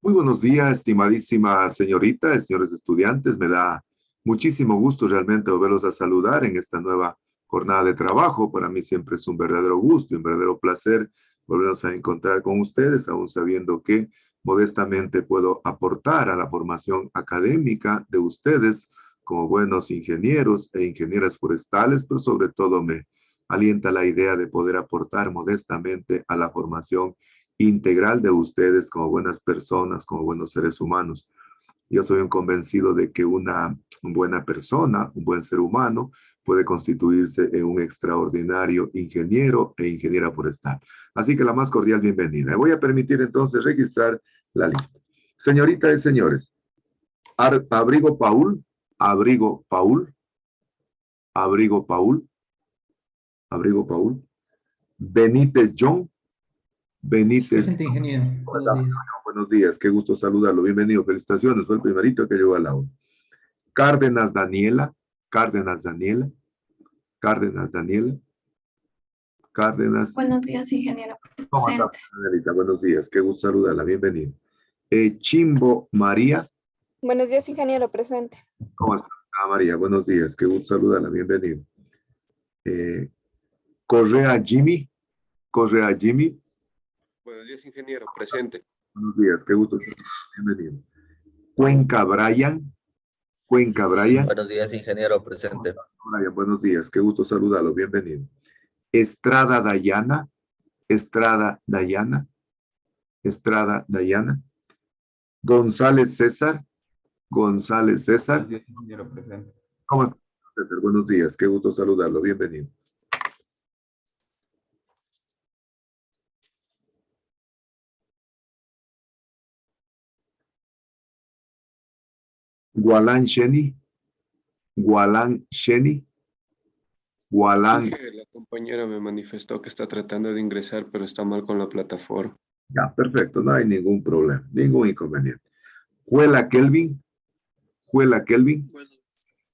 Muy buenos días, estimadísima señorita, señores estudiantes. Me da muchísimo gusto realmente volverlos a saludar en esta nueva jornada de trabajo. Para mí siempre es un verdadero gusto y un verdadero placer volvernos a encontrar con ustedes, aún sabiendo que modestamente puedo aportar a la formación académica de ustedes como buenos ingenieros e ingenieras forestales, pero sobre todo me alienta la idea de poder aportar modestamente a la formación integral de ustedes como buenas personas, como buenos seres humanos. Yo soy un convencido de que una buena persona, un buen ser humano, puede constituirse en un extraordinario ingeniero e ingeniera forestal. Así que la más cordial bienvenida. Me voy a permitir entonces registrar la lista. Señoritas y señores, Abrigo Paul, Abrigo Paul, Abrigo Paul, Abrigo Paul, Benítez John, Benítez. Presente, ingeniero. Buenos días. Buenos días, qué gusto saludarlo. Bienvenido, felicitaciones. Fue el primerito que llegó al aula. Cárdenas Daniela, Cárdenas Daniela, Cárdenas Daniela, Cárdenas. Buenos días, ingeniero. ¿Cómo está, Danielita? Buenos días, qué gusto saludarla. Bienvenido. Chimbo María. Buenos días, ingeniero, presente. ¿Cómo está, María? Buenos días, qué gusto saludarla. Bienvenido. Correa Jimmy, Correa Jimmy. Buenos días, ingeniero, presente. Buenos días, qué gusto. Bienvenido. Cuenca Brian. Cuenca Brian. Buenos días, ingeniero, presente. Brian, buenos días, qué gusto saludarlo. Bienvenido. Estrada Dayana. Estrada Dayana. Estrada Dayana. González César. González César. Buenos días, ingeniero, presente. ¿Cómo está, César? Buenos días, qué gusto saludarlo. Bienvenido. Gualán Sheni, Gualán Sheni, Gualán. La compañera me manifestó que está tratando de ingresar, pero está mal con la plataforma. Ya, perfecto, no hay ningún problema, ningún inconveniente. Juela Kelvin, Juela Kelvin.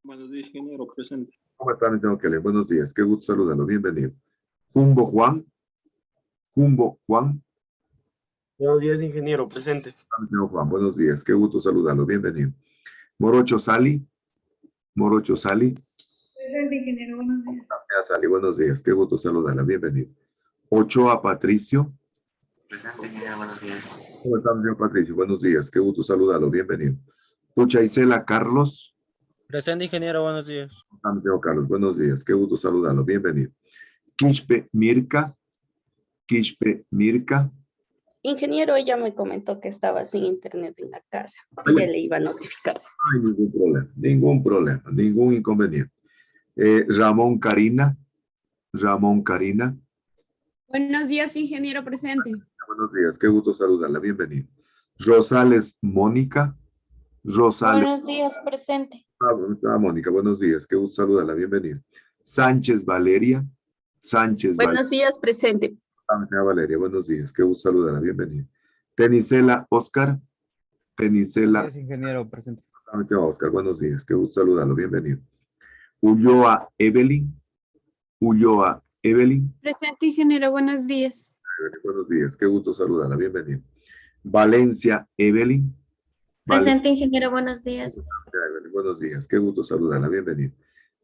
Buenos días, ingeniero, presente. ¿Cómo está, mi señor Kelvin? Buenos días, qué gusto saludarlo, bienvenido. Jumbo Juan, Jumbo Juan. Buenos días, ingeniero, presente. Mi señor Juan, buenos días, qué gusto saludarlo, bienvenido. Morocho Sali, Morocho Sali. Presente, ingeniero, buenos días. Sali, buenos días, qué gusto saludarla, bienvenido. Ochoa Patricio. Presente, ingeniero, buenos días. ¿Cómo está, señor Patricio? Buenos días, qué gusto saludarlo, bienvenido. Puchaisela Carlos. Presente, ingeniero, buenos días. ¿Cómo está, señor Carlos? Buenos días, qué gusto saludarlo, bienvenido. Quispe Mirka. Quispe Mirka. Ingeniero, ella me comentó que estaba sin internet en la casa. Ya le iba a notificar. No hay ningún problema, ningún inconveniente. Ramón Karina. Ramón Karina. Buenos días, ingeniero, presente. Buenos días, qué gusto saludarla, bienvenido. Rosales Mónica. Rosales. Buenos días, presente. Mónica, buenos días, qué gusto saludarla, bienvenida. Sánchez Valeria. Sánchez Buenos días, presente. Valeria, buenos días, qué gusto saludarla, bienvenida. Tenicela Oscar. Tenicela. Buenos días, ingeniero, presente. Oscar, buenos días, qué gusto saludarlo, bienvenido. Ulloa Evelyn. Ulloa Evelyn. Presente, ingeniero, buenos días. Buenos días, qué gusto saludarla, bienvenido. Valencia Evelyn. Presente, ingeniero, buenos días. Buenos días, qué gusto saludarla, bienvenido.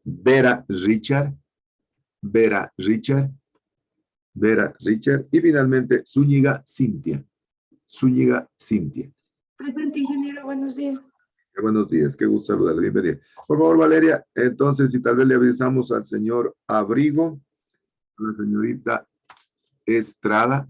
Vera Richard. Vera Richard. Vera Richard. Y finalmente, Zúñiga Cintia. Zúñiga Cintia. Presente, ingeniero, buenos días. Buenos días, qué gusto saludarla, bienvenida. Por favor, Valeria, entonces, si tal vez le avisamos al señor Abrigo, a la señorita Estrada,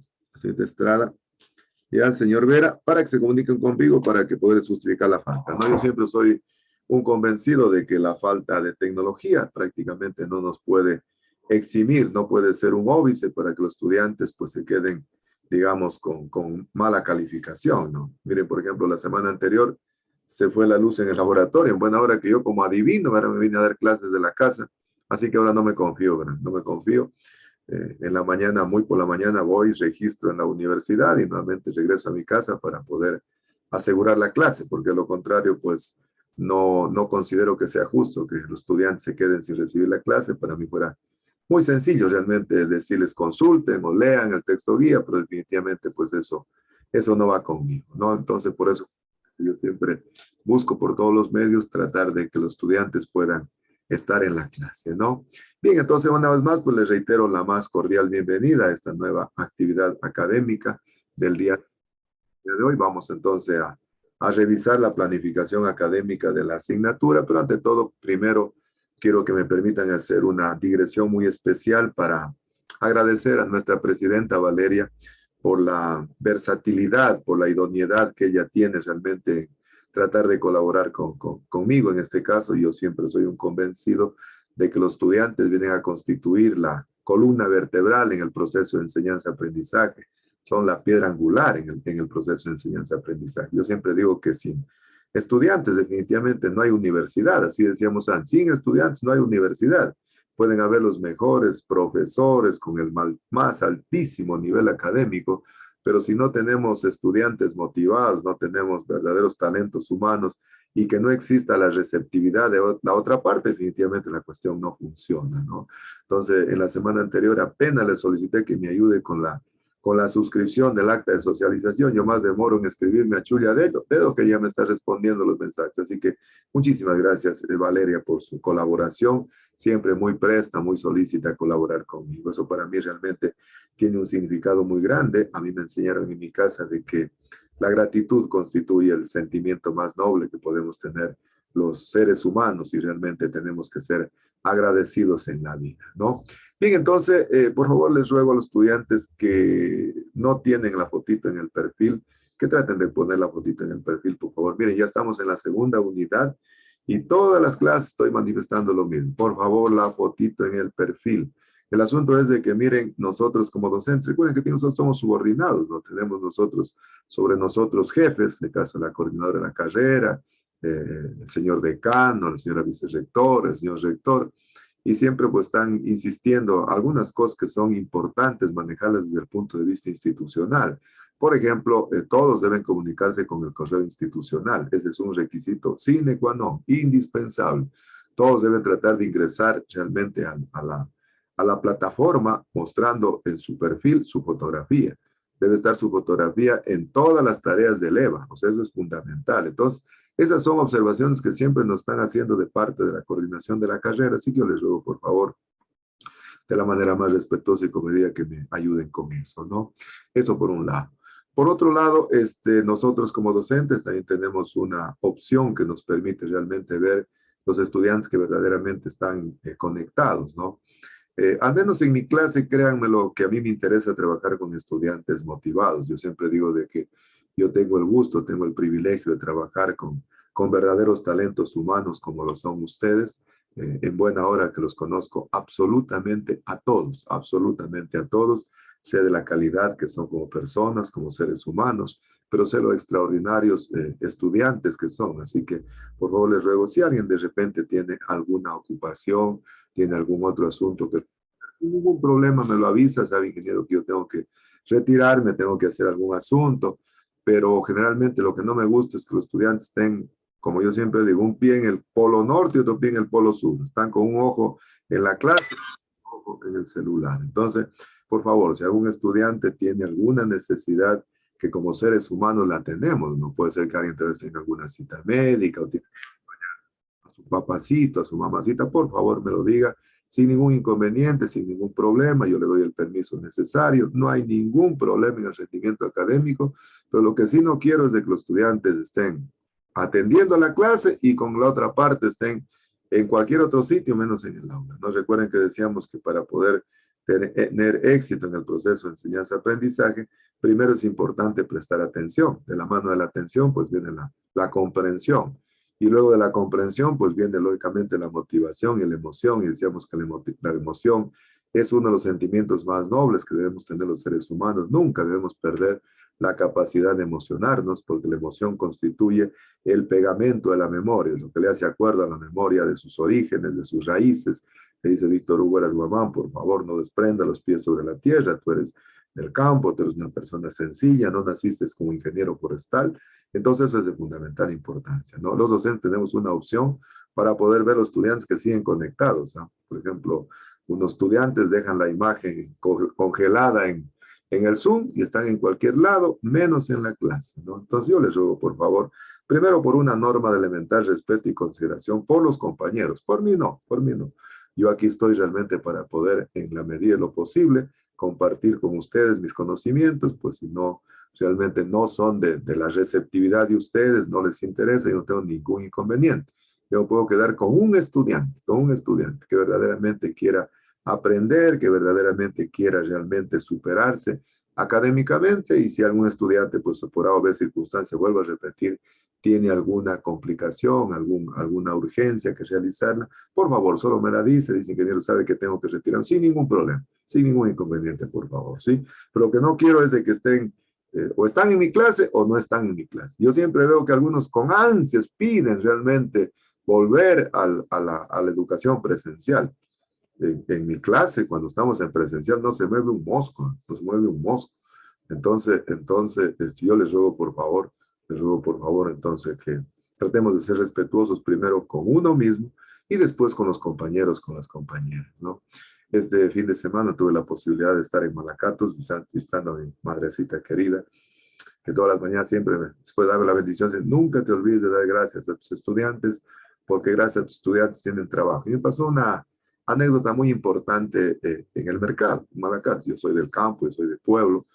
y al señor Vera, para que se comuniquen conmigo, para que puedan justificar la falta, ¿no? Yo siempre soy un convencido de que la falta de tecnología prácticamente no nos puede eximir, no puede ser un óbice para que los estudiantes pues se queden, digamos, con mala calificación, ¿no? Miren, por ejemplo, la semana anterior se fue la luz en el laboratorio, en buena hora que yo como adivino, ahora me vine a dar clases de la casa, así que ahora no me confío, ¿verdad? No me confío. En la mañana, muy por la mañana, voy, registro en la universidad y nuevamente regreso a mi casa para poder asegurar la clase, porque de lo contrario, pues, no considero que sea justo que los estudiantes se queden sin recibir la clase. Para mí fuera muy sencillo realmente decirles consulten o lean el texto guía, pero definitivamente, pues, eso eso no va conmigo, ¿no? Entonces, por eso yo siempre busco por todos los medios tratar de que los estudiantes puedan estar en la clase, ¿no? Bien, entonces una vez más, pues les reitero la más cordial bienvenida a esta nueva actividad académica del día de hoy. Vamos entonces a revisar la planificación académica de la asignatura, pero ante todo, primero quiero que me permitan hacer una digresión muy especial para agradecer a nuestra presidenta Valeria por la versatilidad, por la idoneidad que ella tiene realmente tratar de colaborar conmigo. En este caso, yo siempre soy un convencido de que los estudiantes vienen a constituir la columna vertebral en el proceso de enseñanza-aprendizaje, son la piedra angular en el proceso de enseñanza-aprendizaje. Yo siempre digo que sin estudiantes definitivamente no hay universidad, así decíamos antes, sin estudiantes no hay universidad. Pueden haber los mejores profesores con el más altísimo nivel académico, pero si no tenemos estudiantes motivados, no tenemos verdaderos talentos humanos y que no exista la receptividad de la otra parte, definitivamente la cuestión no funciona, ¿no? Entonces, en la semana anterior apenas le solicité que me ayude con la suscripción del acta de socialización. Yo más demoro en escribirme a Chulia Dedo que ya me está respondiendo los mensajes. Así que muchísimas gracias, Valeria, por su colaboración. Siempre muy presta, muy solícita a colaborar conmigo. Eso para mí realmente tiene un significado muy grande. A mí me enseñaron en mi casa de que la gratitud constituye el sentimiento más noble que podemos tener los seres humanos y realmente tenemos que ser agradecidos en la vida, ¿no? Bien, entonces, por favor, les ruego a los estudiantes que no tienen la fotito en el perfil, que traten de poner la fotito en el perfil, por favor. Miren, ya estamos en la segunda unidad y todas las clases estoy manifestando lo mismo. Por favor, la fotito en el perfil. El asunto es de que, miren, nosotros como docentes, recuerden que nosotros somos subordinados, ¿no? Tenemos nosotros, sobre nosotros jefes, en el caso de la coordinadora de la carrera, el señor decano, la señora vicerrectora, el señor rector, y siempre pues están insistiendo algunas cosas que son importantes manejarlas desde el punto de vista institucional. Por ejemplo, todos deben comunicarse con el correo institucional. Ese es un requisito sine qua non, indispensable. Todos deben tratar de ingresar realmente a la plataforma mostrando en su perfil su fotografía. Debe estar su fotografía en todas las tareas del EVA. O sea, eso es fundamental. Entonces, esas son observaciones que siempre nos están haciendo de parte de la coordinación de la carrera, así que yo les ruego, por favor, de la manera más respetuosa y comedida que me ayuden con eso, ¿no? Eso por un lado. Por otro lado, nosotros como docentes también tenemos una opción que nos permite realmente ver los estudiantes que verdaderamente están conectados, ¿no? Al menos en mi clase, créanme lo que a mí me interesa trabajar con estudiantes motivados. Yo siempre digo de que yo tengo el gusto, tengo el privilegio de trabajar con verdaderos talentos humanos como lo son ustedes. En buena hora que los conozco absolutamente a todos, sé de la calidad que son como personas, como seres humanos, pero sé lo extraordinarios estudiantes que son. Así que, por favor, les ruego, si alguien de repente tiene alguna ocupación, tiene algún otro asunto que ningún problema, me lo avisa, sabe, ingeniero, que yo tengo que retirarme, tengo que hacer algún asunto, pero generalmente lo que no me gusta es que los estudiantes estén, como yo siempre digo, un pie en el polo norte y otro pie en el polo sur. Están con un ojo en la clase, un ojo en el celular. Entonces, por favor, si algún estudiante tiene alguna necesidad que como seres humanos la tenemos, no puede ser que alguien tenga alguna cita médica o tiene que acompañar a su papacito, a su mamacita, por favor me lo diga sin ningún inconveniente, sin ningún problema, yo le doy el permiso necesario, no hay ningún problema en el rendimiento académico, pero lo que sí no quiero es de que los estudiantes estén atendiendo a la clase y con la otra parte estén en cualquier otro sitio menos en el aula. ¿No? Recuerden que decíamos que para poder tener éxito en el proceso de enseñanza-aprendizaje, primero es importante prestar atención. De la mano de la atención, pues viene la comprensión. Y luego de la comprensión, pues viene lógicamente la motivación y la emoción. Y decíamos que la emoción es uno de los sentimientos más nobles que debemos tener los seres humanos. Nunca debemos perder la capacidad de emocionarnos, porque la emoción constituye el pegamento de la memoria, lo que le hace acuerdo a la memoria de sus orígenes, de sus raíces. Le dice Víctor Hugo Guamán, por favor, no desprenda los pies sobre la tierra, tú eres del campo, tú eres una persona sencilla, no naciste como ingeniero forestal. Entonces eso es de fundamental importancia, ¿no? Los docentes tenemos una opción para poder ver los estudiantes que siguen conectados, ¿no? Por ejemplo, unos estudiantes dejan la imagen congelada en en el Zoom y están en cualquier lado, menos en la clase, ¿no? Entonces yo les ruego, por favor, primero por una norma de elemental respeto y consideración por los compañeros, por mí no, por mí no. Yo aquí estoy realmente para poder, en la medida de lo posible, compartir con ustedes mis conocimientos, pues si no, realmente no son de la receptividad de ustedes, no les interesa, yo no tengo ningún inconveniente. Yo puedo quedar con un estudiante que verdaderamente quiera aprender, que verdaderamente quiera realmente superarse académicamente, y si algún estudiante, pues por A o B circunstancia, vuelvo a repetir, tiene alguna complicación, alguna urgencia que realizarla, por favor, solo me la dice ingeniero, sabe que tengo que retirar, sin ningún problema, sin ningún inconveniente, por favor, ¿sí? Pero lo que no quiero es de que estén, o están en mi clase o no están en mi clase. Yo siempre veo que algunos con ansias piden realmente volver a la educación presencial. En mi clase, cuando estamos en presencial, no se mueve un mosco, no se mueve un mosco. Entonces, yo les ruego por favor, entonces, que tratemos de ser respetuosos primero con uno mismo y después con los compañeros, con las compañeras, ¿no? Este fin de semana tuve la posibilidad de estar en Malacatos, visitando a mi madrecita querida, que todas las mañanas siempre después de darme la bendición, nunca te olvides de dar gracias a tus estudiantes, porque gracias a tus estudiantes tienen trabajo. Y me pasó una anécdota muy importante en el mercado, en Malacatos. Yo soy del campo, yo soy del pueblo,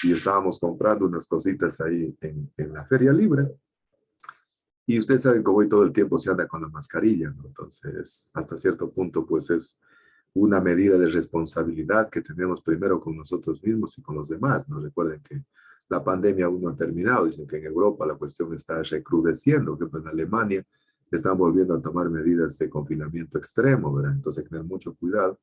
y estábamos comprando unas cositas ahí en la feria libre. Y ustedes saben que hoy todo el tiempo se anda con la mascarilla, ¿no? Entonces, hasta cierto punto, pues es una medida de responsabilidad que tenemos primero con nosotros mismos y con los demás, ¿no? Recuerden que la pandemia aún no ha terminado. Dicen que en Europa la cuestión está recrudeciendo, que en Alemania están volviendo a tomar medidas de confinamiento extremo, ¿verdad? Entonces hay que tener mucho cuidado.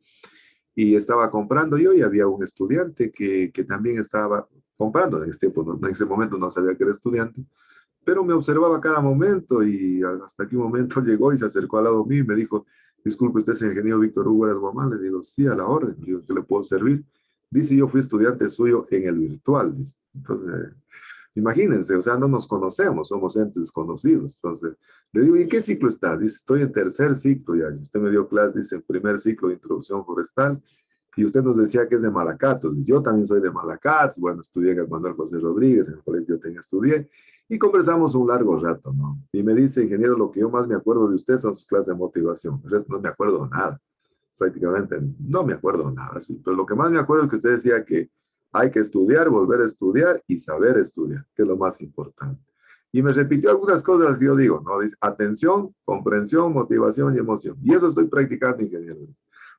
Y estaba comprando yo y había un estudiante que también estaba comprando. En ese tiempo, en ese momento no sabía que era estudiante, pero me observaba cada momento y hasta que un momento llegó y se acercó al lado mío y me dijo, disculpe, ¿usted es el ingeniero Víctor Hugo Guamán? Le digo, sí, a la orden. Le digo, ¿qué le puedo servir? Dice, yo fui estudiante suyo en el virtual. Dice. Entonces, imagínense, o sea, no nos conocemos, somos entes desconocidos. Entonces, le digo, ¿y en qué ciclo está? Dice, estoy en tercer ciclo ya. Usted me dio clase, dice, en primer ciclo de introducción forestal, y usted nos decía que es de Malacatos. Dice, yo también soy de Malacatos. Bueno, estudié en el Manuel José Rodríguez, en el colegio que yo estudié, y conversamos un largo rato, ¿no? Y me dice, ingeniero, lo que yo más me acuerdo de usted son sus clases de motivación. El resto no me acuerdo nada. Prácticamente no me acuerdo nada, sí. Pero lo que más me acuerdo es que usted decía que hay que estudiar, volver a estudiar y saber estudiar, que es lo más importante. Y me repitió algunas cosas que yo digo, ¿no? Dice, atención, comprensión, motivación y emoción. Y eso estoy practicando, ingeniero.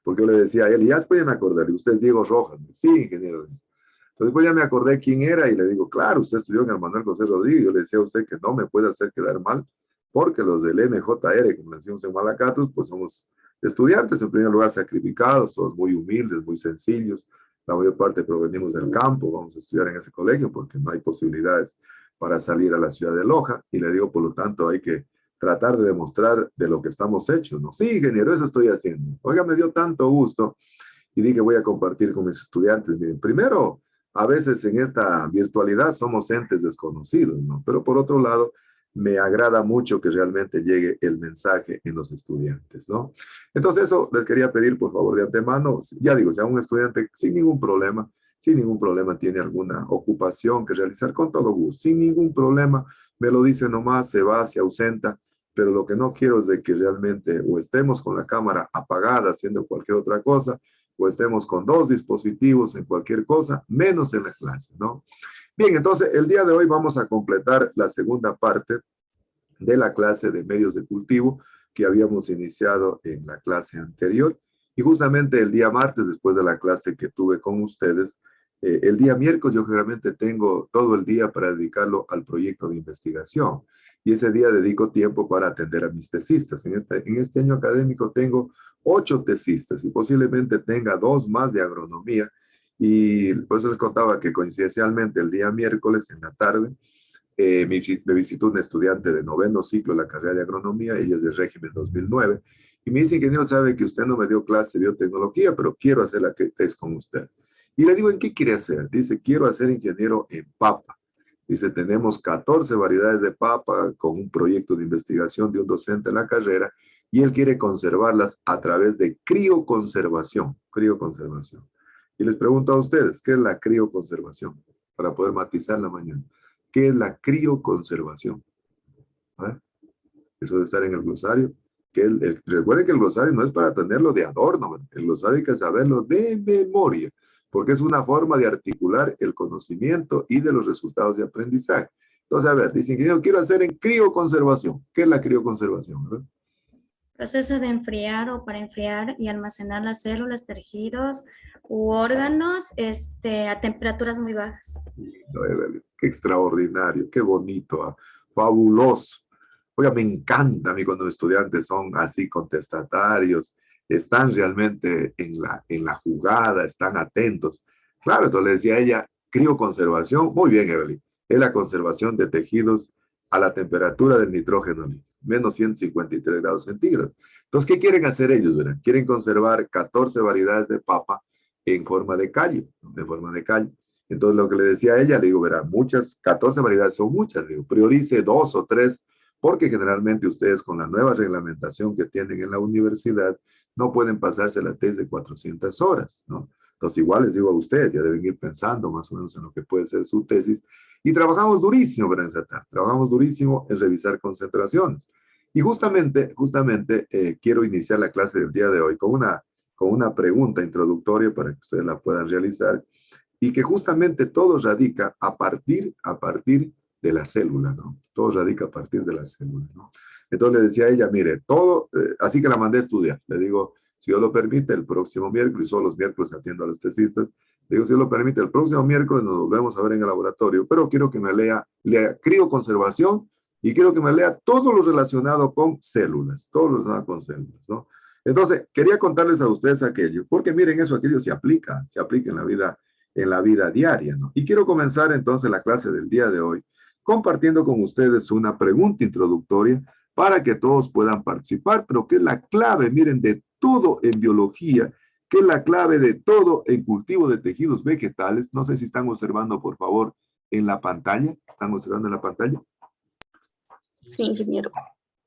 Porque yo le decía a él, y ya después ya me acordé, usted es Diego Rojas. Sí, ingeniero. Entonces después ya me acordé quién era y le digo, claro, usted estudió en el Manuel José Rodríguez. Yo le decía a usted que no me puede hacer quedar mal, porque los del MJR, como decimos en Malacatos, pues somos estudiantes, en primer lugar, sacrificados, somos muy humildes, muy sencillos. La mayor parte provenimos del campo, vamos a estudiar en ese colegio porque no hay posibilidades para salir a la ciudad de Loja. Y le digo, por lo tanto, hay que tratar de demostrar de lo que estamos hechos, ¿no? Sí, ingeniero, eso estoy haciendo. Oiga, me dio tanto gusto y dije, voy a compartir con mis estudiantes. Miren, primero, a veces en esta virtualidad somos entes desconocidos, ¿no? Pero por otro lado, me agrada mucho que realmente llegue el mensaje en los estudiantes, ¿no? Entonces eso les quería pedir, por favor, de antemano. Ya digo, si a un estudiante sin ningún problema tiene alguna ocupación que realizar, con todo gusto, sin ningún problema, me lo dice nomás, se va, se ausenta, pero lo que no quiero es de que realmente o estemos con la cámara apagada haciendo cualquier otra cosa, o estemos con dos dispositivos en cualquier cosa, menos en la clase, ¿no? Bien, entonces el día de hoy vamos a completar la segunda parte de la clase de medios de cultivo que habíamos iniciado en la clase anterior. Y justamente el día martes, después de la clase que tuve con ustedes, el día miércoles yo generalmente tengo todo el día para dedicarlo al proyecto de investigación. Y ese día dedico tiempo para atender a mis tesistas. En este año académico tengo 8 tesistas y posiblemente tenga 2 más de agronomía. Y por eso les contaba que coincidencialmente el día miércoles en la tarde me visitó un estudiante de 9º ciclo de la carrera de agronomía, ella es del régimen 2009, y me dice, ingeniero, sabe que usted no me dio clase de biotecnología, pero quiero hacer la test con usted. Y le digo, ¿en qué quiere hacer? Dice, quiero hacer ingeniero en papa. Dice, tenemos 14 variedades de papa con un proyecto de investigación de un docente en la carrera, y él quiere conservarlas a través de crioconservación. Y les pregunto a ustedes, ¿qué es la crioconservación? Para poder matizar la mañana. ¿Qué es la crioconservación? ¿Ah? Eso de estar en el glosario. Recuerden que el glosario no es para tenerlo de adorno, ¿verdad? El glosario hay que saberlo de memoria, porque es una forma de articular el conocimiento y de los resultados de aprendizaje. Entonces, a ver, dice ingeniero, quiero hacer en crioconservación. ¿Qué es la crioconservación? ¿Verdad? Proceso de enfriar o para enfriar y almacenar las células, tejidos u órganos a temperaturas muy bajas. Qué extraordinario, qué bonito, fabuloso. Oiga, me encanta a mí cuando los estudiantes son así contestatarios, están realmente en la jugada, están atentos. Claro, entonces le decía a ella, crioconservación, muy bien, Evelyn, es la conservación de tejidos a la temperatura del nitrógeno, menos 153 grados centígrados. Entonces, ¿qué quieren hacer ellos? ¿Verdad? Quieren conservar 14 variedades de papa en forma de callo, Entonces, lo que le decía a ella, le digo, verá, 14 variedades son muchas, le digo, priorice 2 o 3, porque generalmente ustedes con la nueva reglamentación que tienen en la universidad no pueden pasarse la tesis de 400 horas, ¿no? Entonces, igual les digo a ustedes, ya deben ir pensando más o menos en lo que puede ser su tesis. Y trabajamos durísimo, Berenzatar, trabajamos durísimo en revisar concentraciones. Y justamente quiero iniciar la clase del día de hoy con una pregunta introductoria para que ustedes la puedan realizar y que justamente todo radica a partir de la célula, ¿no? Todo radica a partir de la célula, ¿no? Entonces le decía a ella, mire, todo, así que la mandé a estudiar. Le digo, si Dios lo permite, el próximo miércoles, y solo los miércoles atiendo a los tesistas, le digo, si Dios lo permite, el próximo miércoles nos volvemos a ver en el laboratorio, pero quiero que me lea crioconservación y quiero que me lea todo lo relacionado con células, ¿no? Entonces, quería contarles a ustedes aquello, porque miren, aquello se aplica en la vida diaria, ¿no? Y quiero comenzar entonces la clase del día de hoy compartiendo con ustedes una pregunta introductoria para que todos puedan participar, pero que es la clave, miren, de todo en biología, que es la clave de todo en cultivo de tejidos vegetales. No sé si están observando, por favor, en la pantalla. ¿Están observando en la pantalla? Sí, ingeniero.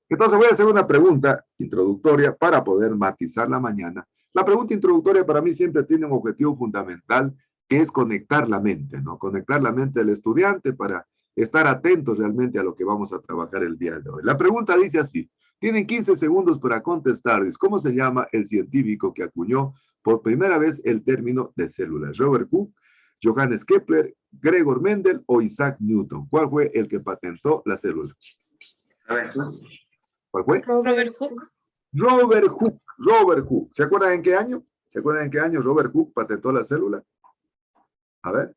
Entonces voy a hacer una pregunta introductoria para poder matizar la mañana. La pregunta introductoria para mí siempre tiene un objetivo fundamental, que es conectar la mente, ¿no? Conectar la mente del estudiante para estar atentos realmente a lo que vamos a trabajar el día de hoy. La pregunta dice así, tienen 15 segundos para contestar. ¿Cómo se llama el científico que acuñó por primera vez el término de células? ¿Robert Hooke, Johannes Kepler, Gregor Mendel o Isaac Newton? ¿Cuál fue el que patentó la célula? ¿Cuál fue? Robert Hooke. Robert Hooke. ¿Se acuerdan en qué año? Robert Hooke patentó la célula? A ver.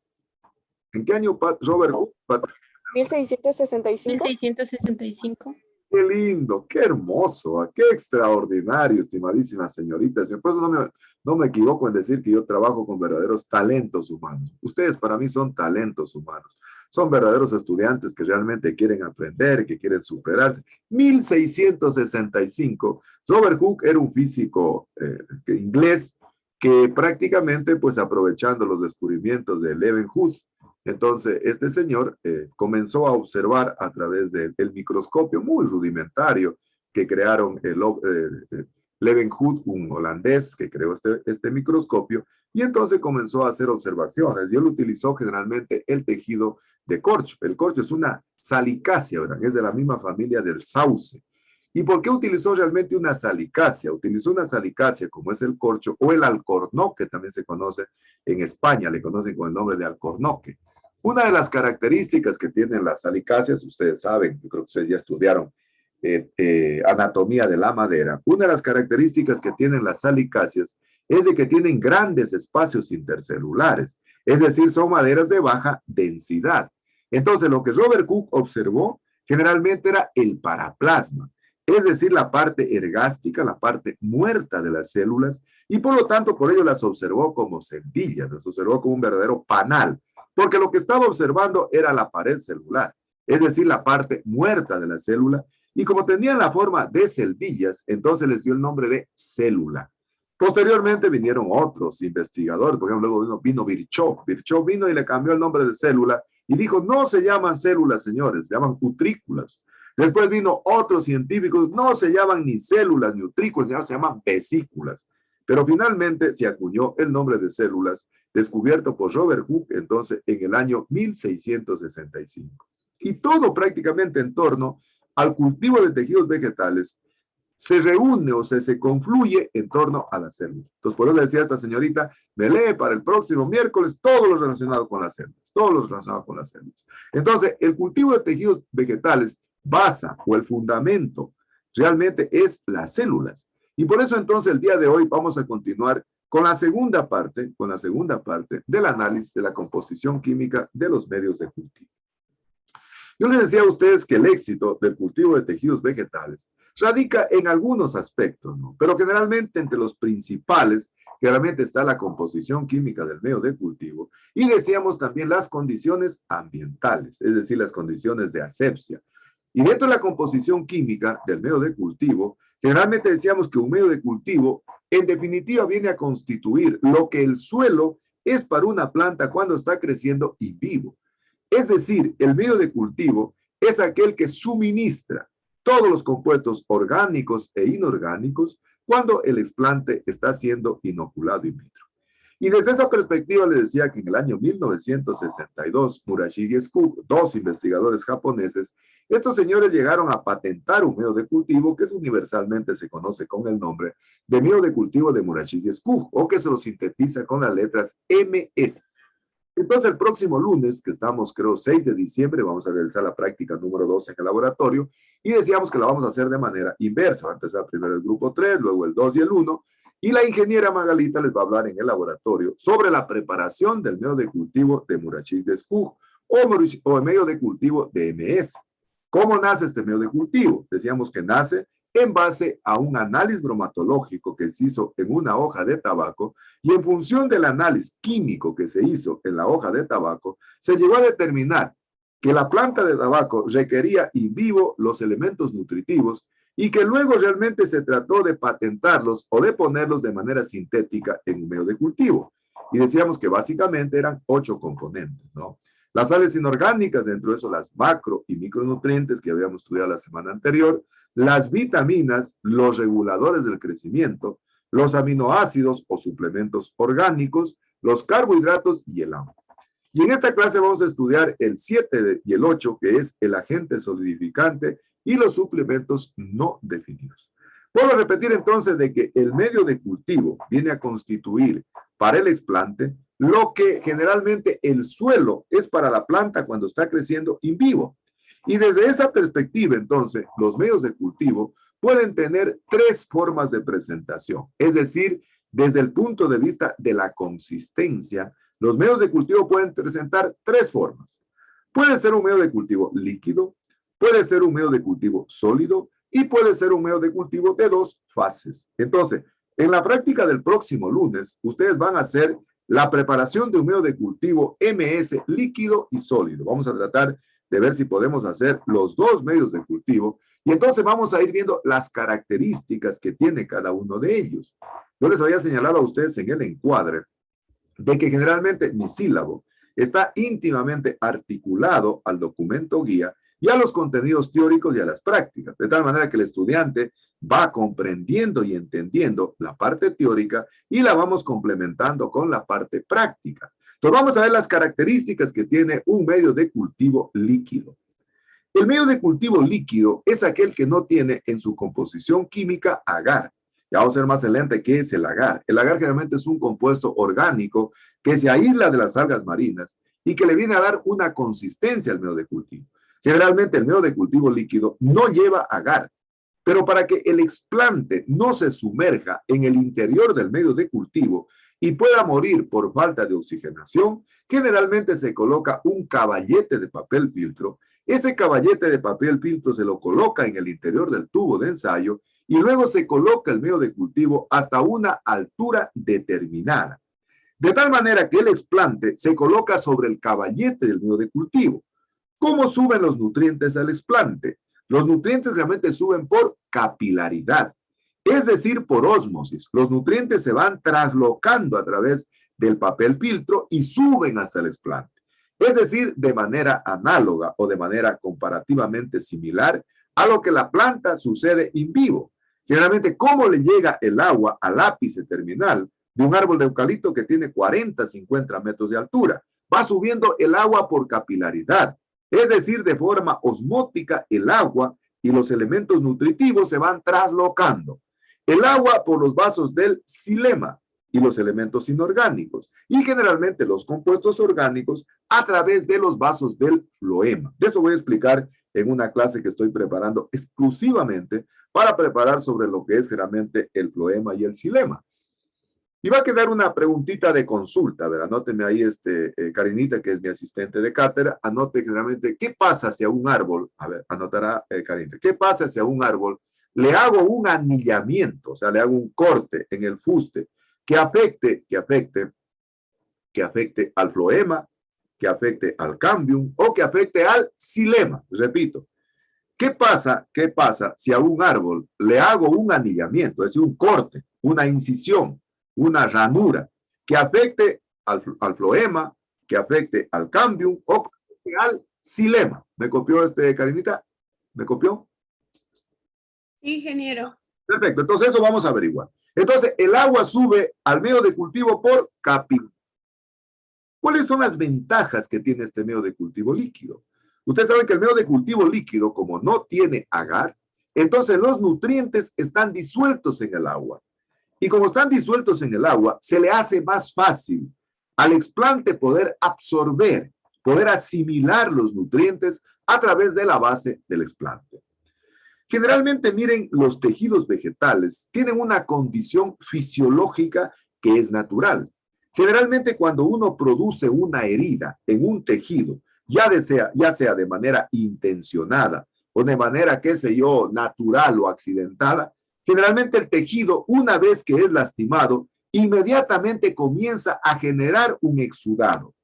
¿En qué año Robert Hooke patentó? 1665. 1665. Qué lindo, qué hermoso, qué extraordinario, estimadísimas señoritas. Por eso no me equivoco en decir que yo trabajo con verdaderos talentos humanos. Ustedes para mí son talentos humanos. Son verdaderos estudiantes que realmente quieren aprender, que quieren superarse. 1665. Robert Hooke era un físico inglés que prácticamente, pues aprovechando los descubrimientos de Leeuwenhoek, entonces este señor comenzó a observar a través del microscopio muy rudimentario que crearon Leeuwenhoek, un holandés que creó este microscopio, y entonces comenzó a hacer observaciones. Y él utilizó generalmente el tejido de corcho. El corcho es una salicácea, ¿verdad? Es de la misma familia del sauce. ¿Y por qué utilizó realmente una salicácea? Utilizó una salicácea como es el corcho o el alcornoque, también se conoce en España, le conocen con el nombre de alcornoque. Una de las características que tienen las salicáceas, ustedes saben, yo creo que ustedes ya estudiaron anatomía de la madera. Una de las características que tienen las salicáceas es de que tienen grandes espacios intercelulares, es decir, son maderas de baja densidad. Entonces, lo que Robert Hooke observó generalmente era el paraplasma, es decir, la parte ergástica, la parte muerta de las células, y por lo tanto, por ello las observó como celdillas, las observó como un verdadero panal, porque lo que estaba observando era la pared celular, es decir, la parte muerta de la célula, y como tenían la forma de celdillas, entonces les dio el nombre de célula. Posteriormente vinieron otros investigadores, por ejemplo, luego vino Virchow. Virchow vino y le cambió el nombre de célula y dijo, no se llaman células, señores, se llaman utrículas. Después vino otros científicos, no se llaman ni células ni utrículas, se llaman vesículas. Pero finalmente se acuñó el nombre de células descubierto por Robert Hooke, entonces, en el año 1665. Y todo prácticamente en torno al cultivo de tejidos vegetales se reúne o se confluye en torno a la célula. Entonces, por eso le decía a esta señorita, me lee para el próximo miércoles todo lo relacionado con las células, todo lo relacionado con las células. Entonces, el cultivo de tejidos vegetales basa o el fundamento realmente es las células. Y por eso entonces el día de hoy vamos a continuar con la segunda parte del análisis de la composición química de los medios de cultivo. Yo les decía a ustedes que el éxito del cultivo de tejidos vegetales radica en algunos aspectos, ¿no? Pero generalmente entre los principales, claramente está la composición química del medio de cultivo y decíamos también las condiciones ambientales, es decir, las condiciones de asepsia. Y dentro de la composición química del medio de cultivo, generalmente decíamos que un medio de cultivo, en definitiva, viene a constituir lo que el suelo es para una planta cuando está creciendo y vivo. Es decir, el medio de cultivo es aquel que suministra todos los compuestos orgánicos e inorgánicos cuando el explante está siendo inoculado in vitro. Y desde esa perspectiva les decía que en el año 1962, Murashige y Skug, dos investigadores japoneses, estos señores llegaron a patentar un medio de cultivo que universalmente se conoce con el nombre de medio de cultivo de Murashige y Skug, o que se lo sintetiza con las letras MS. Entonces, el próximo lunes, que estamos, creo, 6 de diciembre, vamos a realizar la práctica número 2 en el laboratorio y decíamos que la vamos a hacer de manera inversa. Va a empezar primero el grupo 3, luego el 2 y el 1, y la ingeniera Magalita les va a hablar en el laboratorio sobre la preparación del medio de cultivo de Murashige y Skug o el medio de cultivo de MS. ¿Cómo nace este medio de cultivo? Decíamos que nace en base a un análisis bromatológico que se hizo en una hoja de tabaco y en función del análisis químico que se hizo en la hoja de tabaco, se llegó a determinar que la planta de tabaco requería in vivo los elementos nutritivos y que luego realmente se trató de patentarlos o de ponerlos de manera sintética en un medio de cultivo. Y decíamos que básicamente eran 8 componentes, ¿no? Las sales inorgánicas, dentro de eso las macro y micronutrientes que habíamos estudiado la semana anterior, las vitaminas, los reguladores del crecimiento, los aminoácidos o suplementos orgánicos, los carbohidratos y el agua. Y en esta clase vamos a estudiar el 7 y el 8, que es el agente solidificante y los suplementos no definidos. Vuelvo a repetir entonces de que el medio de cultivo viene a constituir para el explante lo que generalmente el suelo es para la planta cuando está creciendo in vivo. Y desde esa perspectiva, entonces, los medios de cultivo pueden tener 3 formas de presentación. Es decir, desde el punto de vista de la consistencia, los medios de cultivo pueden presentar 3 formas. Puede ser un medio de cultivo líquido, puede ser un medio de cultivo sólido y puede ser un medio de cultivo de 2 fases. Entonces, en la práctica del próximo lunes, ustedes van a hacer la preparación de un medio de cultivo MS líquido y sólido. Vamos a tratar de ver si podemos hacer los 2 medios de cultivo y entonces vamos a ir viendo las características que tiene cada uno de ellos. Yo les había señalado a ustedes en el encuadre de que generalmente mi sílabo está íntimamente articulado al documento guía y a los contenidos teóricos y a las prácticas, de tal manera que el estudiante va comprendiendo y entendiendo la parte teórica y la vamos complementando con la parte práctica. Entonces vamos a ver las características que tiene un medio de cultivo líquido. El medio de cultivo líquido es aquel que no tiene en su composición química agar. Ya vamos a ver más adelante qué es el agar. El agar generalmente es un compuesto orgánico que se aísla de las algas marinas y que le viene a dar una consistencia al medio de cultivo. Generalmente el medio de cultivo líquido no lleva agar, pero para que el explante no se sumerja en el interior del medio de cultivo y pueda morir por falta de oxigenación, generalmente se coloca un caballete de papel filtro. Ese caballete de papel filtro se lo coloca en el interior del tubo de ensayo y luego se coloca el medio de cultivo hasta una altura determinada. De tal manera que el explante se coloca sobre el caballete del medio de cultivo. ¿Cómo suben los nutrientes al explante? Los nutrientes realmente suben por capilaridad, es decir, por ósmosis. Los nutrientes se van traslocando a través del papel filtro y suben hasta el explante. Es decir, de manera análoga o de manera comparativamente similar a lo que la planta sucede in vivo. Generalmente, ¿cómo le llega el agua al ápice terminal? de un árbol de eucalipto que tiene 40, 50 metros de altura. Va subiendo el agua por capilaridad, es decir, de forma osmótica el agua y los elementos nutritivos se van traslocando. El agua por los vasos del xilema y los elementos inorgánicos, y generalmente los compuestos orgánicos a través de los vasos del floema. De eso voy a explicar en una clase que estoy preparando exclusivamente para preparar sobre lo que es generalmente el floema y el xilema. Y va a quedar una preguntita de consulta, ¿verdad? Anóteme ahí, Karinita, que es mi asistente de cátedra, anote generalmente, ¿qué pasa si a un árbol, a ver, anotará Karinita, ¿qué pasa si a un árbol le hago un anillamiento, o sea, le hago un corte en el fuste que afecte al floema, que afecte al cambium o que afecte al xilema? Repito, ¿qué pasa si a un árbol le hago un anillamiento, es decir, un corte, una incisión, una ranura, que afecte al floema, que afecte al cambium o que afecte al xilema? ¿Me copió Karinita? ¿Me copió? Sí, ingeniero. Perfecto, entonces eso vamos a averiguar. Entonces, el agua sube al medio de cultivo por capilaridad. ¿Cuáles son las ventajas que tiene este medio de cultivo líquido? Ustedes saben que el medio de cultivo líquido, como no tiene agar, entonces los nutrientes están disueltos en el agua. Y como están disueltos en el agua, se le hace más fácil al explante poder absorber, poder asimilar los nutrientes a través de la base del explante. Generalmente, miren, los tejidos vegetales tienen una condición fisiológica que es natural. Generalmente, cuando uno produce una herida en un tejido, ya sea de manera intencionada o de manera, qué sé yo, natural o accidentada, generalmente el tejido, una vez que es lastimado, inmediatamente comienza a generar un exudado.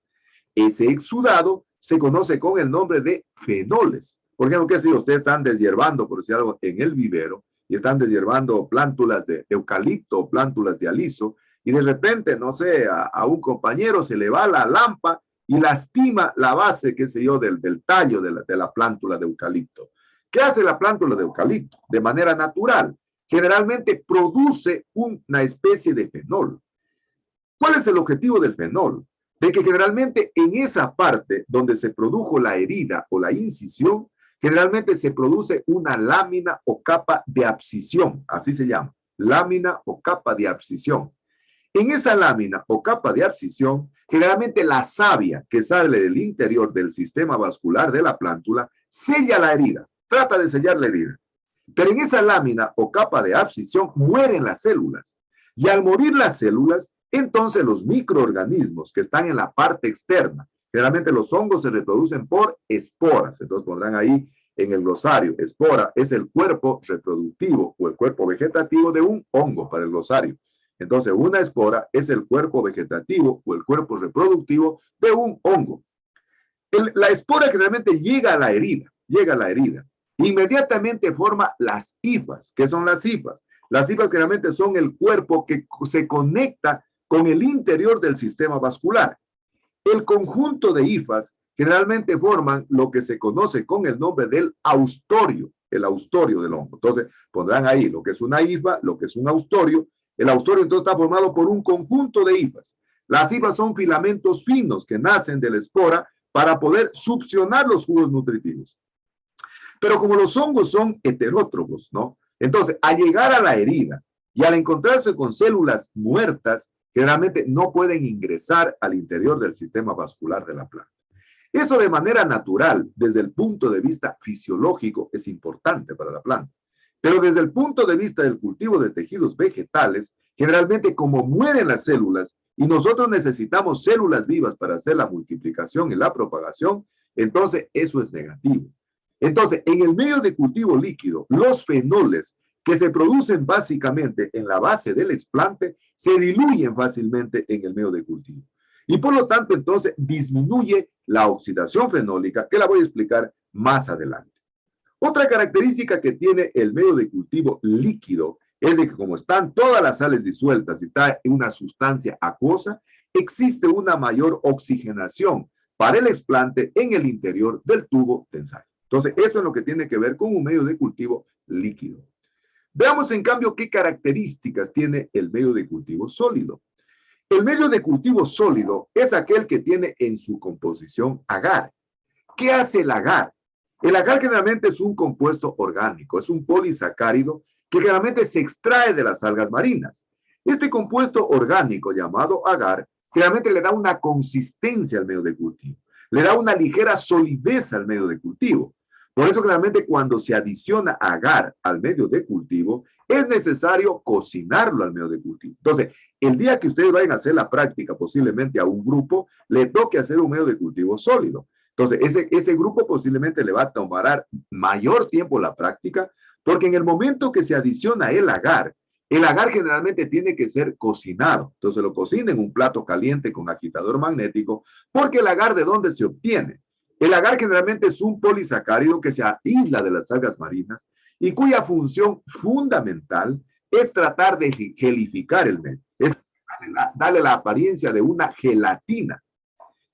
Ese exudado se conoce con el nombre de fenoles. Por ejemplo, qué sé yo, ustedes están deshiervando, por decir algo, en el vivero y están deshiervando plántulas de eucalipto o plántulas de aliso y de repente, no sé, a un compañero se le va la lampa y lastima la base, qué sé yo, del tallo de la plántula de eucalipto. ¿Qué hace la plántula de eucalipto? De manera natural, generalmente produce una especie de fenol. ¿Cuál es el objetivo del fenol? De que generalmente en esa parte donde se produjo la herida o la incisión, generalmente se produce una lámina o capa de abscisión, así se llama, lámina o capa de abscisión. En esa lámina o capa de abscisión, generalmente la savia que sale del interior del sistema vascular de la plántula sella la herida, trata de sellar la herida. Pero en esa lámina o capa de abscisión mueren las células. Y al morir las células, entonces los microorganismos que están en la parte externa, generalmente los hongos se reproducen por esporas. Entonces pondrán ahí en el glosario, espora es el cuerpo reproductivo o el cuerpo vegetativo de un hongo para el glosario. Entonces una espora es el cuerpo vegetativo o el cuerpo reproductivo de un hongo. La espora generalmente llega a la herida, inmediatamente forma las hifas. ¿Qué son las hifas? Las hifas generalmente son el cuerpo que se conecta con el interior del sistema vascular. El conjunto de hifas generalmente forman lo que se conoce con el nombre del austorio, el austorio del hongo. Entonces pondrán ahí lo que es una hifa, lo que es un austorio. El austorio entonces está formado por un conjunto de hifas. Las hifas son filamentos finos que nacen de la espora para poder succionar los jugos nutritivos. Pero como los hongos son heterótrofos, ¿no? Entonces, al llegar a la herida y al encontrarse con células muertas, generalmente no pueden ingresar al interior del sistema vascular de la planta. Eso de manera natural, desde el punto de vista fisiológico, es importante para la planta. Pero desde el punto de vista del cultivo de tejidos vegetales, generalmente como mueren las células y nosotros necesitamos células vivas para hacer la multiplicación y la propagación, entonces eso es negativo. Entonces, en el medio de cultivo líquido, los fenoles que se producen básicamente en la base del explante se diluyen fácilmente en el medio de cultivo. Y por lo tanto, entonces, disminuye la oxidación fenólica, que la voy a explicar más adelante. Otra característica que tiene el medio de cultivo líquido es de que como están todas las sales disueltas y está en una sustancia acuosa, existe una mayor oxigenación para el explante en el interior del tubo de ensayo. Entonces, eso es lo que tiene que ver con un medio de cultivo líquido. Veamos, en cambio, qué características tiene el medio de cultivo sólido. El medio de cultivo sólido es aquel que tiene en su composición agar. ¿Qué hace el agar? El agar generalmente es un compuesto orgánico, es un polisacárido que generalmente se extrae de las algas marinas. Este compuesto orgánico llamado agar generalmente le da una consistencia al medio de cultivo, le da una ligera solidez al medio de cultivo. Por eso generalmente cuando se adiciona agar al medio de cultivo, es necesario cocinarlo al medio de cultivo. Entonces, el día que ustedes vayan a hacer la práctica, posiblemente a un grupo, le toque hacer un medio de cultivo sólido. Entonces, ese grupo posiblemente le va a tomar mayor tiempo la práctica, porque en el momento que se adiciona el agar generalmente tiene que ser cocinado. Entonces, lo cocina en un plato caliente con agitador magnético, porque el agar, ¿de dónde se obtiene? El agar generalmente es un polisacárido que se aísla de las algas marinas y cuya función fundamental es tratar de gelificar el medio, es darle la apariencia de una gelatina.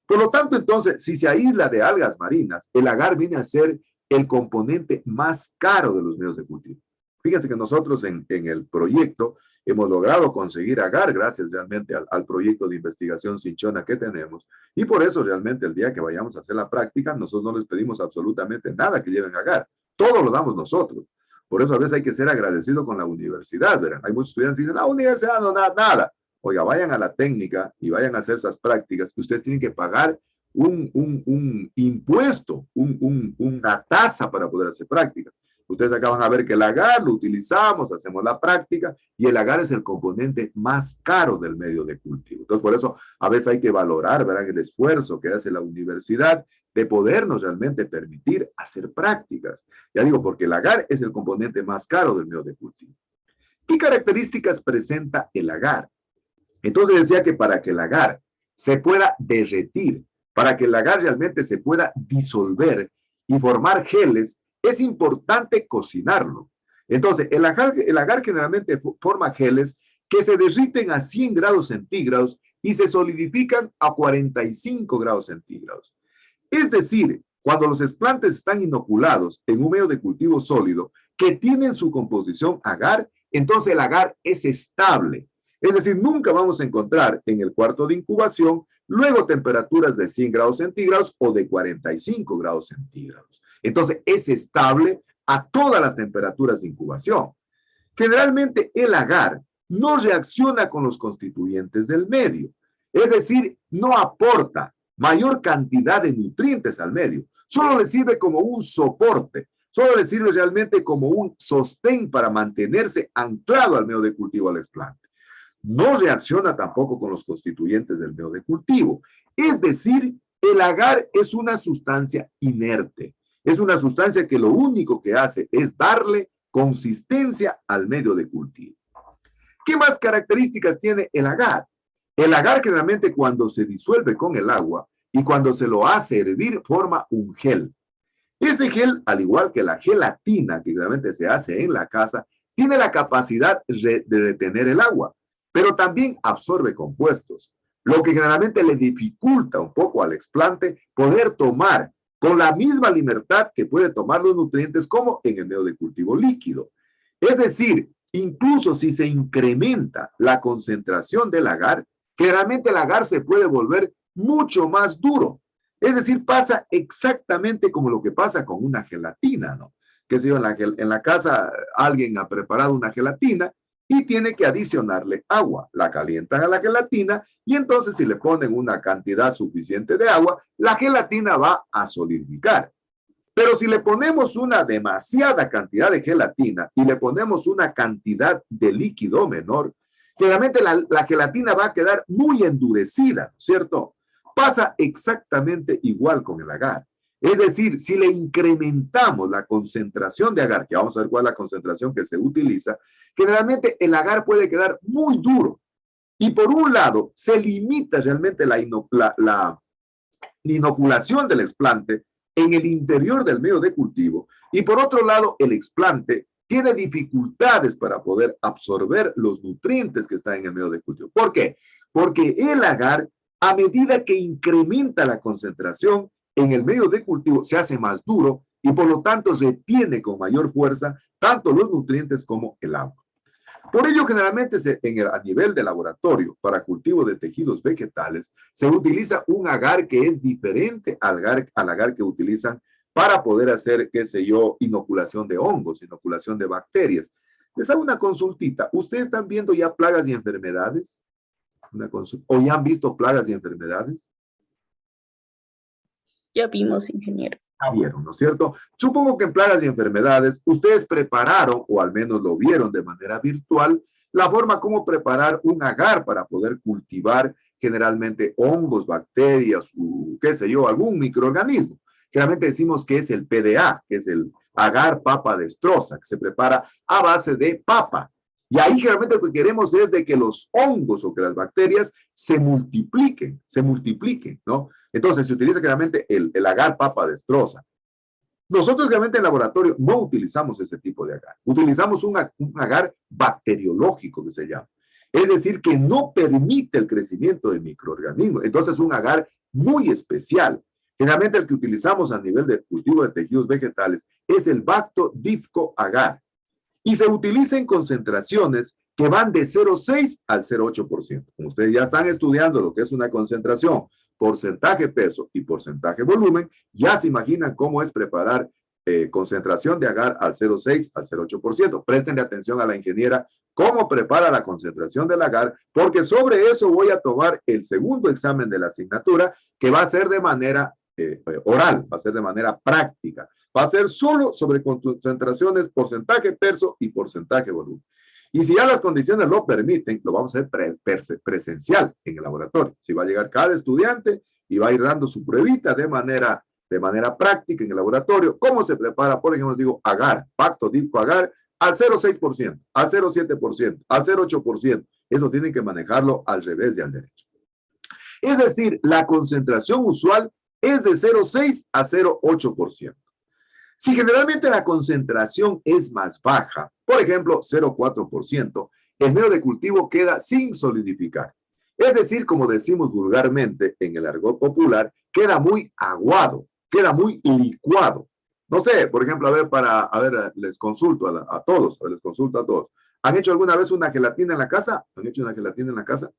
Por lo tanto, entonces, si se aísla de algas marinas, el agar viene a ser el componente más caro de los medios de cultivo. Fíjense que nosotros en el proyecto hemos logrado conseguir agar gracias realmente al proyecto de investigación Cinchona que tenemos. Y por eso realmente el día que vayamos a hacer la práctica, nosotros no les pedimos absolutamente nada que lleven agar. Todo lo damos nosotros. Por eso a veces hay que ser agradecido con la universidad, ¿verdad? Hay muchos estudiantes que dicen, la universidad no da nada. Oiga, vayan a la técnica y vayan a hacer esas prácticas que ustedes tienen que pagar un impuesto, una tasa para poder hacer prácticas. Ustedes acá van a ver que el agar lo utilizamos, hacemos la práctica y el agar es el componente más caro del medio de cultivo. Entonces, por eso a veces hay que valorar, ¿verdad?, el esfuerzo que hace la universidad de podernos realmente permitir hacer prácticas. Ya digo, porque el agar es el componente más caro del medio de cultivo. ¿Qué características presenta el agar? Entonces decía que para que el agar se pueda derretir, para que el agar realmente se pueda disolver y formar geles, es importante cocinarlo. Entonces, el agar generalmente forma geles que se derriten a 100 grados centígrados y se solidifican a 45 grados centígrados. Es decir, cuando los esplantes están inoculados en un medio de cultivo sólido que tienen su composición agar, entonces el agar es estable. Es decir, nunca vamos a encontrar en el cuarto de incubación luego temperaturas de 100 grados centígrados o de 45 grados centígrados. Entonces, es estable a todas las temperaturas de incubación. Generalmente, el agar no reacciona con los constituyentes del medio. Es decir, no aporta mayor cantidad de nutrientes al medio. Solo le sirve como un soporte. Solo le sirve realmente como un sostén para mantenerse anclado al medio de cultivo al esplante. No reacciona tampoco con los constituyentes del medio de cultivo. Es decir, el agar es una sustancia inerte. Es una sustancia que lo único que hace es darle consistencia al medio de cultivo. ¿Qué más características tiene el agar? El agar generalmente cuando se disuelve con el agua y cuando se lo hace hervir forma un gel. Ese gel, al igual que la gelatina que generalmente se hace en la casa, tiene la capacidad de retener el agua, pero también absorbe compuestos, lo que generalmente le dificulta un poco al explante poder tomar con la misma libertad que puede tomar los nutrientes como en el medio de cultivo líquido. Es decir, incluso si se incrementa la concentración del agar, generalmente el agar se puede volver mucho más duro. Es decir, pasa exactamente como lo que pasa con una gelatina, ¿no? Que si en la casa alguien ha preparado una gelatina y tiene que adicionarle agua. La calientan a la gelatina y entonces si le ponen una cantidad suficiente de agua, la gelatina va a solidificar. Pero si le ponemos una demasiada cantidad de gelatina y le ponemos una cantidad de líquido menor, generalmente la gelatina va a quedar muy endurecida, ¿no es cierto? Pasa exactamente igual con el agar. Es decir, si le incrementamos la concentración de agar, que vamos a ver cuál es la concentración que se utiliza, generalmente el agar puede quedar muy duro. Y por un lado, se limita realmente la inoculación del explante en el interior del medio de cultivo. Y por otro lado, el explante tiene dificultades para poder absorber los nutrientes que están en el medio de cultivo. ¿Por qué? Porque el agar, a medida que incrementa la concentración en el medio de cultivo, se hace más duro y por lo tanto retiene con mayor fuerza tanto los nutrientes como el agua. Por ello, generalmente a nivel de laboratorio, para cultivo de tejidos vegetales, se utiliza un agar que es diferente al agar que utilizan para poder hacer, qué sé yo, inoculación de hongos, inoculación de bacterias. Les hago una consultita. ¿Ustedes están viendo ya plagas y enfermedades? ¿O ya han visto plagas y enfermedades? Ya vimos, ingeniero. Ya vieron, ¿no es cierto? Supongo que en plagas y enfermedades ustedes prepararon, o al menos lo vieron de manera virtual, la forma como preparar un agar para poder cultivar generalmente hongos, bacterias, qué sé yo, algún microorganismo. Generalmente decimos que es el PDA, que es el agar papa destroza, que se prepara a base de papa. Y ahí generalmente lo que queremos es de que los hongos o que las bacterias se multipliquen, ¿no? Entonces se utiliza generalmente el agar papa destroza. Nosotros realmente en laboratorio no utilizamos ese tipo de agar. Utilizamos un agar bacteriológico que se llama. Es decir, que no permite el crecimiento de microorganismos. Entonces es un agar muy especial. Generalmente el que utilizamos a nivel de cultivo de tejidos vegetales es el Bacto Difco agar. Y se utiliza en concentraciones que van de 0,6 al 0,8%. Como ustedes ya están estudiando lo que es una concentración, porcentaje peso y porcentaje volumen, ya se imaginan cómo es preparar concentración de agar al 0,6 al 0,8%. Presten atención a la ingeniera cómo prepara la concentración del agar, porque sobre eso voy a tomar el segundo examen de la asignatura, que va a ser de manera oral, va a ser de manera práctica. Va a ser solo sobre concentraciones, porcentaje peso y porcentaje volumen. Y si ya las condiciones lo permiten, lo vamos a hacer presencial en el laboratorio. Si va a llegar cada estudiante y va a ir dando su pruebita de manera práctica en el laboratorio. ¿Cómo se prepara? Por ejemplo, digo agar, Bacto Difco agar, al 0,6%, al 0,7%, al 0,8%. Eso tienen que manejarlo al revés y al derecho. Es decir, la concentración usual es de 0,6 a 0,8%. Si generalmente la concentración es más baja, por ejemplo, 0,4%, el medio de cultivo queda sin solidificar. Es decir, como decimos vulgarmente en el argot popular, queda muy aguado, queda muy licuado. No sé, por ejemplo, les consulto a todos. ¿Han hecho alguna vez una gelatina en la casa? ¿Han hecho una gelatina en la casa?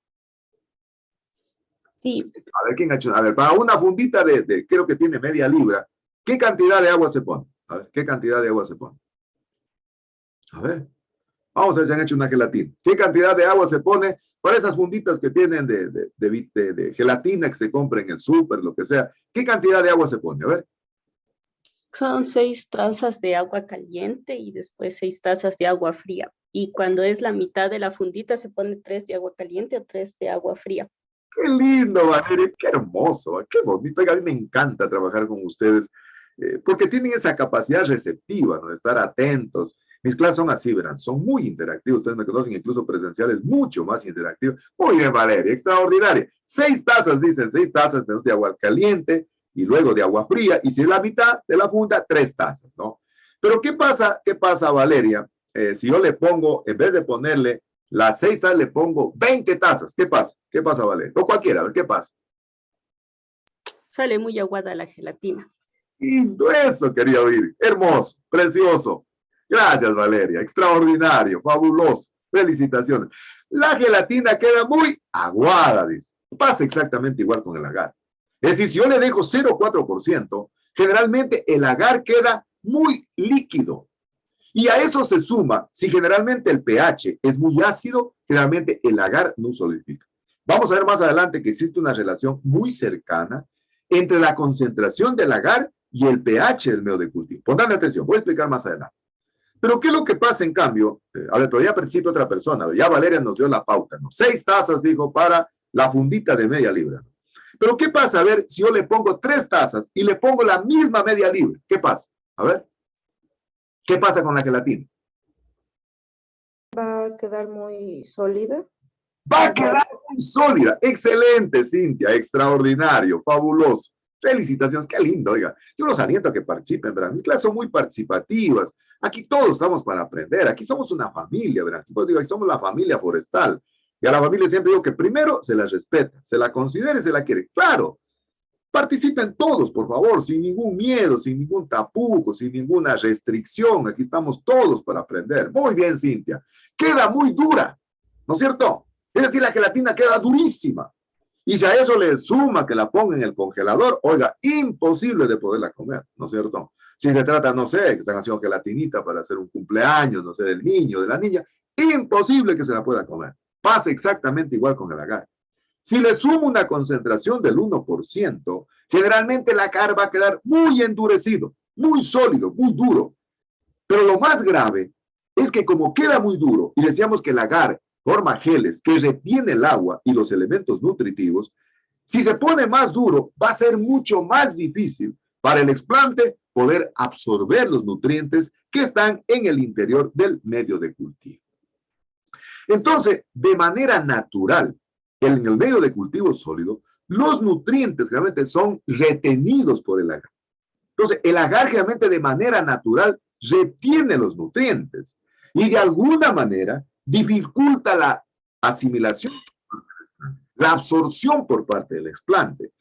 Sí. A ver, ¿quién ha hecho? A ver, para una fundita creo que tiene media libra, ¿qué cantidad de agua se pone? A ver, ¿qué cantidad de agua se pone? A ver, vamos a ver si han hecho una gelatina. ¿Qué cantidad de agua se pone para esas funditas que tienen de gelatina que se compra en el súper, lo que sea? ¿Qué cantidad de agua se pone? A ver. Son 6 tazas de agua caliente y después 6 tazas de agua fría. Y cuando es la mitad de la fundita se pone 3 de agua caliente o 3 de agua fría. Qué lindo, Valeria, qué hermoso, qué bonito. A mí me encanta trabajar con ustedes porque tienen esa capacidad receptiva, ¿no? De estar atentos. Mis clases son así, verán, son muy interactivos. Ustedes me conocen incluso presenciales, mucho más interactivos. Muy bien, Valeria, extraordinaria. 6 tazas, dicen, 6 tazas de agua caliente y luego de agua fría. Y si es la mitad de la funda, 3 tazas, ¿no? Pero ¿qué pasa, Valeria? Si yo le pongo, en vez de ponerle las 6 tazas, le pongo 20 tazas. ¿Qué pasa? ¿Qué pasa, Valeria? O cualquiera, a ver, ¿qué pasa? Sale muy aguada la gelatina. Lindo eso, quería oír. Hermoso, precioso. Gracias, Valeria. Extraordinario, fabuloso. Felicitaciones. La gelatina queda muy aguada, dice. Pasa exactamente igual con el agar. Es decir, si yo le dejo 0,4%, generalmente el agar queda muy líquido. Y a eso se suma, si generalmente el pH es muy ácido, generalmente el agar no solidifica. Vamos a ver más adelante que existe una relación muy cercana entre la concentración del agar y el pH del medio de cultivo. Pongan atención, voy a explicar más adelante. Pero ¿qué es lo que pasa en cambio? A ver, pero ya participa otra persona. Ya Valeria nos dio la pauta, ¿no? 6 tazas, dijo, para la fundita de media libra. Pero ¿qué pasa? A ver, si yo le pongo 3 tazas y le pongo la misma media libra, ¿qué pasa? A ver. ¿Qué pasa con la gelatina? Va a quedar muy sólida. Va a quedar muy sólida. Excelente, Cintia. Extraordinario. Fabuloso. Felicitaciones. Qué lindo, oiga. Yo los aliento a que participen, ¿verdad? Mis clases son muy participativas. Aquí todos estamos para aprender. Aquí somos una familia, ¿verdad? Pues digo, aquí somos la familia forestal. Y a la familia siempre digo que primero se la respeta, se la considera y se la quiere. Claro. Participen todos, por favor, sin ningún miedo, sin ningún tapujo, sin ninguna restricción. Aquí estamos todos para aprender. Muy bien, Cintia. Queda muy dura, ¿no es cierto? Es decir, la gelatina queda durísima. Y si a eso le suma que la ponga en el congelador, oiga, imposible de poderla comer, ¿no es cierto? Si se trata, no sé, que están haciendo gelatinita para hacer un cumpleaños, no sé, del niño, de la niña, imposible que se la pueda comer. Pasa exactamente igual con el agar. Si le sumo una concentración del 1%, generalmente el agar va a quedar muy endurecido, muy sólido, muy duro. Pero lo más grave es que como queda muy duro, y decíamos que el agar forma geles que retiene el agua y los elementos nutritivos, si se pone más duro, va a ser mucho más difícil para el explante poder absorber los nutrientes que están en el interior del medio de cultivo. Entonces, de manera natural, en el medio de cultivo sólido, los nutrientes realmente son retenidos por el agar. Entonces, el agar realmente de manera natural retiene los nutrientes y de alguna manera dificulta la asimilación, la absorción por parte del explante.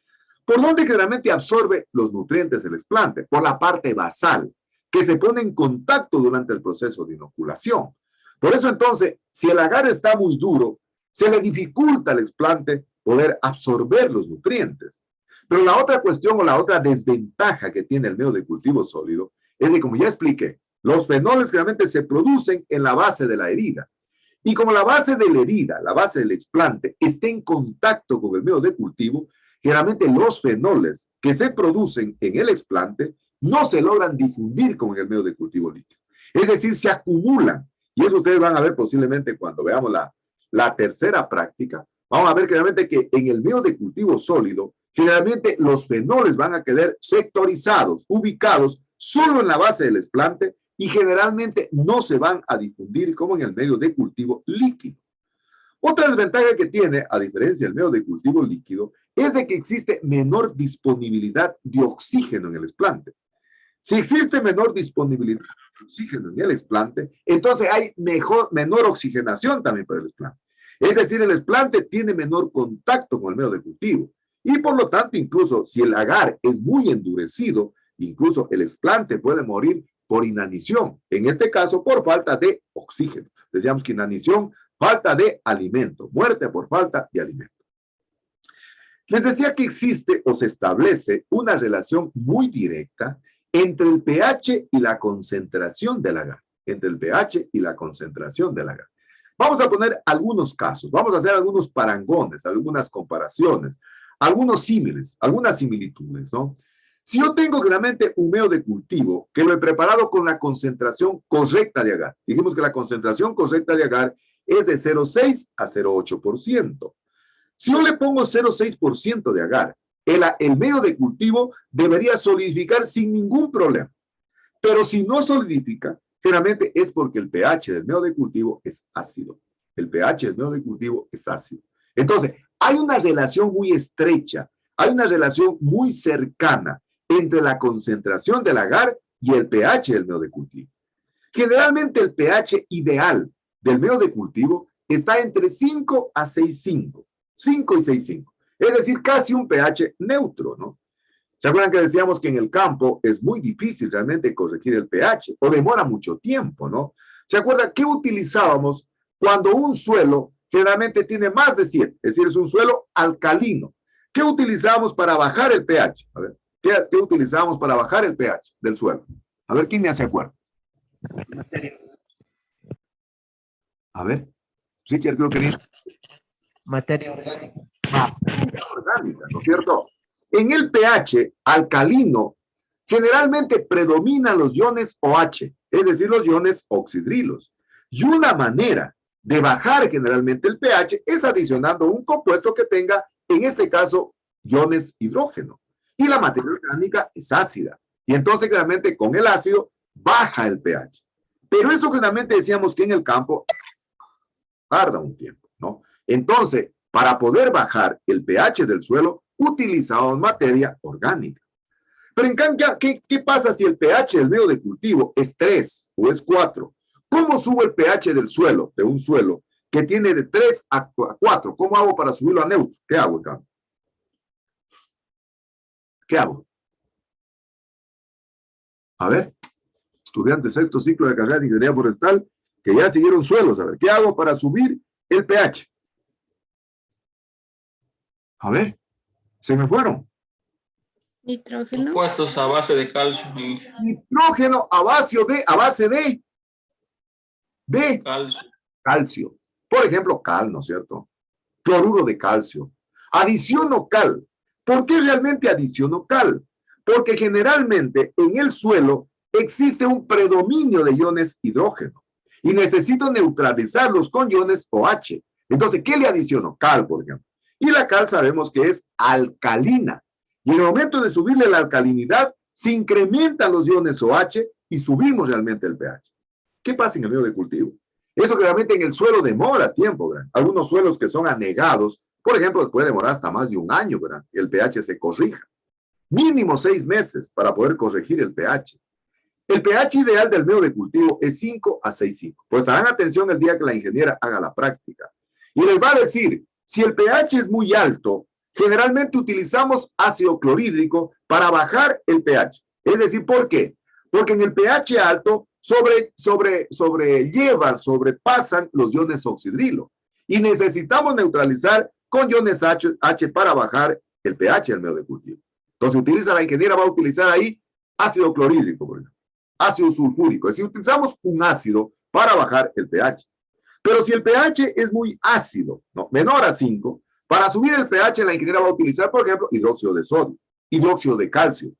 ¿Por dónde generalmente absorbe los nutrientes el explante? Por la parte basal, que se pone en contacto durante el proceso de inoculación. Por eso entonces, si el agar está muy duro, se le dificulta al explante poder absorber los nutrientes. Pero la otra cuestión o la otra desventaja que tiene el medio de cultivo sólido es que, como ya expliqué, los fenoles realmente se producen en la base de la herida. Y como la base de la herida, la base del explante, está en contacto con el medio de cultivo, generalmente los fenoles que se producen en el explante no se logran difundir con el medio de cultivo líquido. Es decir, se acumulan. Y eso ustedes van a ver posiblemente cuando veamos la tercera práctica. Vamos a ver claramente que en el medio de cultivo sólido, generalmente los fenoles van a quedar sectorizados, ubicados solo en la base del explante y generalmente no se van a difundir como en el medio de cultivo líquido. Otra desventaja que tiene, a diferencia del medio de cultivo líquido, es de que existe menor disponibilidad de oxígeno en el explante. Si existe menor disponibilidad de oxígeno en el explante, entonces hay menor oxigenación también para el explante. Es decir, el explante tiene menor contacto con el medio de cultivo. Y por lo tanto, incluso si el agar es muy endurecido, incluso el explante puede morir por inanición. En este caso, por falta de oxígeno. Decíamos que inanición, falta de alimento. Muerte por falta de alimento. Les decía que existe o se establece una relación muy directa entre el pH y la concentración del agar. Entre el pH y la concentración del agar. Vamos a poner algunos casos. Vamos a hacer algunos parangones, algunas comparaciones, algunos símiles, algunas similitudes, ¿no? Si yo tengo realmente un medio de cultivo que lo he preparado con la concentración correcta de agar, dijimos que la concentración correcta de agar es de 0,6 a 0,8%. Si yo le pongo 0,6% de agar, el medio de cultivo debería solidificar sin ningún problema. Pero si no solidifica, generalmente es porque el pH del medio de cultivo es ácido. El pH del medio de cultivo es ácido. Entonces, hay una relación muy estrecha, hay una relación muy cercana entre la concentración del agar y el pH del medio de cultivo. Generalmente el pH ideal del medio de cultivo está entre 5 a 6,5. 5 y 6,5. Es decir, casi un pH neutro, ¿no? ¿Se acuerdan que decíamos que en el campo es muy difícil realmente corregir el pH o demora mucho tiempo, ¿no? ¿Se acuerdan qué utilizábamos cuando un suelo generalmente tiene más de 7? Es decir, es un suelo alcalino. ¿Qué utilizábamos para bajar el pH? A ver, ¿qué utilizábamos para bajar el pH del suelo? A ver, ¿quién me hace acuerdo? A ver, Richard, creo que... Materia orgánica. Materia orgánica, ¿no es cierto? En el pH alcalino, generalmente predominan los iones OH, es decir, los iones oxidrilos. Y una manera de bajar generalmente el pH es adicionando un compuesto que tenga, en este caso, iones hidrógeno. Y la materia orgánica es ácida. Y entonces, generalmente, con el ácido, baja el pH. Pero eso generalmente decíamos que en el campo tarda un tiempo, ¿no? Entonces, para poder bajar el pH del suelo, utilizamos materia orgánica. Pero en cambio, ¿qué pasa si el pH del medio de cultivo es 3 o es 4? ¿Cómo subo el pH del suelo, de un suelo que tiene de 3 a 4? ¿Cómo hago para subirlo a neutro? ¿Qué hago en cambio? ¿Qué hago? A ver, estudiantes sexto ciclo de carrera de ingeniería forestal que ya siguieron suelos. A ver, ¿qué hago para subir el pH? A ver, se me fueron. Nitrógeno. Compuestos a base de calcio. Nitrógeno a base de Calcio. calcio. Por ejemplo, cal, ¿no es cierto? Cloruro de calcio. Adiciono cal. ¿Por qué realmente adiciono cal? Porque generalmente en el suelo existe un predominio de iones hidrógeno y necesito neutralizarlos con iones OH. Entonces, ¿qué le adiciono? Cal, por ejemplo. Y la cal sabemos que es alcalina. Y en el momento de subirle la alcalinidad, se incrementan los iones OH y subimos realmente el pH. ¿Qué pasa en el medio de cultivo? Eso realmente en el suelo demora tiempo, ¿verdad? Algunos suelos que son anegados, por ejemplo, puede demorar hasta más de un año, ¿verdad? El pH se corrija. Mínimo 6 meses para poder corregir el pH. El pH ideal del medio de cultivo es 5 a 6,5. Pues darán atención el día que la ingeniera haga la práctica. Y les va a decir, si el pH es muy alto, generalmente utilizamos ácido clorhídrico para bajar el pH. Es decir, ¿por qué? Porque en el pH alto sobrepasan los iones oxidrilo. Y necesitamos neutralizar con iones H para bajar el pH del medio de cultivo. Entonces la ingeniera va a utilizar ahí ácido clorhídrico, por ejemplo, ácido sulfúrico. Es decir, utilizamos un ácido para bajar el pH. Pero si el pH es muy ácido, ¿no? Menor a 5, para subir el pH la ingeniera va a utilizar, por ejemplo, hidróxido de sodio, hidróxido de calcio.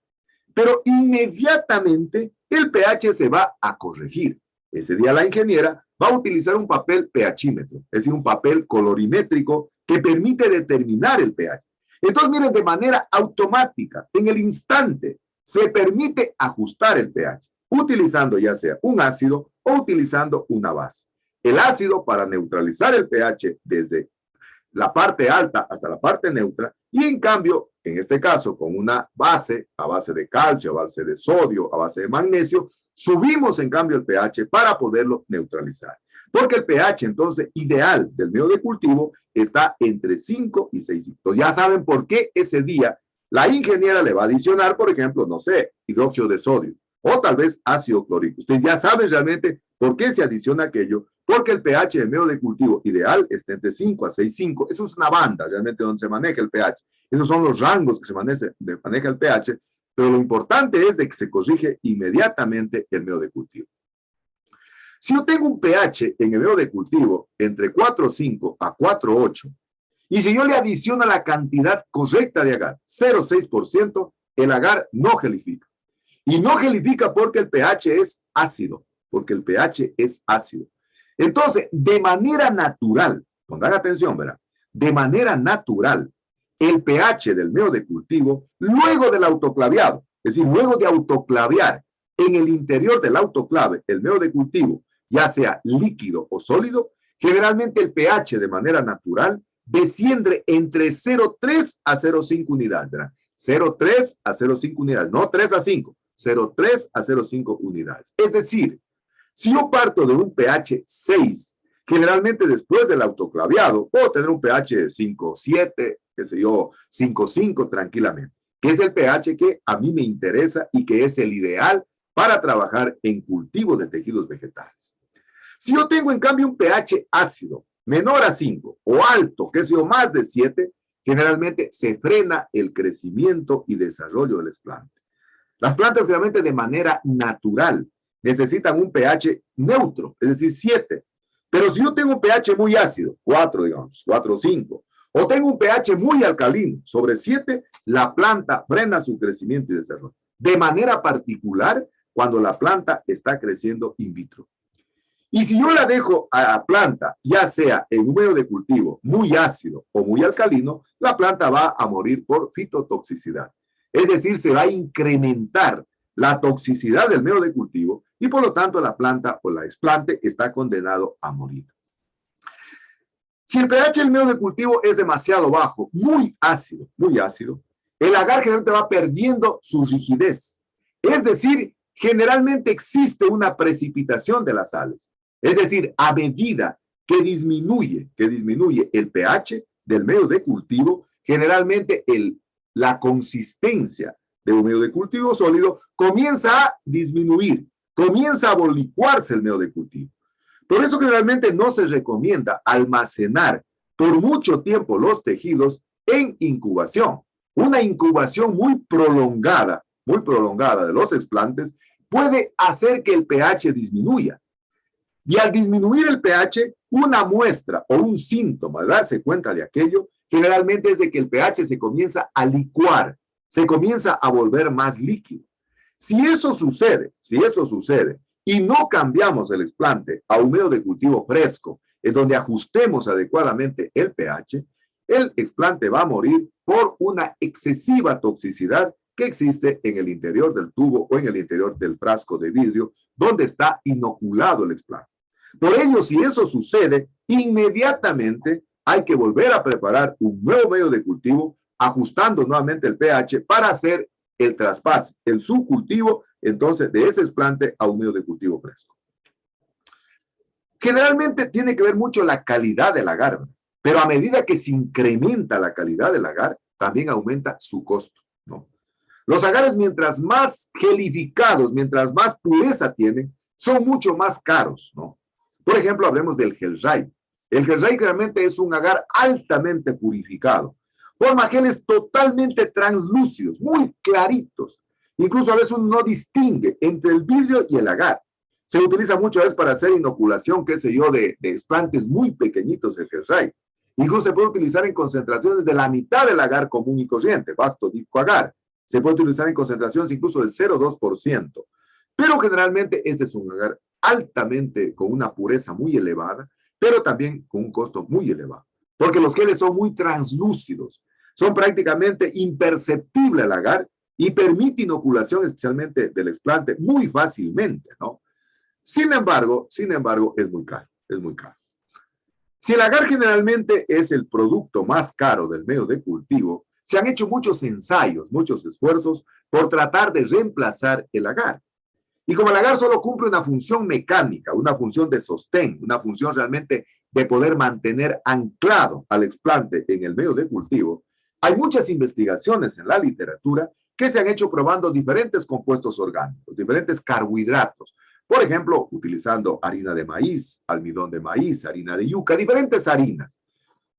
Pero inmediatamente el pH se va a corregir. Ese día la ingeniera va a utilizar un papel pHímetro, es decir, un papel colorimétrico que permite determinar el pH. Entonces, miren, de manera automática, en el instante, se permite ajustar el pH, utilizando ya sea un ácido o utilizando una base. El ácido para neutralizar el pH desde la parte alta hasta la parte neutra, y en cambio, en este caso, con una base, a base de calcio, a base de sodio, a base de magnesio, subimos en cambio el pH para poderlo neutralizar. Porque el pH, entonces, ideal del medio de cultivo está entre 5 y 6. Entonces, ya saben por qué ese día la ingeniera le va a adicionar, por ejemplo, no sé, hidróxido de sodio o tal vez ácido clorhídrico. Ustedes ya saben realmente por qué se adiciona aquello, porque el pH del medio de cultivo ideal está entre 5 a 6,5. Eso es una banda realmente donde se maneja el pH. Esos son los rangos que se maneja el pH, pero lo importante es de que se corrige inmediatamente el medio de cultivo. Si yo tengo un pH en el medio de cultivo entre 4,5 a 4,8, y si yo le adiciono la cantidad correcta de agar, 0,6%, el agar no gelifica. Y no gelifica porque el pH es ácido, porque el pH es ácido. Entonces, de manera natural, pongan atención, ¿verdad? De manera natural, el pH del medio de cultivo, luego del autoclaveado, es decir, luego de autoclavear en el interior del autoclave, el medio de cultivo, ya sea líquido o sólido, generalmente el pH de manera natural desciende entre 0,3 a 0,5 unidades, ¿verdad? 0,3 a 0,5 unidades, no 3 a 5, 0,3 a 0,5 unidades. Es decir, si yo parto de un pH 6, generalmente después del autoclaveado, puedo tener un pH de 5,7, qué sé yo, 5,5 tranquilamente, que es el pH que a mí me interesa y que es el ideal para trabajar en cultivo de tejidos vegetales. Si yo tengo en cambio un pH ácido, menor a 5 o alto, que sé yo, más de 7, generalmente se frena el crecimiento y desarrollo de las plantas. Las plantas realmente de manera natural necesitan un pH neutro, es decir, 7. Pero si yo tengo un pH muy ácido, 4 digamos, 4 o 5, o tengo un pH muy alcalino, sobre 7, la planta frena su crecimiento y desarrollo. De manera particular, cuando la planta está creciendo in vitro. Y si yo la dejo a la planta, ya sea en un medio de cultivo muy ácido o muy alcalino, la planta va a morir por fitotoxicidad. Es decir, se va a incrementar la toxicidad del medio de cultivo y por lo tanto la planta o la desplante está condenado a morir. Si el pH del medio de cultivo es demasiado bajo, muy ácido, el agar generalmente va perdiendo su rigidez. Es decir, generalmente existe una precipitación de las sales. Es decir, a medida que disminuye el pH del medio de cultivo, generalmente la consistencia de un medio de cultivo sólido, comienza a disminuir, comienza a licuarse el medio de cultivo. Por eso generalmente no se recomienda almacenar por mucho tiempo los tejidos en incubación. Una incubación muy prolongada de los explantes puede hacer que el pH disminuya. Y al disminuir el pH, una muestra o un síntoma de darse cuenta de aquello, generalmente es de que el pH se comienza a licuar, se comienza a volver más líquido. Si eso sucede, y no cambiamos el explante a un medio de cultivo fresco, en donde ajustemos adecuadamente el pH, el explante va a morir por una excesiva toxicidad que existe en el interior del tubo o en el interior del frasco de vidrio donde está inoculado el explante. Por ello, si eso sucede, inmediatamente hay que volver a preparar un nuevo medio de cultivo, ajustando nuevamente el pH para hacer el traspase, el subcultivo, entonces, de ese explante a un medio de cultivo fresco. Generalmente tiene que ver mucho la calidad del agar, pero a medida que se incrementa la calidad del agar, también aumenta su costo, ¿no? Los agares, mientras más gelificados, mientras más pureza tienen, son mucho más caros, ¿no? Por ejemplo, hablemos del Gelray. El Gelray realmente es un agar altamente purificado. Forma geles totalmente translúcidos, muy claritos. Incluso a veces uno no distingue entre el vidrio y el agar. Se utiliza muchas veces para hacer inoculación, qué sé yo, de explantes muy pequeñitos el Gelray. Incluso se puede utilizar en concentraciones de la mitad del agar común y corriente, Bacto disco agar. Se puede utilizar en concentraciones incluso del 0,2%. Pero generalmente este es un agar altamente con una pureza muy elevada, pero también con un costo muy elevado. Porque los geles son muy translúcidos, son prácticamente imperceptibles al agar y permite inoculación especialmente del explante muy fácilmente, ¿no? Sin embargo, es muy caro, es muy caro. Si el agar generalmente es el producto más caro del medio de cultivo, se han hecho muchos ensayos, muchos esfuerzos por tratar de reemplazar el agar. Y como el agar solo cumple una función mecánica, una función de sostén, una función realmente de poder mantener anclado al explante en el medio de cultivo, hay muchas investigaciones en la literatura que se han hecho probando diferentes compuestos orgánicos, diferentes carbohidratos. Por ejemplo, utilizando harina de maíz, almidón de maíz, harina de yuca, diferentes harinas.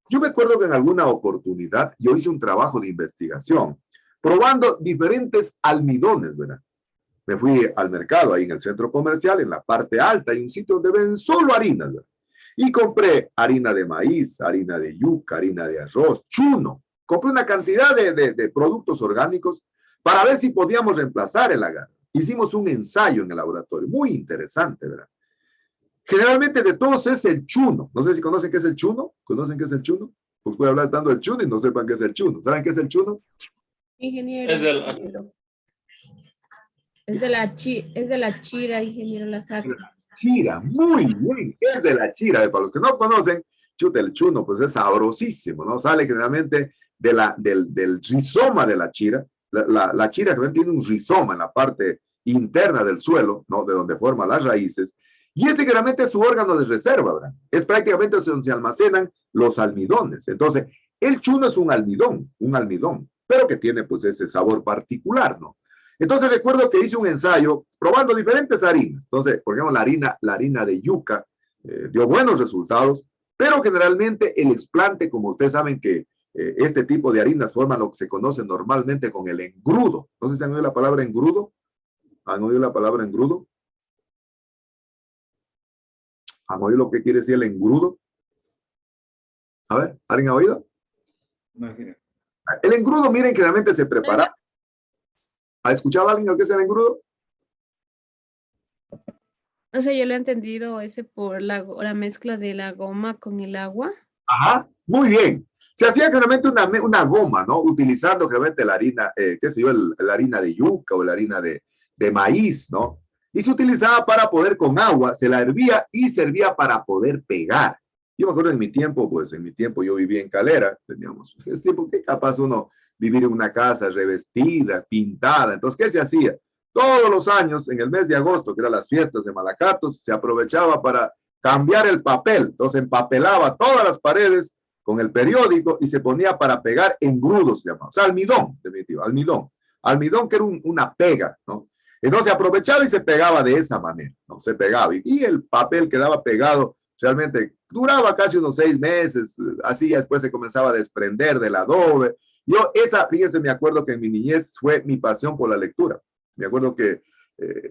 Yo me acuerdo que en alguna oportunidad yo hice un trabajo de investigación probando diferentes almidones, ¿verdad? Me fui al mercado, ahí en el centro comercial, en la parte alta, hay un sitio donde ven solo harinas, ¿verdad? Y compré harina de maíz, harina de yuca, harina de arroz, chuno. Compré una cantidad de productos orgánicos para ver si podíamos reemplazar el agar. Hicimos un ensayo en el laboratorio, muy interesante, ¿verdad? Generalmente de todos es el chuno. No sé si conocen qué es el chuno. ¿Conocen qué es el chuno? Pues voy a hablar tanto del chuno y no sepan qué es el chuno. ¿Saben qué es el chuno? Ingeniero. Es de la chira, ingeniero, la saca. Chira, muy bien. Es de la chira. Para los que no conocen, chuta, el chuno, pues es sabrosísimo, ¿no? Sale generalmente del rizoma de la chira. La chira generalmente tiene un rizoma en la parte interna del suelo, ¿no? De donde forman las raíces. Y ese generalmente es su órgano de reserva, ¿verdad? Es prácticamente donde se almacenan los almidones. Entonces, el chuno es un almidón, pero que tiene pues ese sabor particular, ¿no? Entonces recuerdo que hice un ensayo probando diferentes harinas. Entonces, por ejemplo, la harina de yuca dio buenos resultados, pero generalmente el explante, como ustedes saben que este tipo de harinas forman lo que se conoce normalmente con el engrudo. No sé si han oído la palabra engrudo. ¿Han oído la palabra engrudo? ¿Han oído lo que quiere decir el engrudo? A ver, ¿alguien ha oído? No, ingeniero. El engrudo, miren, que realmente se prepara. ¿Ha escuchado alguien lo que es el engrudo? O sea, yo lo he entendido ese por la mezcla de la goma con el agua. Ajá, muy bien. Se hacía generalmente una goma, ¿no? Utilizando generalmente la harina, qué sé yo, la harina de yuca o la harina de maíz, ¿no? Y se utilizaba para poder con agua, se la hervía y servía para poder pegar. Yo me acuerdo en mi tiempo, pues en mi tiempo yo vivía en Calera, teníamos, es tiempo que capaz uno vivir en una casa revestida, pintada. Entonces, ¿qué se hacía? Todos los años, en el mes de agosto, que eran las fiestas de Malacatos, se aprovechaba para cambiar el papel. Entonces, empapelaba todas las paredes con el periódico y se ponía para pegar engrudos, llamados. O sea, almidón, definitivamente, almidón. almidón que era una pega, ¿no? Entonces aprovechaba y se pegaba de esa manera, ¿no? Se pegaba y el papel quedaba pegado, realmente duraba casi unos 6 meses, así ya después se comenzaba a desprender del adobe. Yo fíjense, me acuerdo que en mi niñez fue mi pasión por la lectura. Me acuerdo que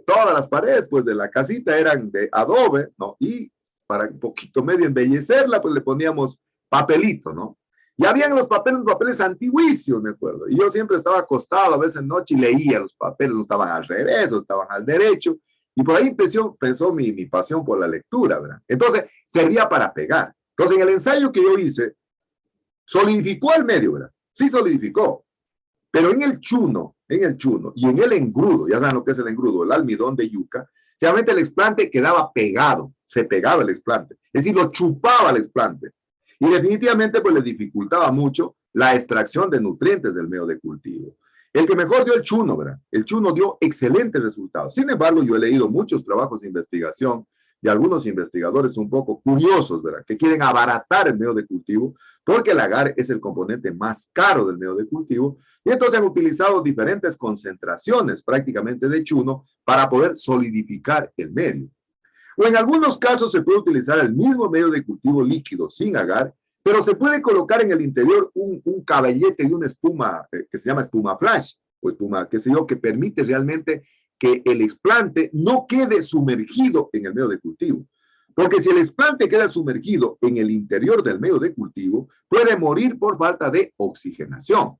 todas las paredes, pues, de la casita eran de adobe, ¿no? Y para un poquito medio embellecerla, pues le poníamos papelito, ¿no? Y habían los papeles antiguísimos, me acuerdo. Y yo siempre estaba acostado a veces en noche y leía los papeles, no estaban al revés, o estaban al derecho. Y por ahí empezó mi pasión por la lectura, ¿verdad? Entonces, servía para pegar. Entonces, en el ensayo que yo hice, solidificó el medio, ¿verdad? Sí solidificó. Pero en el chuno y en el engrudo, ya saben lo que es el engrudo, el almidón de yuca, realmente el explante quedaba pegado, se pegaba el explante. Es decir, lo chupaba el explante. Y definitivamente pues le dificultaba mucho la extracción de nutrientes del medio de cultivo. El que mejor dio el chuno, ¿verdad? El chuno dio excelentes resultados. Sin embargo, yo he leído muchos trabajos de investigación de algunos investigadores un poco curiosos, ¿verdad? Que quieren abaratar el medio de cultivo porque el agar es el componente más caro del medio de cultivo y entonces han utilizado diferentes concentraciones prácticamente de chuno para poder solidificar el medio. O en algunos casos se puede utilizar el mismo medio de cultivo líquido sin agar, pero se puede colocar en el interior un caballete y una espuma que se llama espuma flash, o espuma, qué sé yo, que permite realmente que el explante no quede sumergido en el medio de cultivo. Porque si el explante queda sumergido en el interior del medio de cultivo, puede morir por falta de oxigenación.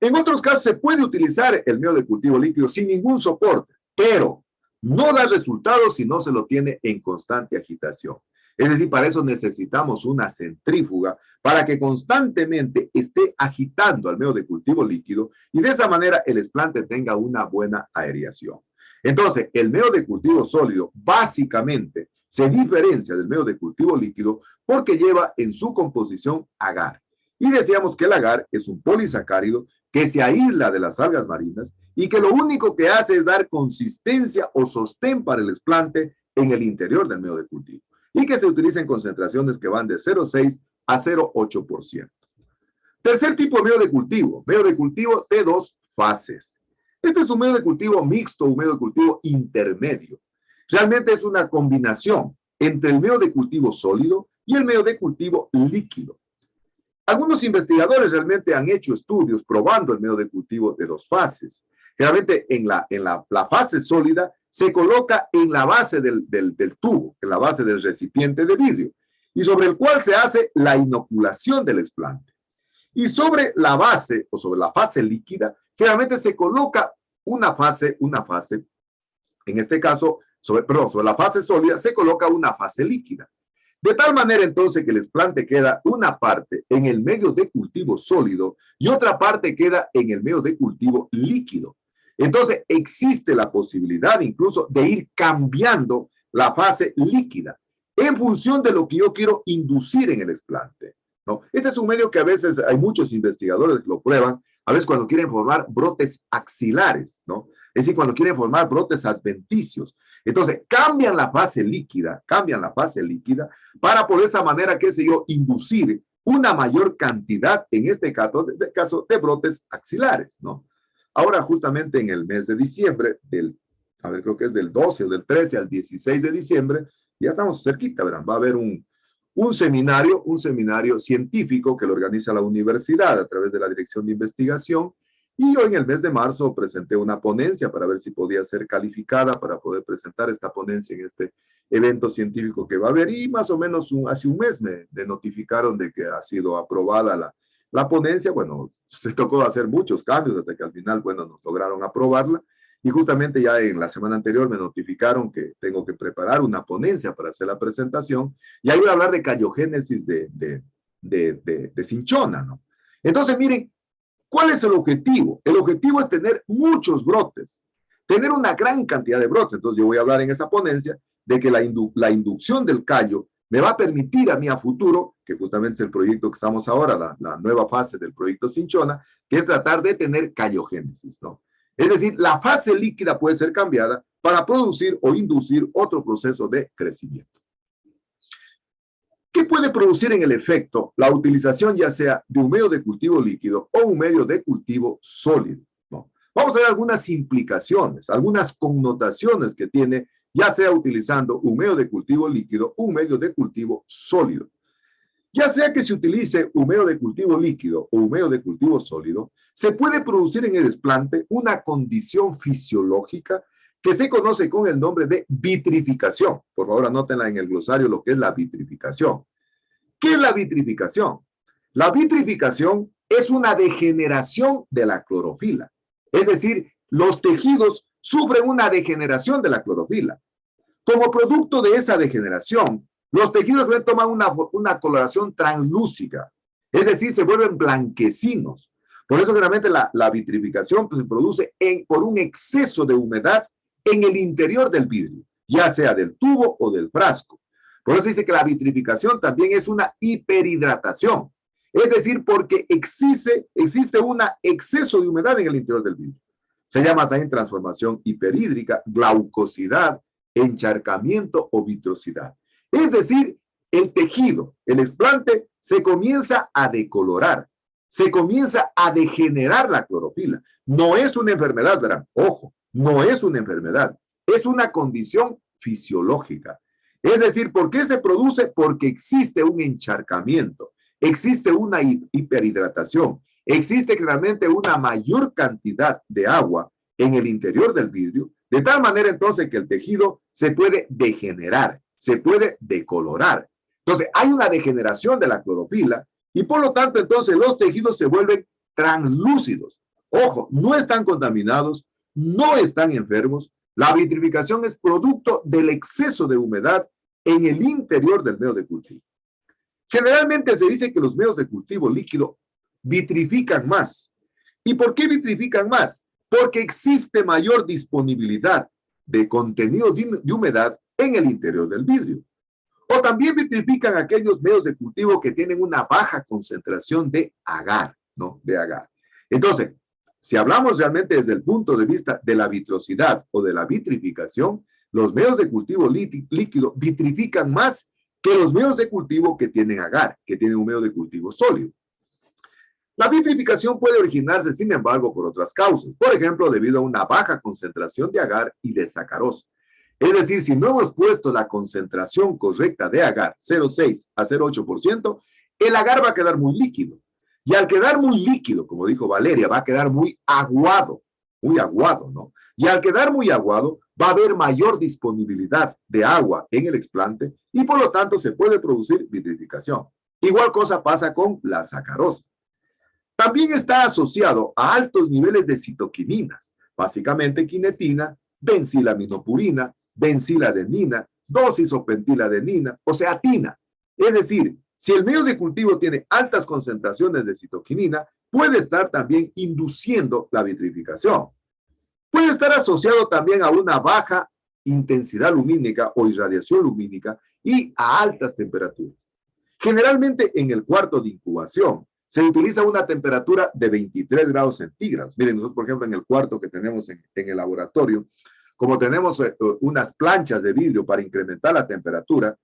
En otros casos se puede utilizar el medio de cultivo líquido sin ningún soporte, pero no da resultados si no se lo tiene en constante agitación. Es decir, para eso necesitamos una centrífuga para que constantemente esté agitando al medio de cultivo líquido y de esa manera el explante tenga una buena aireación. Entonces, el medio de cultivo sólido básicamente se diferencia del medio de cultivo líquido porque lleva en su composición agar. Y decíamos que el agar es un polisacárido que se aísla de las algas marinas y que lo único que hace es dar consistencia o sostén para el explante en el interior del medio de cultivo y que se utiliza en concentraciones que van de 0,6 a 0,8%. Tercer tipo de medio de cultivo de 2 fases. Este es un medio de cultivo mixto, un medio de cultivo intermedio. Realmente es una combinación entre el medio de cultivo sólido y el medio de cultivo líquido. Algunos investigadores realmente han hecho estudios probando el medio de cultivo de 2 fases. Realmente en la fase sólida se coloca en la base del tubo, en la base del recipiente de vidrio, y sobre el cual se hace la inoculación del explante. Y sobre la base, o sobre la fase líquida, generalmente se coloca una fase, en este caso, sobre la fase sólida, se coloca una fase líquida. De tal manera entonces que el explante queda una parte en el medio de cultivo sólido y otra parte queda en el medio de cultivo líquido. Entonces existe la posibilidad incluso de ir cambiando la fase líquida en función de lo que yo quiero inducir en el explante, ¿no? Este es un medio que a veces hay muchos investigadores que lo prueban, a veces cuando quieren formar brotes axilares, ¿no? Es decir, cuando quieren formar brotes adventicios. Entonces, cambian la fase líquida para por esa manera, qué sé yo, inducir una mayor cantidad, en este caso, de brotes axilares, ¿no? Ahora, justamente en el mes de diciembre, creo que es del 12 o del 13 al 16 de diciembre, ya estamos cerquita, verán, va a haber un seminario científico que lo organiza la universidad a través de la Dirección de Investigación. Y yo en el mes de marzo presenté una ponencia para ver si podía ser calificada para poder presentar esta ponencia en este evento científico que va a haber. Y más o menos hace un mes me notificaron de que ha sido aprobada la ponencia. Bueno, se tocó hacer muchos cambios hasta que al final, bueno, nos lograron aprobarla. Y justamente ya en la semana anterior me notificaron que tengo que preparar una ponencia para hacer la presentación. Y ahí voy a hablar de cayogénesis de cinchona, ¿no? Entonces, miren, ¿cuál es el objetivo? El objetivo es tener muchos brotes, tener una gran cantidad de brotes. Entonces yo voy a hablar en esa ponencia de que la inducción del callo me va a permitir a mí a futuro, que justamente es el proyecto que estamos ahora, la nueva fase del proyecto Cinchona, que es tratar de tener cayogénesis, ¿no? Es decir, la fase líquida puede ser cambiada para producir o inducir otro proceso de crecimiento. ¿Qué puede producir en el efecto la utilización ya sea de un medio de cultivo líquido o un medio de cultivo sólido? ¿No? Vamos a ver algunas implicaciones, algunas connotaciones que tiene, ya sea utilizando un medio de cultivo líquido o un medio de cultivo sólido. Ya sea que se utilice un medio de cultivo líquido o un medio de cultivo sólido, se puede producir en el desplante una condición fisiológica que se conoce con el nombre de vitrificación. Por favor, anótenla en el glosario lo que es la vitrificación. ¿Qué es la vitrificación? La vitrificación es una degeneración de la clorofila. Es decir, los tejidos sufren una degeneración de la clorofila. Como producto de esa degeneración, los tejidos toman una coloración translúcida, es decir, se vuelven blanquecinos. Por eso generalmente la vitrificación pues, se produce por un exceso de humedad en el interior del vidrio, ya sea del tubo o del frasco. Por eso dice que la vitrificación también es una hiperhidratación, es decir, porque existe un exceso de humedad en el interior del vidrio. Se llama también transformación hiperhídrica, glaucosidad, encharcamiento o vitrosidad. Es decir, el tejido, el explante, se comienza a decolorar, se comienza a degenerar la clorofila. No es una enfermedad, verán, ojo, no es una enfermedad, es una condición fisiológica. Es decir, ¿por qué se produce? Porque existe un encharcamiento, existe una hiperhidratación, existe realmente una mayor cantidad de agua en el interior del vidrio, de tal manera entonces que el tejido se puede degenerar, se puede decolorar. Entonces, hay una degeneración de la clorofila y por lo tanto entonces los tejidos se vuelven translúcidos. Ojo, no están contaminados, no están enfermos. La vitrificación es producto del exceso de humedad en el interior del medio de cultivo. Generalmente se dice que los medios de cultivo líquido vitrifican más. ¿Y por qué vitrifican más? Porque existe mayor disponibilidad de contenido de humedad en el interior del vidrio. O también vitrifican aquellos medios de cultivo que tienen una baja concentración de agar, ¿no? De agar. Entonces, si hablamos realmente desde el punto de vista de la vitrosidad o de la vitrificación, los medios de cultivo líquido vitrifican más que los medios de cultivo que tienen agar, que tienen un medio de cultivo sólido. La vitrificación puede originarse, sin embargo, por otras causas. Por ejemplo, debido a una baja concentración de agar y de sacarosa. Es decir, si no hemos puesto la concentración correcta de agar, 0,6 a 0,8%, el agar va a quedar muy líquido. Y al quedar muy líquido, como dijo Valeria, va a quedar muy aguado, ¿no? Y al quedar muy aguado, va a haber mayor disponibilidad de agua en el explante y por lo tanto se puede producir vitrificación. Igual cosa pasa con la sacarosa. También está asociado a altos niveles de citoquininas, básicamente quinetina, benzilaminopurina, benziladenina, 2-isopentiladenina, o sea, tina. Es decir, si el medio de cultivo tiene altas concentraciones de citoquinina, puede estar también induciendo la vitrificación. Puede estar asociado también a una baja intensidad lumínica o irradiación lumínica y a altas temperaturas. Generalmente en el cuarto de incubación se utiliza una temperatura de 23 grados centígrados. Miren, nosotros, por ejemplo, en el cuarto que tenemos en el laboratorio, como tenemos unas planchas de vidrio para incrementar la temperatura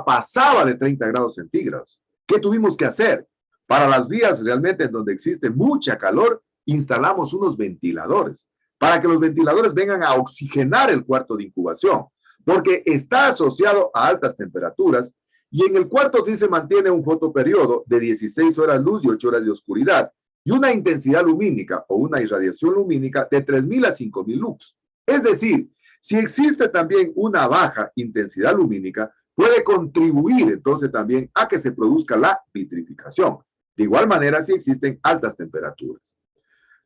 pasaba de 30 grados centígrados. ¿Qué tuvimos que hacer? Para las vías realmente en donde existe mucha calor, instalamos unos ventiladores, para que los ventiladores vengan a oxigenar el cuarto de incubación, porque está asociado a altas temperaturas y en el cuarto sí se mantiene un fotoperiodo de 16 horas luz y 8 horas de oscuridad y una intensidad lumínica o una irradiación lumínica de 3.000 a 5.000 lux. Es decir, si existe también una baja intensidad lumínica, puede contribuir entonces también a que se produzca la vitrificación. De igual manera, si existen altas temperaturas.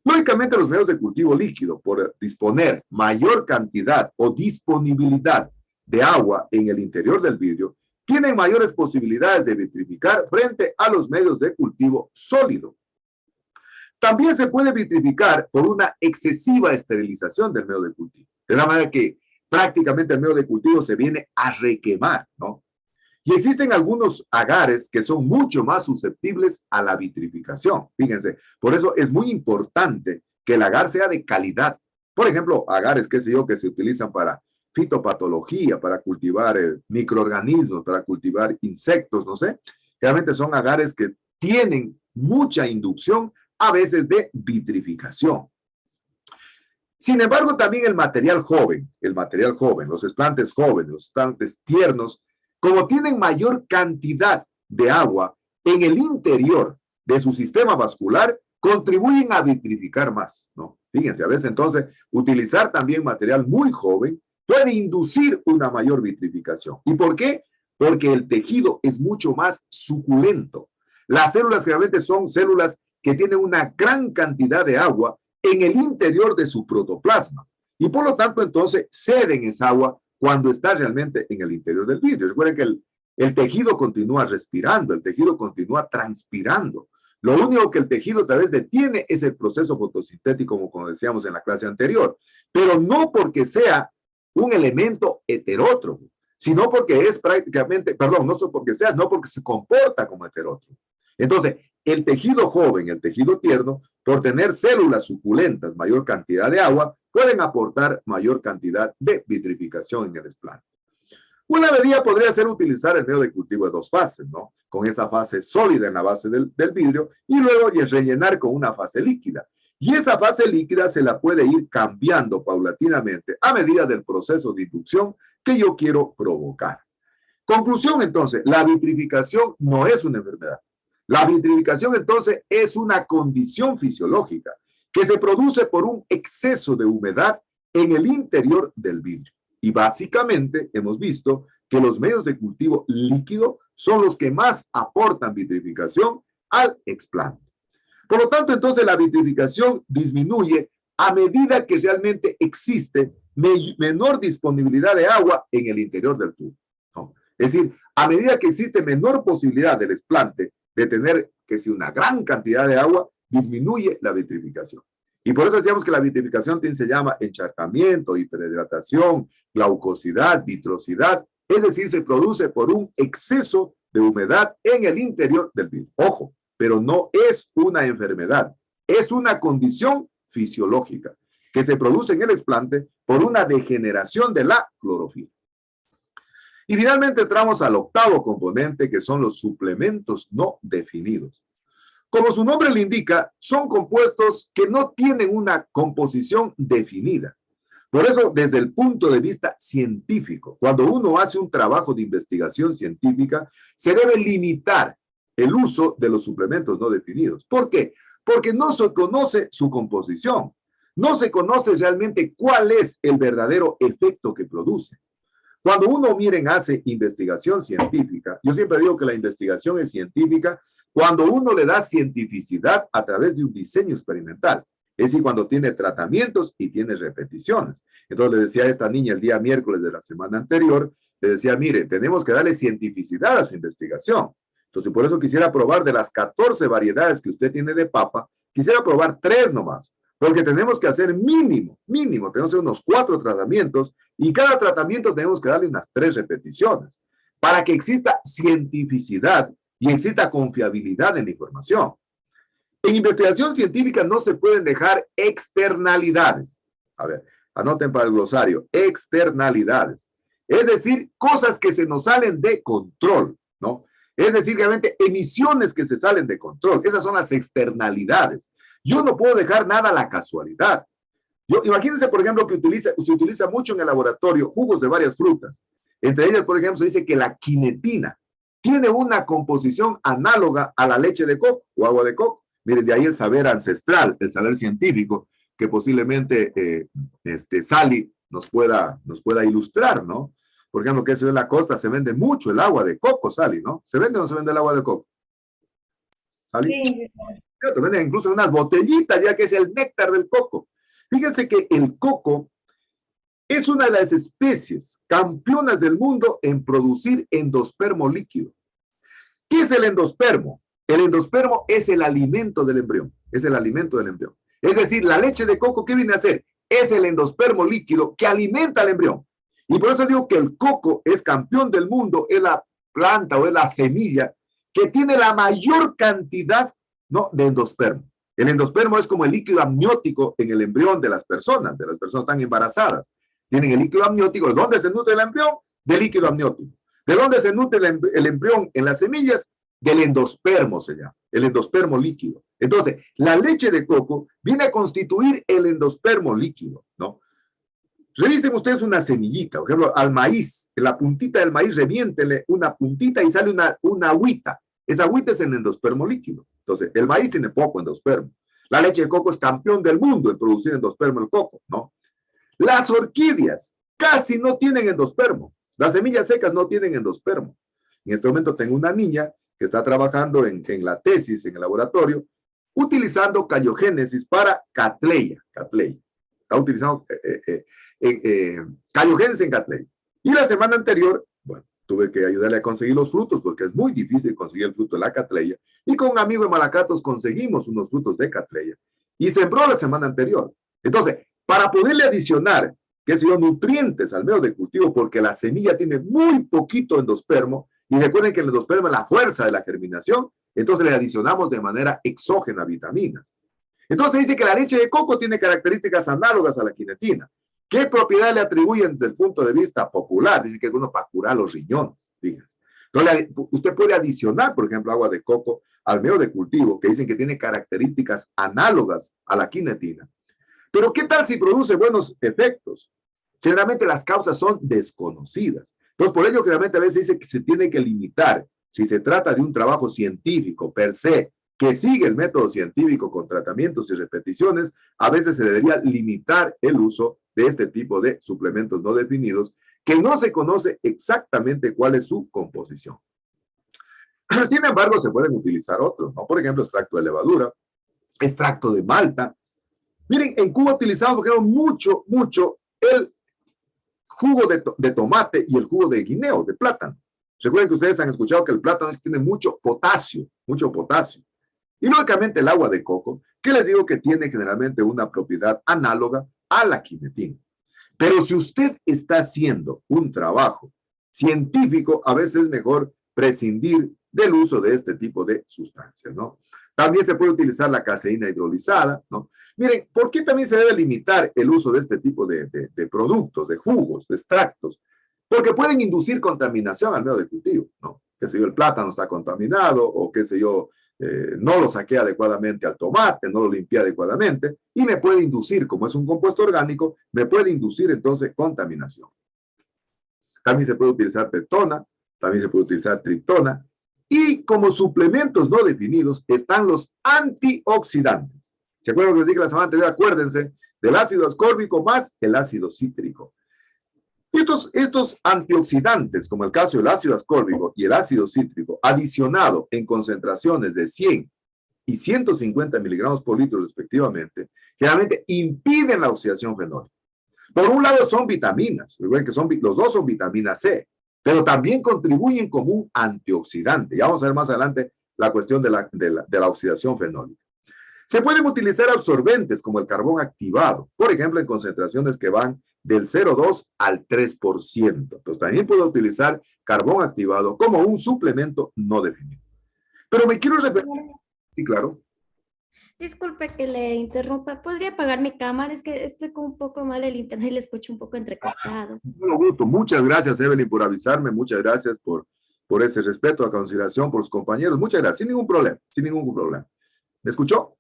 Lógicamente, los medios de cultivo líquido, por disponer mayor cantidad o disponibilidad de agua en el interior del vidrio, tienen mayores posibilidades de vitrificar frente a los medios de cultivo sólido. También se puede vitrificar por una excesiva esterilización del medio de cultivo. De la manera que prácticamente el medio de cultivo se viene a requemar, ¿no? Y existen algunos agares que son mucho más susceptibles a la vitrificación. Fíjense, por eso es muy importante que el agar sea de calidad. Por ejemplo, agares, qué sé yo, que se utilizan para fitopatología, para cultivar microorganismos, para cultivar insectos, no sé. Realmente son agares que tienen mucha inducción, a veces de vitrificación. Sin embargo, también el material joven, los explantes jóvenes, los explantes tiernos, como tienen mayor cantidad de agua en el interior de su sistema vascular, contribuyen a vitrificar más, ¿no? Fíjense, a veces entonces utilizar también material muy joven puede inducir una mayor vitrificación. ¿Y por qué? Porque el tejido es mucho más suculento. Las células generalmente son células que tienen una gran cantidad de agua en el interior de su protoplasma. Y por lo tanto, entonces, ceden esa agua cuando está realmente en el interior del vidrio. Recuerden que el tejido continúa respirando, el tejido continúa transpirando. Lo único que el tejido tal vez detiene es el proceso fotosintético, como decíamos en la clase anterior, pero no porque sea un elemento heterótropo, sino porque es prácticamente, perdón, no solo porque sea, no porque se comporta como heterótropo. Entonces, el tejido joven, el tejido tierno, por tener células suculentas, mayor cantidad de agua, pueden aportar mayor cantidad de vitrificación en el explante. Una medida podría ser utilizar el medio de cultivo de dos fases, ¿no? Con esa fase sólida en la base del vidrio y luego rellenar con una fase líquida. Y esa fase líquida se la puede ir cambiando paulatinamente a medida del proceso de inducción que yo quiero provocar. Conclusión, entonces, la vitrificación no es una enfermedad. La vitrificación, entonces, es una condición fisiológica que se produce por un exceso de humedad en el interior del vidrio. Y básicamente hemos visto que los medios de cultivo líquido son los que más aportan vitrificación al explante. Por lo tanto, entonces la vitrificación disminuye a medida que realmente existe menor disponibilidad de agua en el interior del tubo, ¿no? Es decir, a medida que existe menor posibilidad del explante de tener que si una gran cantidad de agua, disminuye la vitrificación. Y por eso decíamos que la vitrificación se llama encharcamiento, hiperhidratación, glaucosidad, vitrosidad, es decir, se produce por un exceso de humedad en el interior del vidrio. Ojo, pero no es una enfermedad, es una condición fisiológica que se produce en el explante por una degeneración de la clorofila. Y finalmente entramos al octavo componente, que son los suplementos no definidos. Como su nombre le indica, son compuestos que no tienen una composición definida. Por eso, desde el punto de vista científico, cuando uno hace un trabajo de investigación científica, se debe limitar el uso de los suplementos no definidos. ¿Por qué? Porque no se conoce su composición. No se conoce realmente cuál es el verdadero efecto que produce. Cuando uno, miren, hace investigación científica, yo siempre digo que la investigación es científica cuando uno le da cientificidad a través de un diseño experimental. Es decir, cuando tiene tratamientos y tiene repeticiones. Entonces le decía a esta niña el día miércoles de la semana anterior, le decía, mire, tenemos que darle cientificidad a su investigación. Entonces, por eso quisiera probar de las 14 variedades que usted tiene de papa, quisiera probar 3 nomás, porque tenemos que hacer mínimo, tenemos que hacer unos 4 tratamientos y cada tratamiento tenemos que darle unas 3 repeticiones para que exista cientificidad y exista confiabilidad en la información. En investigación científica no se pueden dejar externalidades. A ver, anoten para el glosario, externalidades. Es decir, cosas que se nos salen de control, ¿no? Es decir, realmente emisiones que se salen de control. Esas son las externalidades. Yo no puedo dejar nada a la casualidad. Imagínense, por ejemplo, que se utiliza mucho en el laboratorio jugos de varias frutas. Entre ellas, por ejemplo, se dice que la quinetina tiene una composición análoga a la leche de coco o agua de coco. Miren, de ahí el saber ancestral, el saber científico, que posiblemente Sally nos pueda ilustrar, ¿no? Por ejemplo, que eso en la costa se vende mucho el agua de coco, Sally, ¿no? ¿Se vende o no se vende el agua de coco? ¿Sally? Sí. Te venden incluso unas botellitas, ya que es el néctar del coco. Fíjense que el coco es una de las especies campeonas del mundo en producir endospermo líquido. ¿Qué es el endospermo? El endospermo es el alimento del embrión. Es el alimento del embrión. Es decir, la leche de coco, ¿qué viene a hacer? Es el endospermo líquido que alimenta al embrión. Y por eso digo que el coco es campeón del mundo, es la planta o es la semilla que tiene la mayor cantidad, ¿no?, de endospermo. El endospermo es como el líquido amniótico en el embrión de las personas que están embarazadas. Tienen el líquido amniótico. ¿De dónde se nutre el embrión? Del líquido amniótico. ¿De dónde se nutre el embrión en las semillas? Del endospermo se llama, el endospermo líquido. Entonces, la leche de coco viene a constituir el endospermo líquido, ¿no? Revisen ustedes una semillita, por ejemplo, al maíz, en la puntita del maíz, reviéntele una puntita y sale una agüita. Esa agüita es el endospermo líquido. Entonces, el maíz tiene poco endospermo. La leche de coco es campeón del mundo en producir endospermo el coco, ¿no? Las orquídeas casi no tienen endospermo. Las semillas secas no tienen endospermo. En este momento tengo una niña que está trabajando en la tesis, en el laboratorio, utilizando caliogénesis para Cattleya. Está utilizando caliogénesis en Cattleya. Y la semana anterior, bueno, tuve que ayudarle a conseguir los frutos porque es muy difícil conseguir el fruto de la Cattleya. Y con un amigo de Malacatos conseguimos unos frutos de Cattleya. Y sembró la semana anterior. Entonces, para poderle adicionar, qué sé yo, nutrientes al medio de cultivo, porque la semilla tiene muy poquito endospermo, y recuerden que el endospermo es la fuerza de la germinación, entonces le adicionamos de manera exógena vitaminas. Entonces dice que la leche de coco tiene características análogas a la quinetina. ¿Qué propiedad le atribuyen desde el punto de vista popular? Dice que es bueno para curar los riñones, fíjense. Entonces usted puede adicionar, por ejemplo, agua de coco al medio de cultivo, que dicen que tiene características análogas a la quinetina. Pero ¿qué tal si produce buenos efectos? Generalmente las causas son desconocidas. Entonces, por ello, generalmente a veces dice que se tiene que limitar, si se trata de un trabajo científico per se, que sigue el método científico con tratamientos y repeticiones, a veces se debería limitar el uso de este tipo de suplementos no definidos, que no se conoce exactamente cuál es su composición. Sin embargo, se pueden utilizar otros, ¿no? Por ejemplo, extracto de levadura, extracto de malta. Miren, en Cuba utilizamos, por ejemplo, mucho el jugo de tomate y el jugo de guineo, de plátano. Recuerden que ustedes han escuchado que el plátano tiene mucho potasio. Y lógicamente el agua de coco, que les digo que tiene generalmente una propiedad análoga a la quinetina. Pero si usted está haciendo un trabajo científico, a veces es mejor prescindir del uso de este tipo de sustancias, ¿no? También se puede utilizar la caseína hidrolizada, ¿no? Miren, ¿por qué también se debe limitar el uso de este tipo de productos, de jugos, de extractos? Porque pueden inducir contaminación al medio de cultivo, ¿no? Que sé yo, el plátano está contaminado, o qué sé yo, no lo saqué adecuadamente al tomate, no lo limpié adecuadamente, y me puede inducir, como es un compuesto orgánico, me puede inducir entonces contaminación. También se puede utilizar peptona, también se puede utilizar triptona, y como suplementos no definidos están los antioxidantes. ¿Se acuerdan que les dije la semana anterior? Acuérdense del ácido ascórbico más el ácido cítrico. Estos antioxidantes, como el caso del ácido ascórbico y el ácido cítrico, adicionado en concentraciones de 100 y 150 miligramos por litro respectivamente, generalmente impiden la oxidación fenólica. Por un lado son vitaminas, recuerden que los dos son vitamina C, pero también contribuyen como un antioxidante. Ya vamos a ver más adelante la cuestión de la oxidación fenólica. Se pueden utilizar absorbentes como el carbón activado, por ejemplo, en concentraciones que van del 0,2 al 3%. Entonces, también puedo utilizar carbón activado como un suplemento no definido. Pero me quiero referir... Sí, claro. Disculpe que le interrumpa. ¿Podría apagar mi cámara? Es que estoy con un poco mal el internet y le escucho un poco entrecortado. Con gusto. Muchas gracias, Evelyn, por avisarme. Muchas gracias por ese respeto, a consideración por los compañeros. Muchas gracias. Sin ningún problema. Sin ningún problema. ¿Me escuchó?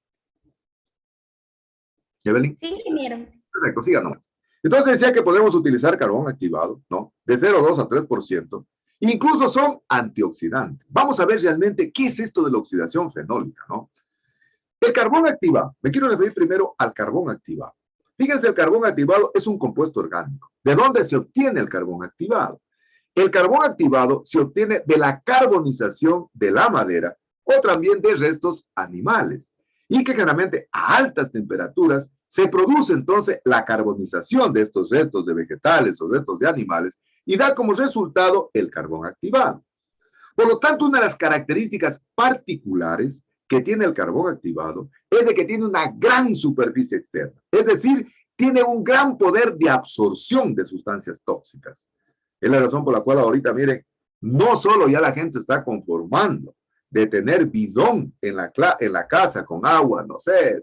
¿Evelyn? Sí, ingeniero. Perfecto, siga nomás. Entonces decía que podemos utilizar carbón activado, ¿no? De 0,2 a 3%. Incluso son antioxidantes. Vamos a ver realmente qué es esto de la oxidación fenólica, ¿no? El carbón activado. Me quiero referir primero al carbón activado. Fíjense, el carbón activado es un compuesto orgánico. ¿De dónde se obtiene el carbón activado? El carbón activado se obtiene de la carbonización de la madera o también de restos animales. Y que generalmente a altas temperaturas se produce entonces la carbonización de estos restos de vegetales o restos de animales y da como resultado el carbón activado. Por lo tanto, una de las características particulares que tiene el carbón activado es de que tiene una gran superficie externa, es decir, tiene un gran poder de absorción de sustancias tóxicas. Es la razón por la cual ahorita, miren, no solo ya la gente se está conformando de tener bidón en la casa con agua, no sé,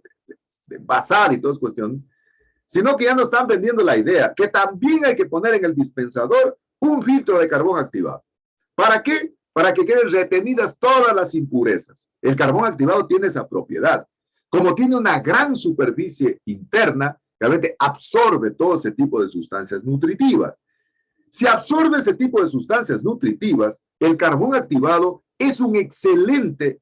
de envasar y todas cuestiones, sino que ya nos están vendiendo la idea que también hay que poner en el dispensador un filtro de carbón activado. ¿Para qué? para que queden retenidas todas las impurezas. El carbón activado tiene esa propiedad. Como tiene una gran superficie interna, realmente absorbe todo ese tipo de sustancias nutritivas. Si absorbe ese tipo de sustancias nutritivas, el carbón activado es un excelente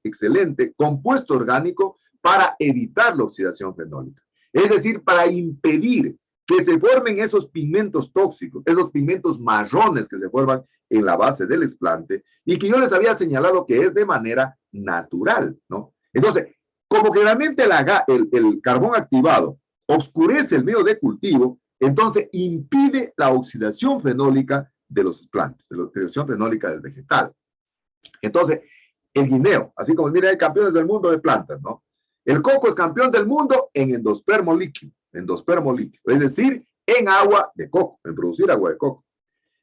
compuesto orgánico para evitar la oxidación fenólica. Es decir, para impedir que se formen esos pigmentos tóxicos, esos pigmentos marrones que se forman en la base del explante y que yo les había señalado que es de manera natural, ¿no? Entonces, como generalmente el carbón activado oscurece el medio de cultivo, entonces impide la oxidación fenólica de los plantas, la oxidación fenólica del vegetal. Entonces, el guineo, así como mira, hay campeones del mundo de plantas, ¿no? El coco es campeón del mundo en endospermo líquido, es decir, en agua de coco, en producir agua de coco.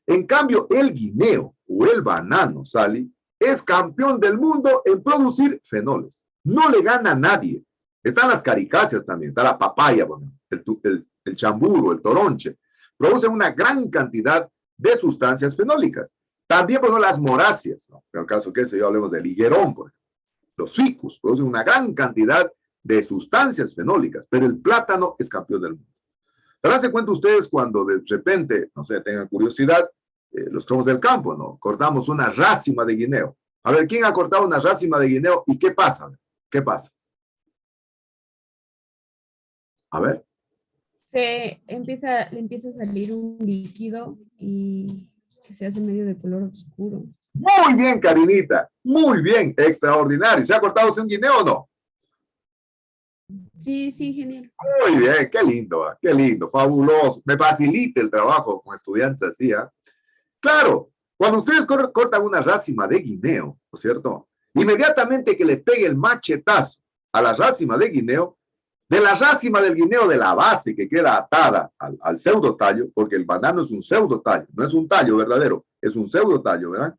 En cambio, el guineo o el banano, Sally, es campeón del mundo en producir fenoles. No le gana a nadie. Están las caricáceas también, está la papaya, bueno, el chamburo, el toronche. Producen una gran cantidad de sustancias fenólicas. También, por ejemplo, las moráceas, ¿no? En el caso que yo hablemos del higuerón, por ejemplo. Los ficus producen una gran cantidad de sustancias fenólicas, pero el plátano es campeón del mundo. Daránse cuenta ustedes cuando de repente, no sé, tengan curiosidad, los cromos del campo, ¿no? Cortamos una rácima de guineo. A ver, ¿quién ha cortado una rácima de guineo y qué pasa? ¿Qué pasa? A ver. Le empieza a salir un líquido y que se hace medio de color oscuro. Muy bien, Karinita. Muy bien, extraordinario. ¿Se ha cortado usted un guineo o no? Sí, genial. Muy bien, qué lindo, fabuloso. Me facilita el trabajo con estudiantes así, ¿eh? Claro, cuando ustedes cortan una rácima de guineo, ¿no es cierto? Inmediatamente que le pegue el machetazo a la rácima de guineo, de la rácima del guineo de la base que queda atada al pseudotallo, porque el banano es un pseudotallo, no es un tallo verdadero, es un pseudotallo, ¿verdad?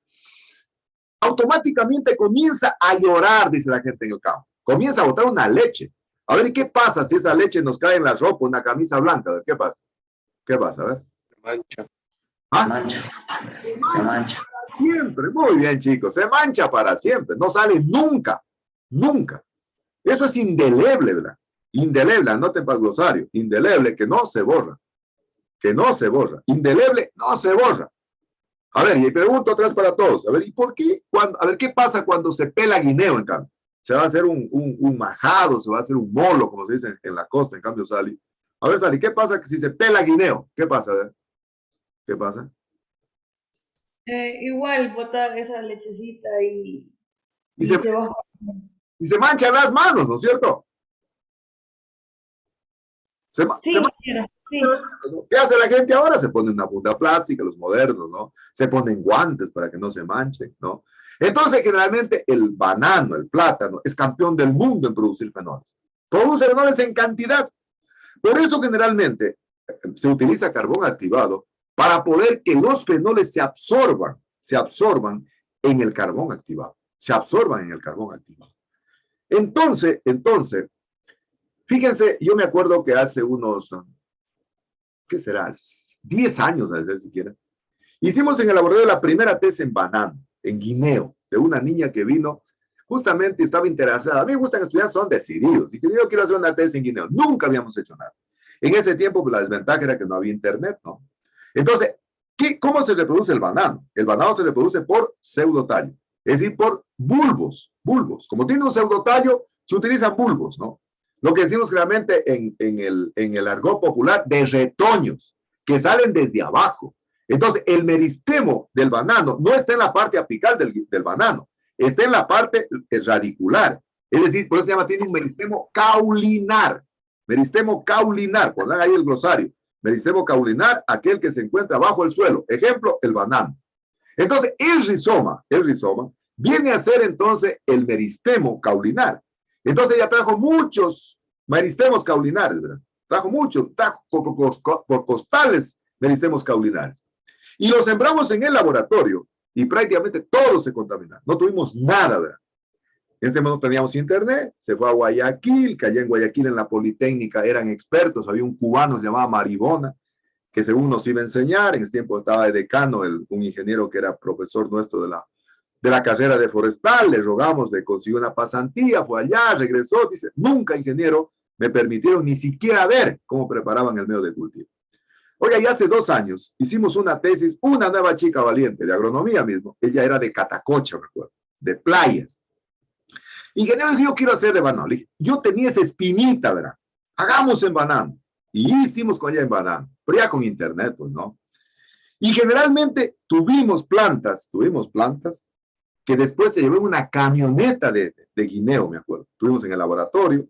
Automáticamente comienza a llorar, dice la gente en el campo. Comienza a botar una leche. A ver, ¿y qué pasa si esa leche nos cae en la ropa, una camisa blanca? A ver, ¿qué pasa? ¿Qué pasa? A ver. Mancha. ¿Ah? Se mancha para siempre. Muy bien, chicos. Se mancha para siempre. No sale nunca. Nunca. Eso es indeleble, ¿verdad? Indeleble, anoten para el glosario. Indeleble, que no se borra. Que no se borra. Indeleble, no se borra. A ver, y pregunto otra vez para todos. A ver, ¿y por qué? A ver, ¿qué pasa cuando se pela guineo, en cambio? Se va a hacer un majado, se va a hacer un molo, como se dice en la costa, en cambio, Sally. A ver, Sally, ¿qué pasa si se pela guineo? ¿Qué pasa? A ver. ¿Qué pasa? Igual botar esa lechecita y se manchan las manos, ¿no es cierto? Sí. ¿Qué hace la gente ahora? Se pone una funda plástica, los modernos, ¿no? Se ponen guantes para que no se manchen, ¿no? Entonces, generalmente, el banano, el plátano, es campeón del mundo en producir fenoles. Produce fenoles en cantidad. Por eso, generalmente, se utiliza carbón activado para poder que los fenoles se absorban en el carbón activado. Se absorban en el carbón activado. Entonces, fíjense, yo me acuerdo que hace unos, ¿qué será? 10 años, a veces siquiera. Hicimos en el laboratorio la primera tesis en banano, en guineo, de una niña que vino, justamente estaba interesada. A mí me gustan estudiantes, son decididos. Y que yo quiero hacer una tesis en guineo. Nunca habíamos hecho nada. En ese tiempo, pues, la desventaja era que no había internet, ¿no? Entonces, ¿cómo se reproduce el banano? El banano se reproduce por pseudotallo, es decir, por bulbos. Como tiene un pseudotallo, se utilizan bulbos, ¿no? Lo que decimos claramente en el argot popular, de retoños, que salen desde abajo. Entonces, el meristemo del banano no está en la parte apical del banano, está en la parte radicular. Es decir, por eso se llama, tiene un meristemo caulinar. Meristemo caulinar, pongan ahí el glosario. Meristemo caulinar, aquel que se encuentra bajo el suelo. Ejemplo, el banano. Entonces, el rizoma viene a ser entonces el meristemo caulinar. Entonces, ella trajo muchos meristemos caulinares, ¿verdad? Trajo por costales meristemos caulinares. Y los sembramos en el laboratorio y prácticamente todos se contaminaron. No tuvimos nada, ¿verdad? En este momento teníamos internet, se fue a Guayaquil, que allá en Guayaquil en la Politécnica eran expertos, había un cubano llamado Maribona, que según nos iba a enseñar, en ese tiempo estaba de decano un ingeniero que era profesor nuestro de de la carrera de forestal, le rogamos, le consiguió una pasantía, fue allá, regresó, dice, nunca, ingeniero, me permitieron ni siquiera ver cómo preparaban el medio de cultivo. Oiga, ya hace 2 años hicimos una tesis, una nueva chica valiente de agronomía mismo, ella era de Catacocha, recuerdo, de playas. Ingeniero, yo quiero hacer de banano. Le dije, yo tenía esa espinita, ¿verdad? Hagamos en banano. Y hicimos con ella en banano, pero ya con internet, pues, ¿no? Y generalmente tuvimos plantas que después se llevó una camioneta de guineo, me acuerdo. Estuvimos en el laboratorio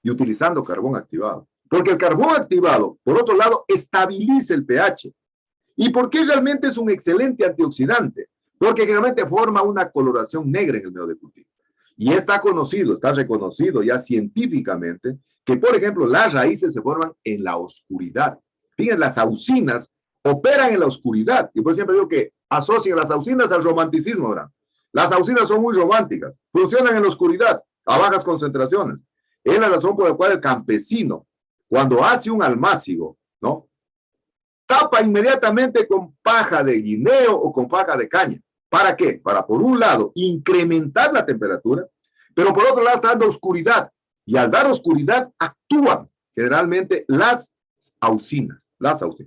y utilizando carbón activado. Porque el carbón activado, por otro lado, estabiliza el pH. ¿Y por qué realmente es un excelente antioxidante? Porque generalmente forma una coloración negra en el medio de cultivo. Y está conocido, está reconocido ya científicamente que, por ejemplo, las raíces se forman en la oscuridad. Fíjense, las auxinas operan en la oscuridad. Y por siempre digo que asocian las auxinas al romanticismo, ¿verdad? Las auxinas son muy románticas, funcionan en la oscuridad, a bajas concentraciones. Es la razón por la cual el campesino, cuando hace un almácigo, ¿no? Tapa inmediatamente con paja de guineo o con paja de caña. ¿Para qué? Para, por un lado, incrementar la temperatura, pero por otro lado está dando oscuridad. Y al dar oscuridad, actúan generalmente las auxinas.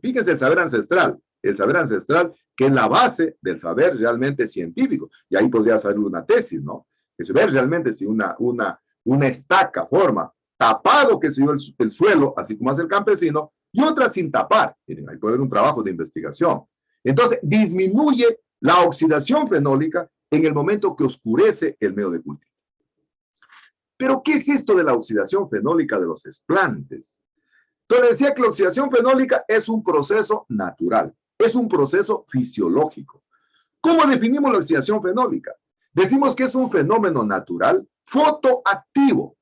Fíjense el saber ancestral, que es la base del saber realmente científico. Y ahí podría salir una tesis, ¿no? Que se ve realmente si una estaca forma tapado, que se dio el suelo, así como hace el campesino, y otra sin tapar. Miren, ahí puede haber un trabajo de investigación. Entonces, disminuye la oxidación fenólica en el momento que oscurece el medio de cultivo. Pero, ¿qué es esto de la oxidación fenólica de los esplantes? Entonces, decía que la oxidación fenólica es un proceso natural, es un proceso fisiológico. ¿Cómo definimos la oxidación fenólica? Decimos que es un fenómeno natural fotoactivo.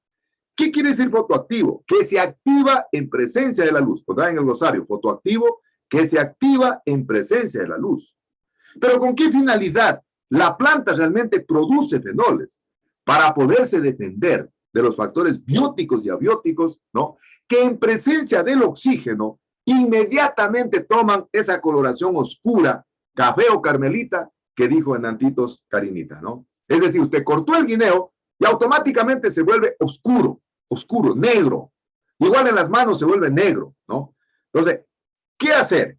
¿Qué quiere decir fotoactivo? Que se activa en presencia de la luz. Pondrá en el glosario, fotoactivo, que se activa en presencia de la luz. ¿Pero con qué finalidad? La planta realmente produce fenoles para poderse defender de los factores bióticos y abióticos, ¿no? Que en presencia del oxígeno inmediatamente toman esa coloración oscura, café o carmelita, que dijo en Antitos Carinita, ¿no? Es decir, usted cortó el guineo y automáticamente se vuelve oscuro, negro. Igual en las manos se vuelve negro, ¿no? Entonces, ¿qué hacer?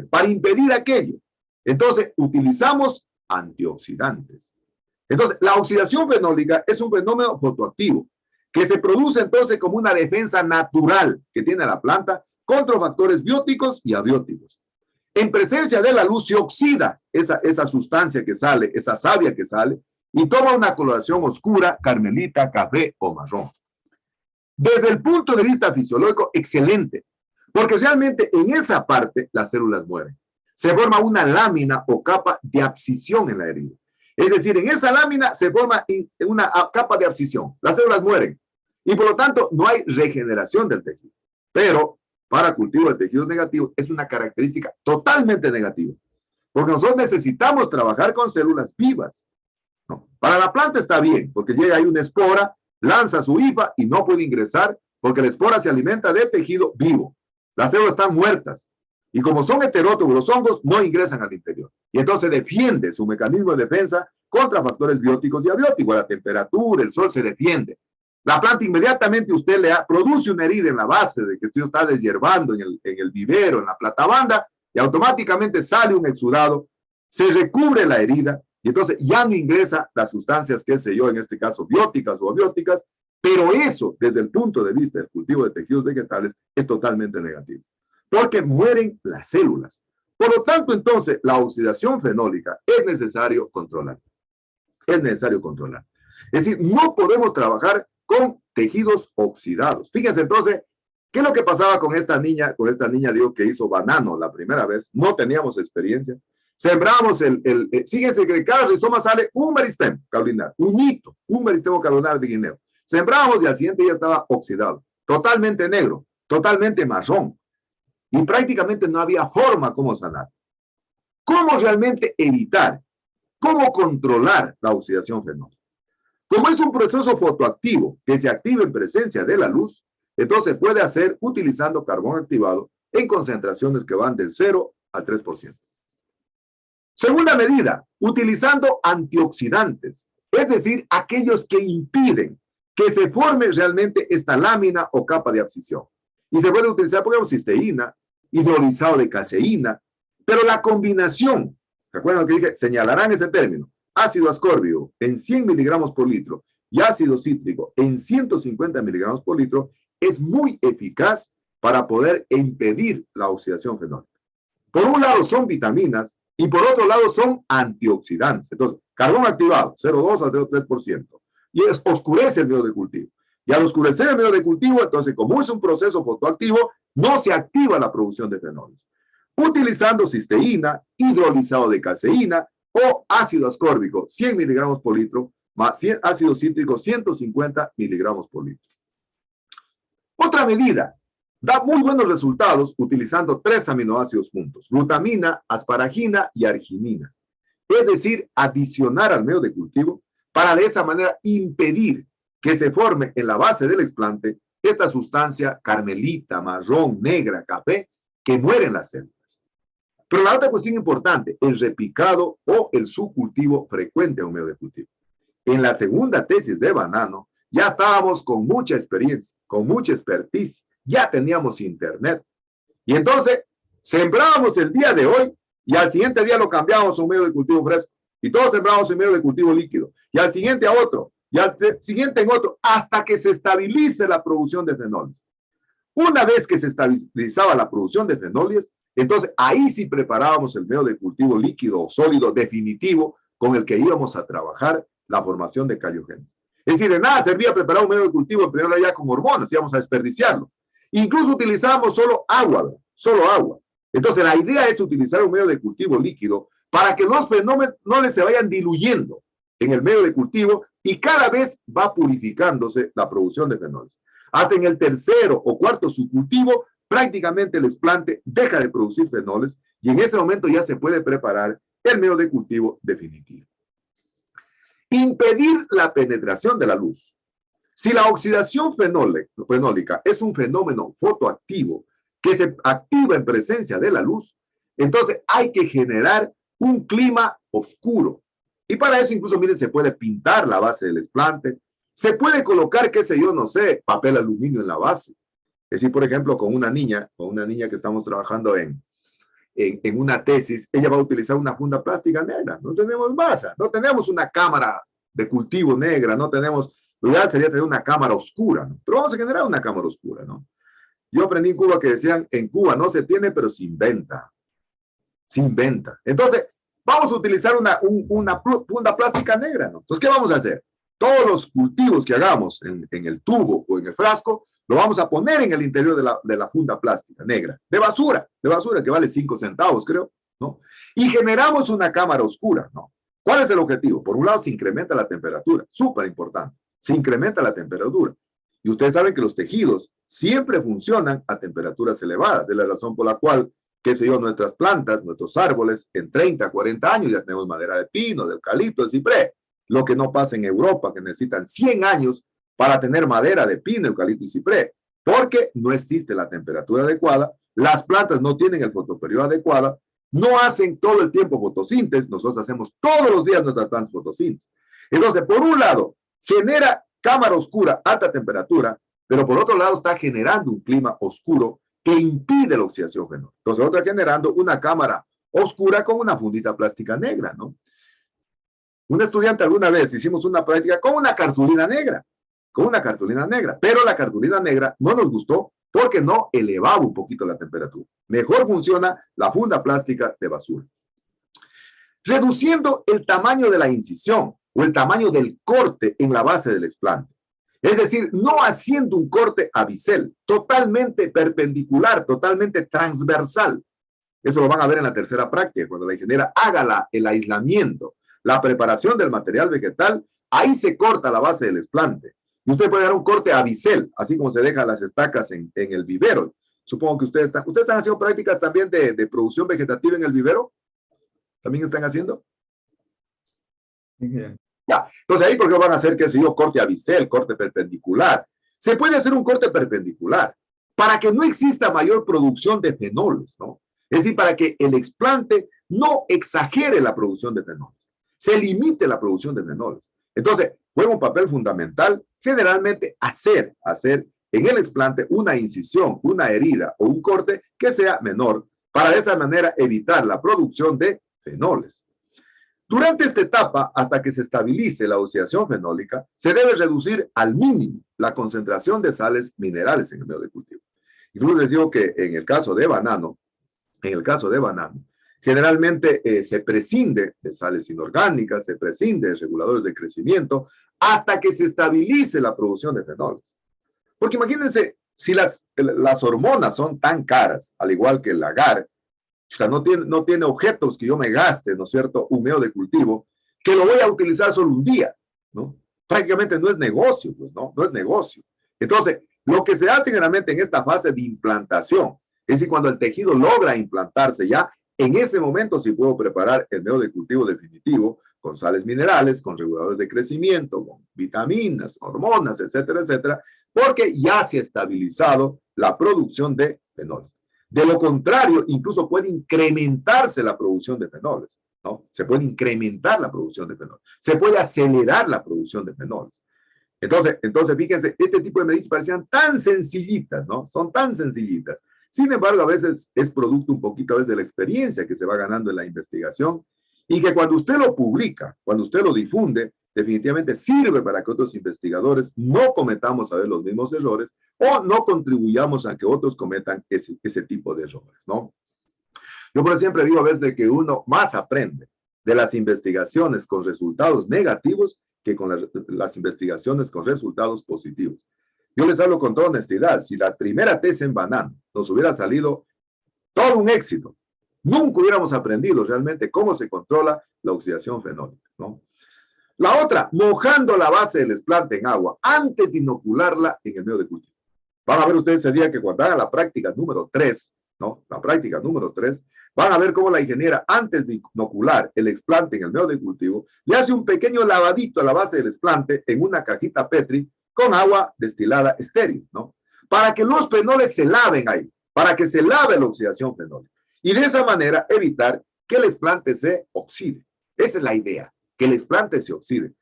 Para impedir aquello. Entonces, utilizamos antioxidantes. Entonces, la oxidación fenólica es un fenómeno fotoactivo que se produce entonces como una defensa natural que tiene la planta contra factores bióticos y abióticos. En presencia de la luz se oxida esa sustancia que sale, esa savia que sale, y toma una coloración oscura, carmelita, café o marrón. Desde el punto de vista fisiológico, excelente, porque realmente en esa parte las células mueren. Se forma una lámina o capa de abscisión en la herida. Es decir, en esa lámina se forma una capa de abscisión. Las células mueren y por lo tanto no hay regeneración del tejido. Pero para cultivo de tejidos negativos es una característica totalmente negativa, porque nosotros necesitamos trabajar con células vivas. No. Para la planta está bien, porque llega ahí una espora, lanza su hifa y no puede ingresar porque la espora se alimenta de tejido vivo. Las células están muertas. Y como son heterótrofos, los hongos no ingresan al interior. Y entonces defiende su mecanismo de defensa contra factores bióticos y abióticos. La temperatura, el sol se defiende. La planta inmediatamente usted produce una herida en la base de que usted está deshiervando en el vivero, en la platabanda, y automáticamente sale un exudado, se recubre la herida, y entonces ya no ingresa las sustancias, qué sé yo, en este caso bióticas o abióticas, pero eso, desde el punto de vista del cultivo de tejidos vegetales, es totalmente negativo. Porque mueren las células. Por lo tanto, entonces, la oxidación fenólica es necesario controlar. Es necesario controlar. Es decir, no podemos trabajar con tejidos oxidados. Fíjense, entonces, ¿qué es lo que pasaba con esta niña? Con esta niña, digo, que hizo banano la primera vez. No teníamos experiencia. Sembramos fíjense que de cada rizoma sale un meristemo caulinar, un meristemo caulinar de guineo. Sembramos y al siguiente día estaba oxidado. Totalmente negro, totalmente marrón. Y prácticamente no había forma como sanar. ¿Cómo realmente evitar? ¿Cómo controlar la oxidación fenólica? Como es un proceso fotoactivo que se activa en presencia de la luz, entonces puede hacer utilizando carbón activado en concentraciones que van del 0 al 3%. Segunda medida, utilizando antioxidantes, es decir, aquellos que impiden que se forme realmente esta lámina o capa de abscisión. Y se puede utilizar, por ejemplo, cisteína, hidrolizado de caseína, pero la combinación, ¿recuerdan lo que dije? Señalarán ese término, ácido ascórbico en 100 miligramos por litro y ácido cítrico en 150 miligramos por litro, es muy eficaz para poder impedir la oxidación fenólica. Por un lado son vitaminas y por otro lado son antioxidantes. Entonces, carbón activado, 0,2 a 0,3%. Y oscurece el medio de cultivo. Y al oscurecer el medio de cultivo, entonces, como es un proceso fotoactivo, no se activa la producción de fenoles. Utilizando cisteína, hidrolizado de caseína o ácido ascórbico, 100 miligramos por litro, más ácido cítrico, 150 miligramos por litro. Otra medida, da muy buenos resultados utilizando 3 aminoácidos juntos, glutamina, asparagina y arginina. Es decir, adicionar al medio de cultivo para de esa manera impedir que se forme en la base del explante esta sustancia carmelita, marrón, negra, café, que muere en las células. Pero la otra cuestión importante, el repicado o el subcultivo frecuente a un medio de cultivo. En la segunda tesis de banano, ya estábamos con mucha experiencia, con mucha expertise, ya teníamos internet. Y entonces, sembrábamos el día de hoy y al siguiente día lo cambiábamos a un medio de cultivo fresco. Y todos sembramos en medio de cultivo líquido. Y al siguiente a otro. Y al siguiente en otro. Hasta que se estabilice la producción de fenoles. Una vez que se estabilizaba la producción de fenoles, entonces ahí sí preparábamos el medio de cultivo líquido o sólido definitivo con el que íbamos a trabajar la formación de cariogénesis. Es decir, de nada servía preparar un medio de cultivo en primer lugar ya con hormonas, íbamos a desperdiciarlo. Incluso utilizábamos solo agua, ¿verdad? Solo agua. Entonces la idea es utilizar un medio de cultivo líquido para que los fenoles se vayan diluyendo en el medio de cultivo y cada vez va purificándose la producción de fenoles. Hasta en el tercero o cuarto subcultivo, prácticamente el explante deja de producir fenoles y en ese momento ya se puede preparar el medio de cultivo definitivo. Impedir la penetración de la luz. Si la oxidación fenólica es un fenómeno fotoactivo que se activa en presencia de la luz, entonces hay que generar un clima oscuro. Y para eso incluso, miren, se puede pintar la base del explante, se puede colocar, qué sé yo, no sé, papel aluminio en la base. Es decir, por ejemplo, con una niña que estamos trabajando en una tesis, ella va a utilizar una funda plástica negra. No tenemos masa, no tenemos una cámara de cultivo negra, no tenemos, lo ideal sería tener una cámara oscura, ¿no? Pero vamos a generar una cámara oscura, ¿no? Yo aprendí en Cuba que decían, en Cuba no se tiene, pero se inventa. Se inventa. Entonces, vamos a utilizar una funda plástica negra, ¿no? Entonces, ¿qué vamos a hacer? Todos los cultivos que hagamos en el tubo o en el frasco, lo vamos a poner en el interior de la funda plástica negra, de basura, que vale 5 centavos, creo, ¿no? Y generamos una cámara oscura, ¿no? ¿Cuál es el objetivo? Por un lado, se incrementa la temperatura, súper importante, se incrementa la temperatura. Y ustedes saben que los tejidos siempre funcionan a temperaturas elevadas, es la razón por la cual, qué sé yo, nuestras plantas, nuestros árboles, en 30, 40 años ya tenemos madera de pino, de eucalipto, de ciprés. Lo que no pasa en Europa, que necesitan 100 años para tener madera de pino, eucalipto y ciprés, porque no existe la temperatura adecuada, las plantas no tienen el fotoperiodo adecuado, no hacen todo el tiempo fotosíntesis, nosotros hacemos todos los días nuestras plantas fotosíntesis. Entonces, por un lado, genera cámara oscura, alta temperatura, pero por otro lado está generando un clima oscuro que impide la oxidación fenólica. Entonces, está generando una cámara oscura con una fundita plástica negra, ¿no? Un estudiante alguna vez hicimos una práctica con una cartulina negra, pero la cartulina negra no nos gustó porque no elevaba un poquito la temperatura. Mejor funciona la funda plástica de basura. Reduciendo el tamaño de la incisión o el tamaño del corte en la base del explante. Es decir, no haciendo un corte a bisel, totalmente perpendicular, totalmente transversal. Eso lo van a ver en la tercera práctica, cuando la ingeniera haga el aislamiento, la preparación del material vegetal, ahí se corta la base del explante. Y usted puede dar un corte a bisel, así como se dejan las estacas en el vivero. Supongo que ustedes están haciendo prácticas también de producción vegetativa en el vivero. ¿También están haciendo? Bien. Ya, entonces ahí, ¿por qué van a hacer, qué sé yo, corte a bisel, corte perpendicular? Se puede hacer un corte perpendicular para que no exista mayor producción de fenoles, ¿no? Es decir, para que el explante no exagere la producción de fenoles, se limite la producción de fenoles. Entonces, juega un papel fundamental generalmente hacer en el explante una incisión, una herida o un corte que sea menor, para de esa manera evitar la producción de fenoles. Durante esta etapa, hasta que se estabilice la oxidación fenólica, se debe reducir al mínimo la concentración de sales minerales en el medio de cultivo. Incluso les digo que en el caso de banano, generalmente se prescinde de sales inorgánicas, se prescinde de reguladores de crecimiento, hasta que se estabilice la producción de fenoles. Porque imagínense, si las hormonas son tan caras, al igual que el agar, o sea, no tiene objetos que yo me gaste, ¿no es cierto?, un medio de cultivo, que lo voy a utilizar solo un día, ¿no? Prácticamente no es negocio, pues, ¿no? No es negocio. Entonces, lo que se hace generalmente en esta fase de implantación, es decir, cuando el tejido logra implantarse ya, en ese momento sí puedo preparar el medio de cultivo definitivo con sales minerales, con reguladores de crecimiento, con vitaminas, hormonas, etcétera, etcétera, porque ya se ha estabilizado la producción de fenoles. De lo contrario, incluso puede incrementarse la producción de fenoles, ¿no? Se puede incrementar la producción de fenoles. Se puede acelerar la producción de fenoles. Entonces, fíjense, este tipo de medidas parecían tan sencillitas, ¿no? Son tan sencillitas. Sin embargo, a veces es producto un poquito a veces de la experiencia que se va ganando en la investigación y que cuando usted lo publica, cuando usted lo difunde, definitivamente sirve para que otros investigadores no cometamos a ver los mismos errores o no contribuyamos a que otros cometan ese tipo de errores, ¿no? Yo por siempre digo a veces que uno más aprende de las investigaciones con resultados negativos que con las investigaciones con resultados positivos. Yo les hablo con toda honestidad, si la primera tesis en banano nos hubiera salido todo un éxito, nunca hubiéramos aprendido realmente cómo se controla la oxidación fenólica, ¿no? La otra, mojando la base del explante en agua antes de inocularla en el medio de cultivo. Van a ver ustedes ese día que cuando hagan la práctica número 3, ¿no? La práctica número 3, van a ver cómo la ingeniera, antes de inocular el explante en el medio de cultivo, le hace un pequeño lavadito a la base del explante en una cajita Petri con agua destilada estéril, ¿no? Para que los fenoles se laven ahí, para que se lave la oxidación fenólica. Y de esa manera evitar que el explante se oxide. Esa es la idea, que el explante se oxide.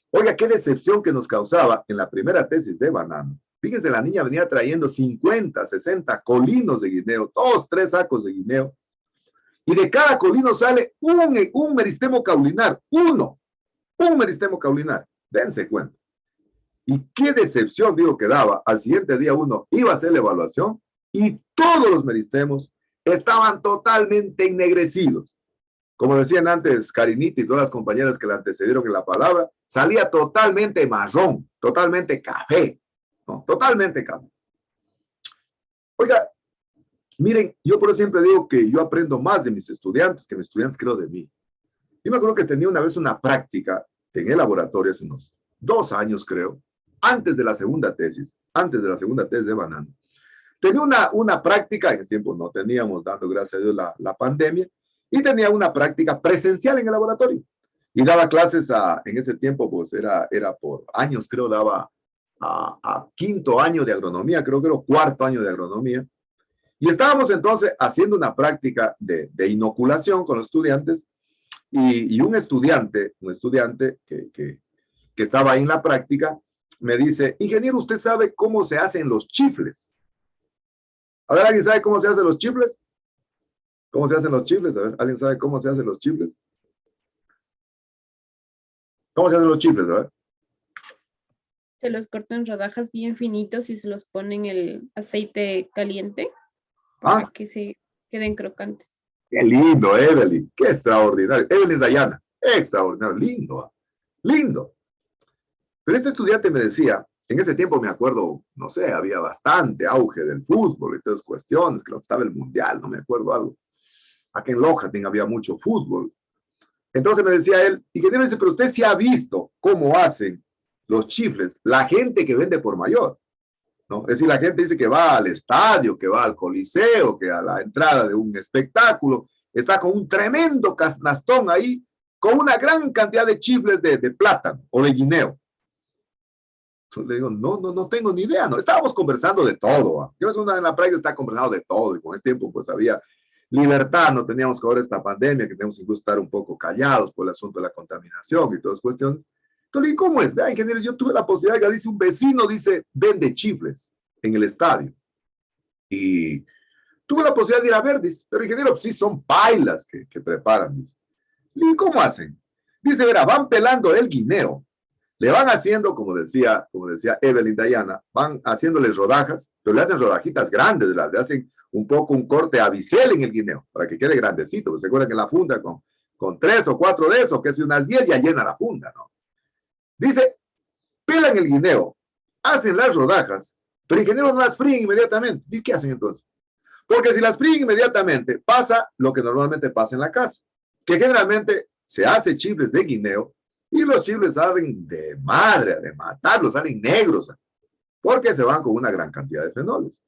Oiga, qué decepción que nos causaba en la primera tesis de banano. Fíjense, la niña venía trayendo 50, 60 colinos de guineo, 2, 3 sacos de guineo, y de cada colino sale un meristemo caulinar, un meristemo caulinar. Dense cuenta. Y qué decepción, digo, que daba. Al siguiente día uno iba a hacer la evaluación y todos los meristemos estaban totalmente ennegrecidos. Como decían antes Karinita y todas las compañeras que la antecedieron en la palabra, salía totalmente marrón, totalmente café, ¿no? Totalmente café. Oiga, miren, yo por eso siempre digo que yo aprendo más de mis estudiantes que mis estudiantes creo de mí. Yo me acuerdo que tenía una vez una práctica en el laboratorio hace unos 2 años, creo, antes de la segunda tesis de banano. Tenía una práctica, en ese tiempo no teníamos, dando gracias a Dios la pandemia, y tenía una práctica presencial en el laboratorio. Y daba clases en ese tiempo, pues era por años, creo, daba a 5º año de agronomía, creo que era 4º año de agronomía. Y estábamos entonces haciendo una práctica de inoculación con los estudiantes, y un estudiante que estaba ahí en la práctica, me dice, ingeniero, ¿usted sabe cómo se hacen los chifles? A ver, ¿alguien sabe cómo se hacen los chifles? ¿Cómo se hacen los chifles? A ver, ¿alguien sabe cómo se hacen los chifles? ¿Cómo se hacen los chifles? A ver. Se los cortan en rodajas bien finitos y se los ponen en el aceite caliente para que se queden crocantes. Qué lindo, Evelyn. Qué extraordinario. Evelyn Dayana. Extraordinario. Lindo. Lindo. Pero este estudiante me decía, en ese tiempo me acuerdo, no sé, había bastante auge del fútbol y todas cuestiones, creo que estaba el mundial, no me acuerdo algo. Aquí en Lojatin había mucho fútbol. Entonces me decía él, ingeniero, dice, pero usted sí ha visto cómo hacen los chifles la gente que vende por mayor, ¿no? Es decir, la gente dice que va al estadio, que va al coliseo, que a la entrada de un espectáculo, está con un tremendo canastón ahí, con una gran cantidad de chifles de plátano o de guineo. Entonces le digo, no tengo ni idea, ¿no? Estábamos conversando de todo. Yo en la práctica estaba conversando de todo, y con este tiempo pues había libertad, no teníamos que ahora esta pandemia, que tenemos que incluso estar un poco callados por el asunto de la contaminación y todas es cuestión. Entonces, ¿y cómo es? Vea, ingeniero, yo tuve la posibilidad, que dice un vecino, dice, vende chifles en el estadio. Y tuve la posibilidad de ir a ver, dice, pero ingeniero, sí son pailas que preparan, dice. ¿Y cómo hacen? Dice, verá, van pelando el guineo, le van haciendo, como decía Evelyn Dayana, van haciéndole rodajas, pero le hacen rodajitas grandes, le hacen un poco un corte a bisel en el guineo, para que quede grandecito. Pues se acuerdan que la funda con 3 o 4 de esos, que es unas 10, ya llena la funda, ¿no? Dice, pelan el guineo, hacen las rodajas, pero ingeniero no las fríen inmediatamente. ¿Y qué hacen entonces? Porque si las fríen inmediatamente, pasa lo que normalmente pasa en la casa, que generalmente se hace chifles de guineo y los chifles salen de madre, de matarlos, salen negros, porque se van con una gran cantidad de fenoles.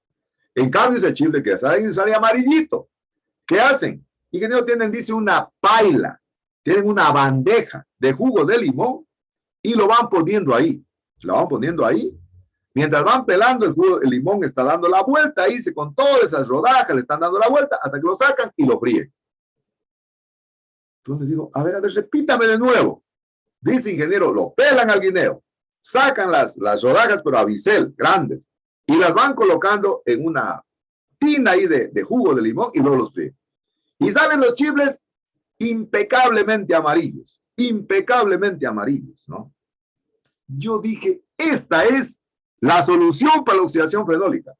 En cambio, ese chifle que sale amarillito, ¿qué hacen? Ingeniero, tienen, dice, una paila, tienen una bandeja de jugo de limón y lo van poniendo ahí. Lo van poniendo ahí. Mientras van pelando, el limón está dando la vuelta ahí, con todas esas rodajas le están dando la vuelta hasta que lo sacan y lo fríen. Entonces digo, a ver, repítame de nuevo. Dice ingeniero, lo pelan al guineo, sacan las rodajas, pero a bisel, grandes, y las van colocando en una tina ahí de jugo de limón y luego los fríen. Y salen los chifles impecablemente amarillos, ¿no? Yo dije, esta es la solución para la oxidación fenólica.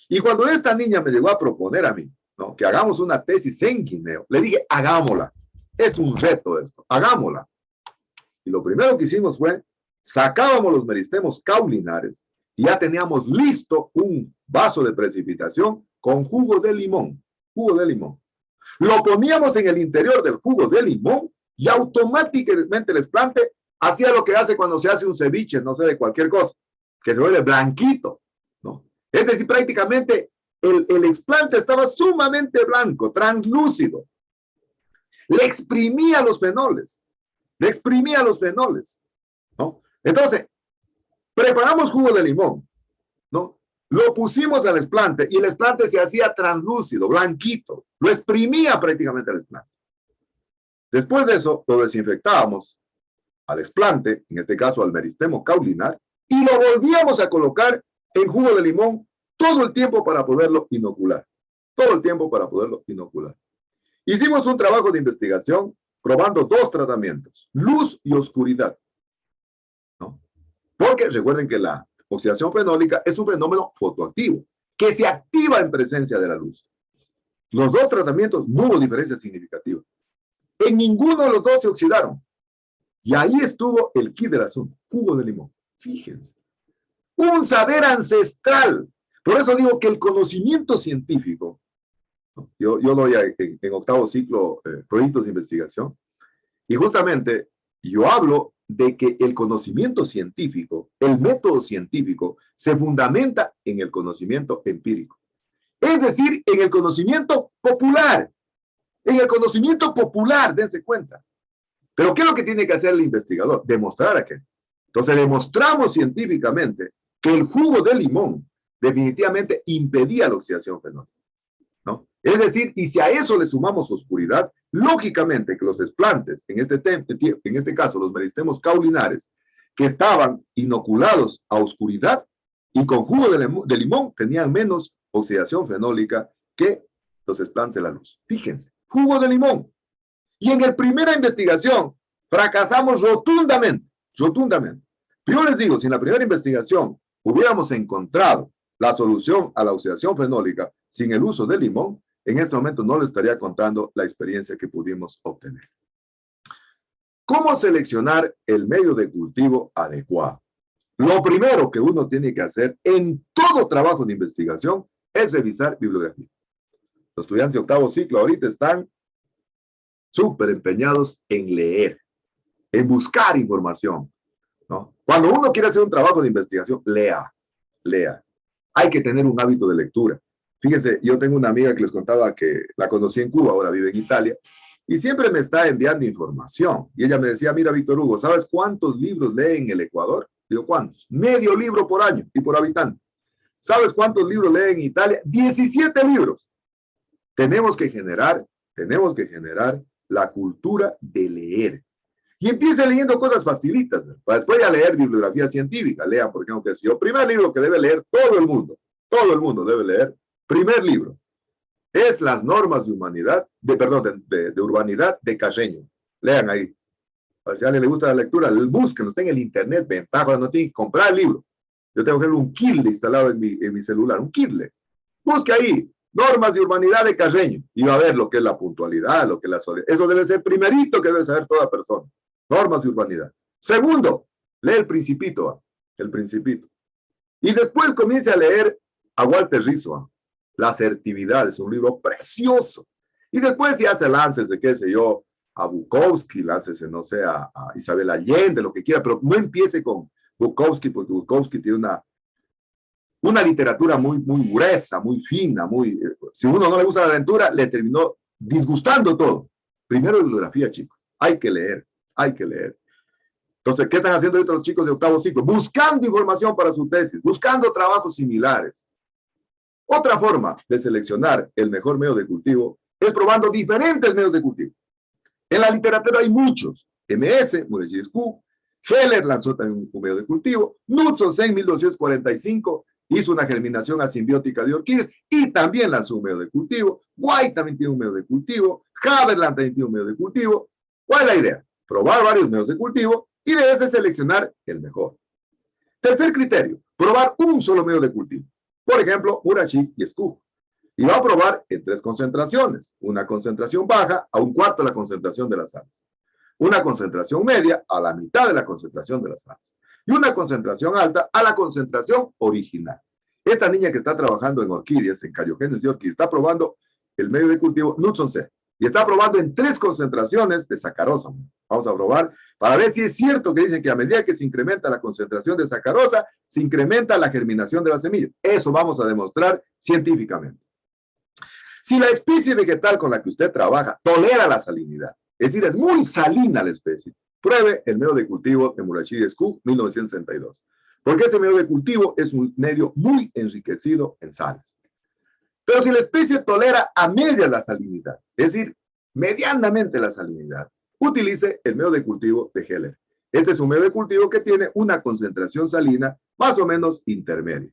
Y cuando esta niña me llegó a proponer a mí, ¿no?, que hagamos una tesis en guineo, le dije, hagámosla. Es un reto esto, hagámosla. Y lo primero que hicimos fue, sacábamos los meristemos caulinares y ya teníamos listo un vaso de precipitación con jugo de limón. Lo poníamos en el interior del jugo de limón y automáticamente el explante hacía lo que hace cuando se hace un ceviche, no sé, de cualquier cosa, que se vuelve blanquito, ¿no? Es decir, prácticamente el explante estaba sumamente blanco, translúcido. Le exprimía los fenoles, ¿no? Entonces, preparamos jugo de limón, ¿no? Lo pusimos al explante y el explante se hacía translúcido, blanquito. Lo exprimía prácticamente el explante. Después de eso, lo desinfectábamos al explante, en este caso al meristemo caulinar, y lo volvíamos a colocar en jugo de limón todo el tiempo para poderlo inocular. Hicimos un trabajo de investigación probando 2 tratamientos, luz y oscuridad, ¿no? Porque recuerden que la oxidación fenólica es un fenómeno fotoactivo, que se activa en presencia de la luz. Los 2 tratamientos no hubo diferencia significativa. En ninguno de los 2 se oxidaron. Y ahí estuvo el quid del asunto, jugo de limón. Fíjense. Un saber ancestral. Por eso digo que el conocimiento científico, yo doy en octavo ciclo proyectos de investigación, y justamente yo hablo de que el conocimiento científico, el método científico, se fundamenta en el conocimiento empírico. Es decir, en el conocimiento popular. Dense cuenta. Pero ¿qué es lo que tiene que hacer el investigador? Demostrar aquello. Entonces demostramos científicamente que el jugo de limón definitivamente impedía la oxidación fenólica, ¿no? Es decir, y si a eso le sumamos oscuridad, lógicamente que los explantes, en este caso los meristemos caulinares, que estaban inoculados a oscuridad y con jugo de limón, tenían menos oxidación fenólica que los explantes de la luz. Fíjense, jugo de limón. Y en la primera investigación fracasamos rotundamente. Yo les digo, si en la primera investigación hubiéramos encontrado la solución a la oxidación fenólica sin el uso del limón, en este momento no les estaría contando la experiencia que pudimos obtener. ¿Cómo seleccionar el medio de cultivo adecuado? Lo primero que uno tiene que hacer en todo trabajo de investigación es revisar bibliografía. Los estudiantes de octavo ciclo ahorita están súper empeñados en leer, en buscar información, ¿no? Cuando uno quiere hacer un trabajo de investigación, lea. Hay que tener un hábito de lectura. Fíjense, yo tengo una amiga que les contaba que la conocí en Cuba, ahora vive en Italia, y siempre me está enviando información. Y ella me decía, mira, Víctor Hugo, ¿sabes cuántos libros lee en el Ecuador? Digo, ¿cuántos? Medio libro por año y por habitante. ¿Sabes cuántos libros lee en Italia? 17 libros. tenemos que generar la cultura de leer. Y empiece leyendo cosas facilitas, para después ya leer bibliografía científica. Lean, por ejemplo, que si yo, primer libro que debe leer todo el mundo debe leer, primer libro, es Las normas de humanidad, de urbanidad de Carreño. Lean ahí. Para si a alguien le gusta la lectura, busquen, está en el internet, ventaja, no tienen que comprar el libro. Yo tengo, por ejemplo, un Kindle instalado en mi celular, un Kindle. Busque ahí, normas de urbanidad de Carreño, y va a ver lo que es la puntualidad, lo que es la soledad. Eso debe ser primerito que debe saber toda persona. Normas de urbanidad. Segundo, lee El Principito, El Principito. Y después comience a leer a Walter Rizzo, La asertividad, es un libro precioso. Y después ya se lances de qué sé yo, a Bukowski, láncese, no sé, a Isabel Allende, lo que quiera, pero no empiece con Bukowski, porque Bukowski tiene una literatura muy, muy gruesa, muy fina, muy... si uno no le gusta la lectura, le terminó disgustando todo. Primero bibliografía, chicos. Hay que leer, hay que leer. Entonces, ¿qué están haciendo ahorita los chicos de octavo ciclo? Buscando información para su tesis, buscando trabajos similares. Otra forma de seleccionar el mejor medio de cultivo es probando diferentes medios de cultivo. En la literatura hay muchos. MS, Murechí-Escú, Heller lanzó también un medio de cultivo, Knudson en 1245 hizo una germinación asimbiótica de orquídeas y también lanzó un medio de cultivo. White también tiene un medio de cultivo, Haberland también tiene un medio de cultivo. ¿Cuál es la idea? Probar varios medios de cultivo y de ese seleccionar el mejor. Tercer criterio, probar un solo medio de cultivo. Por ejemplo, Murachí y Escú. Y va a probar en 3 concentraciones. Una concentración baja a 1/4 de la concentración de las sales. Una concentración media a la mitad de la concentración de las sales. Y una concentración alta a la concentración original. Esta niña que está trabajando en orquídeas, en cariogénesis de orquídeas, está probando el medio de cultivo Knudson C. Y está probando en 3 concentraciones de sacarosa. Vamos a probar para ver si es cierto que dicen que a medida que se incrementa la concentración de sacarosa, se incrementa la germinación de la semilla. Eso vamos a demostrar científicamente. Si la especie vegetal con la que usted trabaja tolera la salinidad, es decir, es muy salina la especie, pruebe el medio de cultivo de Murachí y Escú, 1962. Porque ese medio de cultivo es un medio muy enriquecido en sales. Pero si la especie tolera a media la salinidad, es decir, medianamente la salinidad, utilice el medio de cultivo de Heller. Este es un medio de cultivo que tiene una concentración salina más o menos intermedia.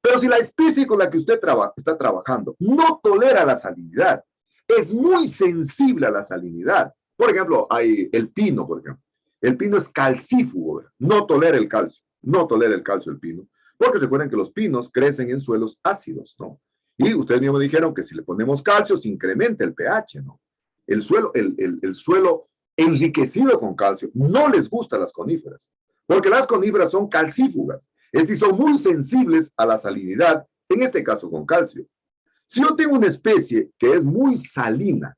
Pero si la especie con la que usted está trabajando no tolera la salinidad, es muy sensible a la salinidad. Por ejemplo, hay el pino, por ejemplo. El pino es calcífugo, no tolera el calcio. No tolera el calcio el pino. Porque recuerden que los pinos crecen en suelos ácidos, ¿no? Y ustedes mismos dijeron que si le ponemos calcio, se incrementa el pH, ¿no? El suelo enriquecido con calcio no les gusta a las coníferas. Porque las coníferas son calcífugas. Es decir, son muy sensibles a la salinidad, en este caso con calcio. Si yo tengo una especie que es muy salina,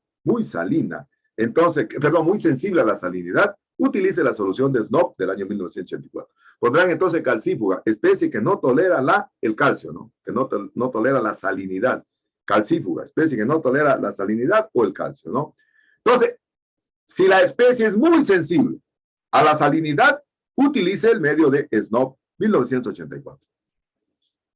entonces, muy sensible a la salinidad, utilice la solución de Snob del año 1984. Pondrán entonces calcífuga, especie que no tolera el calcio, ¿no? Que no tolera la salinidad. Calcífuga, especie que no tolera la salinidad o el calcio, ¿no? Entonces, si la especie es muy sensible a la salinidad, utilice el medio de Snob 1984.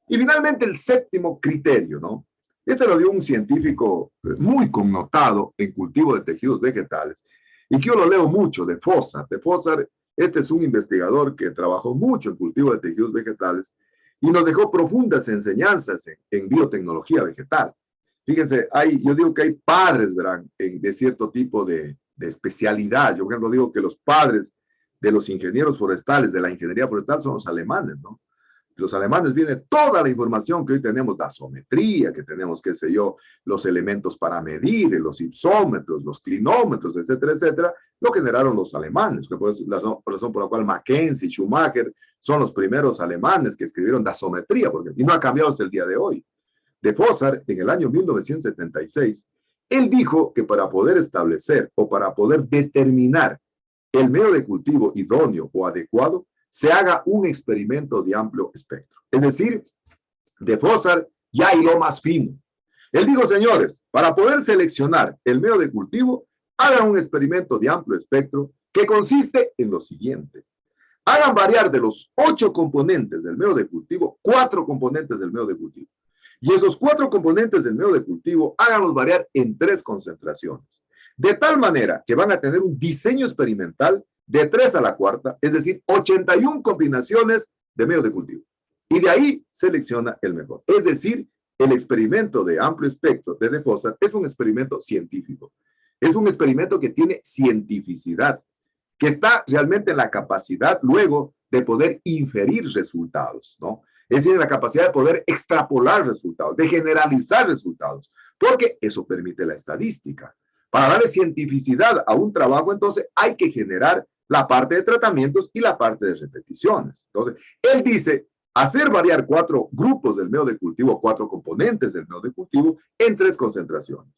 Y finalmente el séptimo criterio, ¿no? Este lo dio un científico muy connotado en cultivo de tejidos vegetales y que yo lo leo mucho, de Fossard. De Fossard, este es un investigador que trabajó mucho en cultivo de tejidos vegetales y nos dejó profundas enseñanzas en biotecnología vegetal. Fíjense, yo digo que hay padres, verán, de cierto tipo de especialidad. Yo, por ejemplo, digo que los padres de los ingenieros forestales, de la ingeniería forestal, son los alemanes, ¿no? Los alemanes viene toda la información que hoy tenemos, la gasometría, que tenemos, qué sé yo, los elementos para medir, los ipsómetros, los clinómetros, etcétera, etcétera, lo generaron los alemanes, que pues la razón por la cual Mackenzie, Schumacher son los primeros alemanes que escribieron gasometría, y no ha cambiado hasta el día de hoy. De Fossard, en el año 1976, él dijo que para poder establecer o para poder determinar el medio de cultivo idóneo o adecuado, se haga un experimento de amplio espectro. Es decir, de Fossard ya hiló más fino. Él dijo, señores, para poder seleccionar el medio de cultivo, hagan un experimento de amplio espectro que consiste en lo siguiente. Hagan variar de los 8 componentes del medio de cultivo, 4 componentes del medio de cultivo. Y esos 4 componentes del medio de cultivo háganlos variar en 3 concentraciones. De tal manera que van a tener un diseño experimental de 3 a la cuarta, es decir, 81 combinaciones de medio de cultivo. Y de ahí selecciona el mejor. Es decir, el experimento de amplio espectro de DeFossart es un experimento científico. Es un experimento que tiene cientificidad, que está realmente en la capacidad luego de poder inferir resultados, ¿no? Es decir, la capacidad de poder extrapolar resultados, de generalizar resultados, porque eso permite la estadística. Para darle cientificidad a un trabajo, entonces, hay que generar la parte de tratamientos y la parte de repeticiones. Entonces, él dice, hacer variar 4 grupos del medio de cultivo, 4 componentes del medio de cultivo, en 3 concentraciones.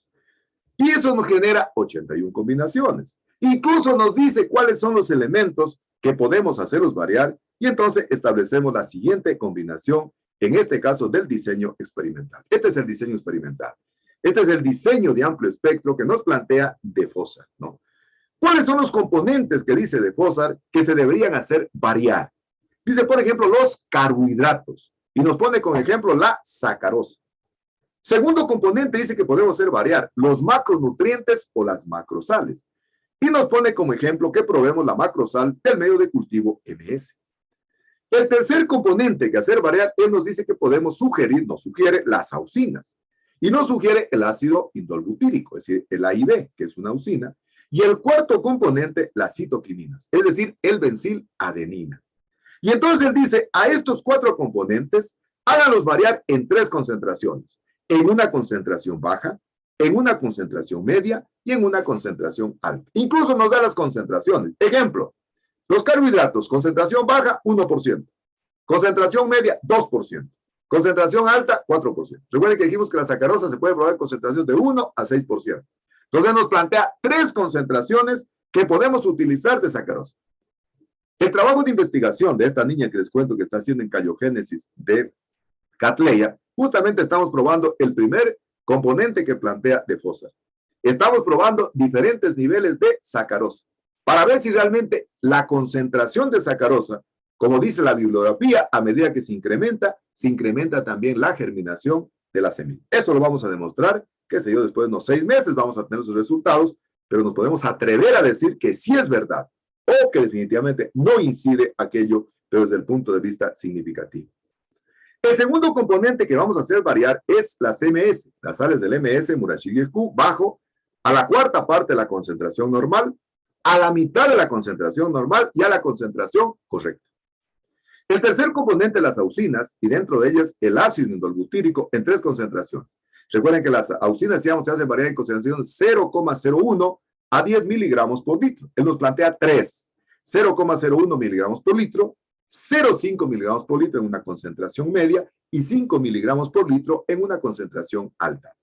Y eso nos genera 81 combinaciones. Incluso nos dice cuáles son los elementos que podemos hacerlos variar, y entonces establecemos la siguiente combinación, en este caso del diseño experimental. Este es el diseño experimental. Este es el diseño de amplio espectro que nos plantea DeFossart, ¿no? ¿Cuáles son los componentes que dice DeFossart que se deberían hacer variar? Dice, por ejemplo, los carbohidratos, y nos pone como ejemplo la sacarosa. Segundo componente dice que podemos hacer variar los macronutrientes o las macrosales. Y nos pone como ejemplo que probemos la macrosal del medio de cultivo MS. El tercer componente que hacer variar, él nos dice que podemos sugerir, nos sugiere las auxinas. Y nos sugiere el ácido indolbutírico, es decir, el AIB, que es una auxina. Y el cuarto componente, las citoquininas, es decir, el benciladenina. Y entonces él dice, a estos 4 componentes, háganlos variar en 3 concentraciones. En una concentración baja, en una concentración media y en una concentración alta. Incluso nos da las concentraciones. Ejemplo, los carbohidratos, concentración baja, 1%. Concentración media, 2%. Concentración alta, 4%. Recuerden que dijimos que la sacarosa se puede probar en concentración de 1 a 6%. Entonces nos plantea 3 concentraciones que podemos utilizar de sacarosa. El trabajo de investigación de esta niña que les cuento que está haciendo en caliogénesis de Cattleya, justamente estamos probando el primer componente que plantea DeFossart. Estamos probando diferentes niveles de sacarosa para ver si realmente la concentración de sacarosa, como dice la bibliografía, a medida que se incrementa también la germinación de la semilla. Eso lo vamos a demostrar, qué sé yo, después de unos 6 meses vamos a tener sus resultados, pero nos podemos atrever a decir que sí es verdad o que definitivamente no incide aquello, pero desde el punto de vista significativo. El segundo componente que vamos a hacer variar es las MS, las sales del MS, Murashige-Q, bajo a la cuarta parte de la concentración normal, a la mitad de la concentración normal y a la concentración correcta. El tercer componente, las auxinas, y dentro de ellas el ácido indolbutírico en 3 concentraciones. Recuerden que las auxinas, digamos, se hacen variar en concentración 0,01 a 10 miligramos por litro. Él nos plantea 3, 0,01 miligramos por litro, 0,5 miligramos por litro en una concentración media y 5 miligramos por litro en una concentración alta.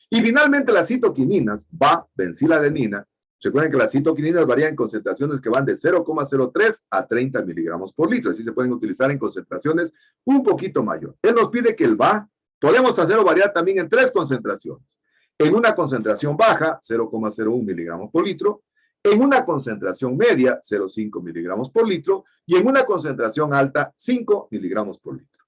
Y finalmente las citoquininas, benciladenina. Recuerden que las citoquininas varían en concentraciones que van de 0,03 a 30 miligramos por litro. Así se pueden utilizar en concentraciones un poquito mayor. Él nos pide que el podemos hacerlo variar también en 3 concentraciones. En una concentración baja, 0,01 miligramos por litro. En una concentración media, 0,5 miligramos por litro. Y en una concentración alta, 5 miligramos por litro.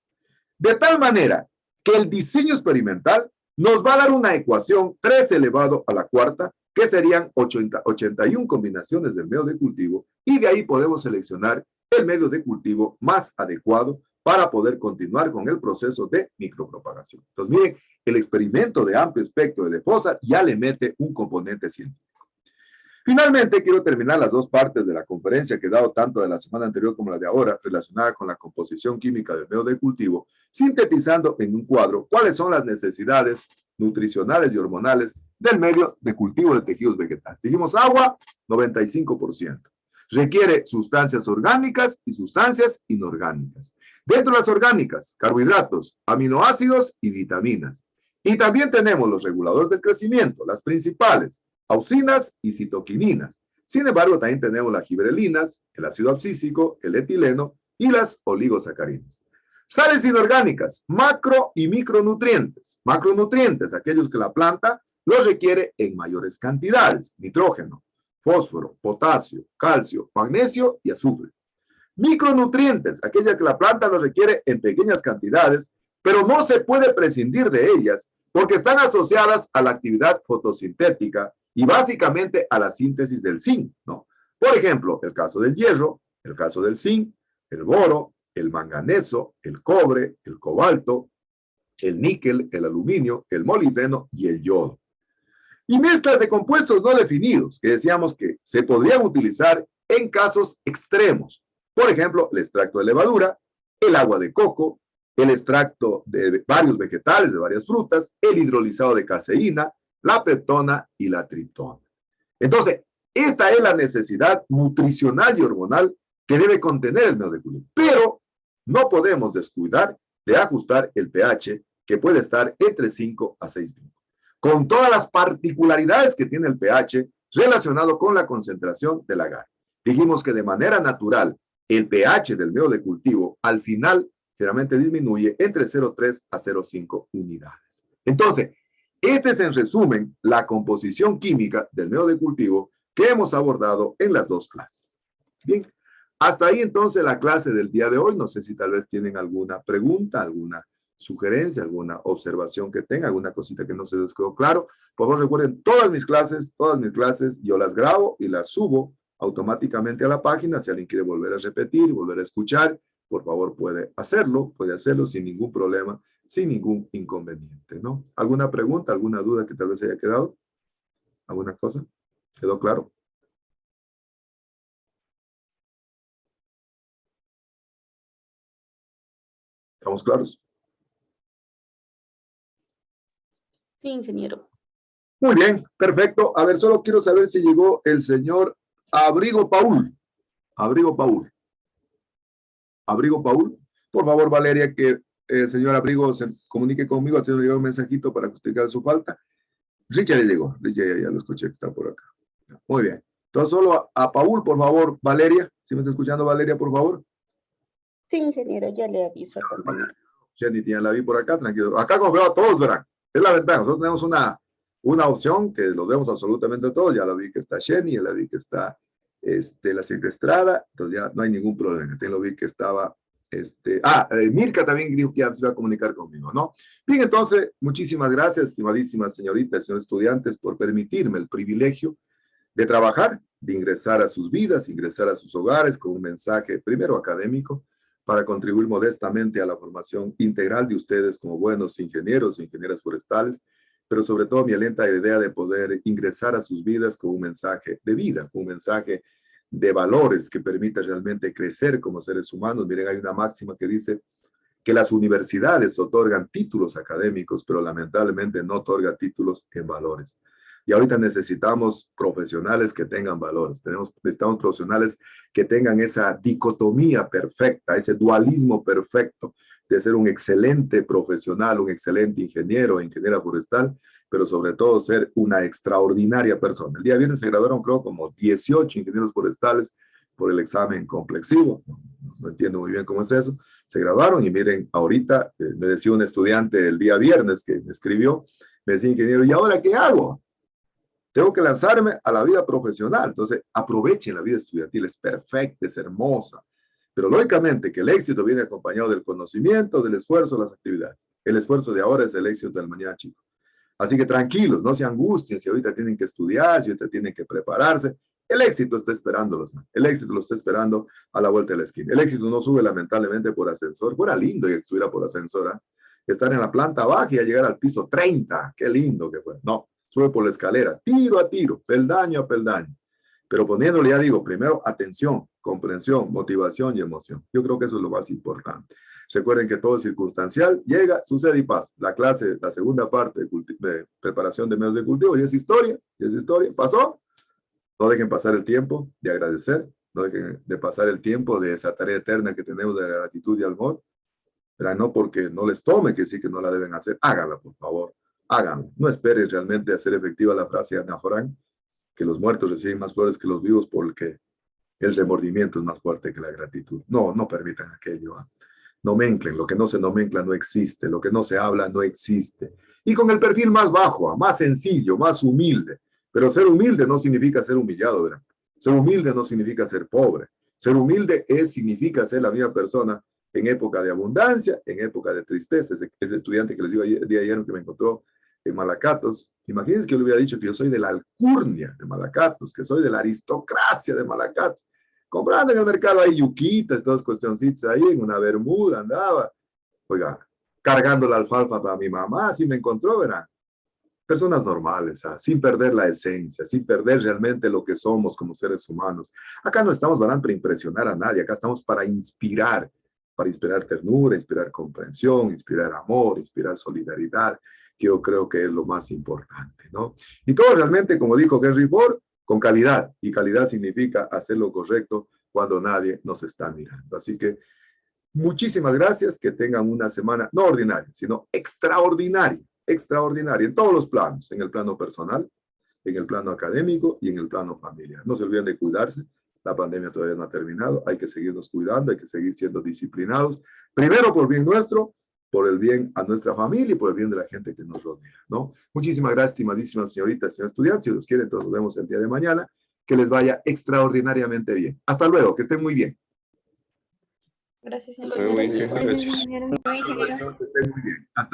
De tal manera que el diseño experimental nos va a dar una ecuación 3 elevado a la cuarta, que serían 81 combinaciones del medio de cultivo, y de ahí podemos seleccionar el medio de cultivo más adecuado para poder continuar con el proceso de micropropagación. Entonces, miren, el experimento de amplio espectro de DeFossart ya le mete un componente científico. Finalmente, quiero terminar las 2 partes de la conferencia que he dado tanto de la semana anterior como la de ahora, relacionada con la composición química del medio de cultivo, sintetizando en un cuadro cuáles son las necesidades nutricionales y hormonales del medio de cultivo de tejidos vegetales. Dijimos agua, 95%. Requiere sustancias orgánicas y sustancias inorgánicas. Dentro de las orgánicas, carbohidratos, aminoácidos y vitaminas. Y también tenemos los reguladores del crecimiento, las principales, auxinas y citoquininas. Sin embargo, también tenemos las giberelinas, el ácido abscísico, el etileno y las oligosacarinas. Sales inorgánicas, macro y micronutrientes. Macronutrientes, aquellos que la planta los requiere en mayores cantidades: nitrógeno, fósforo, potasio, calcio, magnesio y azufre. Micronutrientes, aquellas que la planta los requiere en pequeñas cantidades, pero no se puede prescindir de ellas porque están asociadas a la actividad fotosintética y básicamente a la síntesis del zinc, ¿no? Por ejemplo, el caso del hierro, el caso del zinc, el boro, el manganeso, el cobre, el cobalto, el níquel, el aluminio, el molibdeno y el yodo. Y mezclas de compuestos no definidos, que decíamos que se podrían utilizar en casos extremos. Por ejemplo, el extracto de levadura, el agua de coco, el extracto de varios vegetales, de varias frutas, el hidrolizado de caseína, la peptona y la triptona. Entonces, esta es la necesidad nutricional y hormonal que debe contener el medio de cultivo. Pero no podemos descuidar de ajustar el pH, que puede estar entre 5 a 6,5, con todas las particularidades que tiene el pH relacionado con la concentración del agar. Dijimos que de manera natural, el pH del medio de cultivo al final generalmente disminuye entre 0,3 a 0,5 unidades. Entonces, este es en resumen la composición química del medio de cultivo que hemos abordado en las dos clases. Bien, hasta ahí entonces la clase del día de hoy. No sé si tal vez tienen alguna pregunta, alguna sugerencia, alguna observación que tengan, alguna cosita que no se les quedó claro. Por favor, recuerden, todas mis clases, yo las grabo y las subo automáticamente a la página. Si alguien quiere volver a repetir, volver a escuchar, por favor puede hacerlo sin ningún problema, sin ningún inconveniente, ¿no? ¿Alguna pregunta, alguna duda que tal vez haya quedado? ¿Alguna cosa? ¿Quedó claro? ¿Estamos claros? Sí, ingeniero. Muy bien, perfecto. A ver, solo quiero saber si llegó el señor Abrigo Paul. Abrigo Paul. Abrigo Paul. Por favor, Valeria, que el señor Abrigo se comunique conmigo. Ha tenido un mensajito para justificar su falta. Richard ya llegó. Richard ya lo escuché que está por acá. Muy bien. Entonces, solo a Paul, por favor, Valeria. Si me está escuchando, Valeria, por favor. Sí, ingeniero, ya le aviso al compañero. Jenny, ya la vi por acá, tranquilo. Acá como veo a todos, verán. Es la ventaja. Nosotros tenemos una opción que los vemos absolutamente todos. Ya la vi que está Jenny, ya la vi que está la señorita Estrada. Entonces ya no hay ningún problema. También lo vi que estaba Mirka también dijo que ya se iba a comunicar conmigo, ¿no? Bien, entonces, muchísimas gracias, estimadísimas señoritas y señores estudiantes, por permitirme el privilegio de trabajar, de ingresar a sus vidas, ingresar a sus hogares con un mensaje primero académico para contribuir modestamente a la formación integral de ustedes como buenos ingenieros e ingenieras forestales, pero sobre todo mi alenta idea de poder ingresar a sus vidas con un mensaje de vida, un mensaje de valores que permita realmente crecer como seres humanos. Miren, hay una máxima que dice que las universidades otorgan títulos académicos, pero lamentablemente no otorgan títulos en valores. Y ahorita necesitamos profesionales que tengan valores. Necesitamos profesionales que tengan esa dicotomía perfecta, ese dualismo perfecto de ser un excelente profesional, un excelente ingeniero e ingeniera forestal, pero sobre todo ser una extraordinaria persona. El día viernes se graduaron, creo, como 18 ingenieros forestales por el examen complexivo. No entiendo muy bien cómo es eso. Se graduaron y miren, ahorita me decía un estudiante el día viernes que me escribió, me decía, ingeniero, ¿y ahora qué hago? Tengo que lanzarme a la vida profesional. Entonces, aprovechen la vida estudiantil, es perfecta, es hermosa. Pero lógicamente que el éxito viene acompañado del conocimiento, del esfuerzo, de las actividades. El esfuerzo de ahora es el éxito del mañana, chicos. Así que tranquilos, no se angustien si ahorita tienen que estudiar, si ahorita tienen que prepararse. El éxito está esperándolos, ¿no? El éxito lo está esperando a la vuelta de la esquina. El éxito no sube lamentablemente por ascensor. Fuera lindo que estuviera por ascensor, ¿eh? Estar en la planta baja y a llegar al piso 30. Qué lindo que fue. No, sube por la escalera, tiro a tiro, peldaño a peldaño. Pero poniéndole, ya digo, primero atención, comprensión, motivación y emoción. Yo creo que eso es lo más importante. Recuerden que todo es circunstancial, llega, sucede y pasa. La clase, la segunda parte de preparación de medios de cultivo, y es historia, pasó. No dejen pasar el tiempo de agradecer, no dejen de pasar el tiempo de esa tarea eterna que tenemos de gratitud y amor. Pero no porque no les tome, que sí que no la deben hacer, háganla, por favor, háganla. No esperes realmente hacer efectiva la frase de Ana Frank, que los muertos reciben más flores que los vivos porque el remordimiento es más fuerte que la gratitud. No, no permitan aquello. Nomenclen, lo que no se nomencla no existe, lo que no se habla no existe. Y con el perfil más bajo, más sencillo, más humilde. Pero ser humilde no significa ser humillado, ¿verdad? Ser humilde no significa ser pobre. Ser humilde significa ser la misma persona en época de abundancia, en época de tristeza. Ese estudiante que les digo el día de ayer que me encontró en Malacatos, imagínense que yo le hubiera dicho que yo soy de la alcurnia de Malacatos, que soy de la aristocracia de Malacatos, comprando en el mercado ahí yuquitas, todas cuestioncitas ahí, en una bermuda andaba, oiga, cargando la alfalfa para mi mamá, así me encontró, verán. Personas normales, sin perder la esencia, sin perder realmente lo que somos como seres humanos. Acá no estamos para impresionar a nadie, acá estamos para inspirar ternura, inspirar comprensión, inspirar amor, inspirar solidaridad, que yo creo que es lo más importante, ¿no? Y todo realmente, como dijo Henry Ford, con calidad, y calidad significa hacer lo correcto cuando nadie nos está mirando. Así que muchísimas gracias, que tengan una semana no ordinaria, sino extraordinaria, extraordinaria en todos los planos, en el plano personal, en el plano académico y en el plano familiar. No se olviden de cuidarse, la pandemia todavía no ha terminado, hay que seguirnos cuidando, hay que seguir siendo disciplinados, primero por bien nuestro, por el bien a nuestra familia y por el bien de la gente que nos rodea, ¿no? Muchísimas gracias, estimadísimas señoritas y señores estudiantes. Si los quieren, entonces nos vemos el día de mañana. Que les vaya extraordinariamente bien. Hasta luego, que estén muy bien. Gracias, Hasta luego, ingeniero. Gracias, ingeniero. Que estén muy bien. Hasta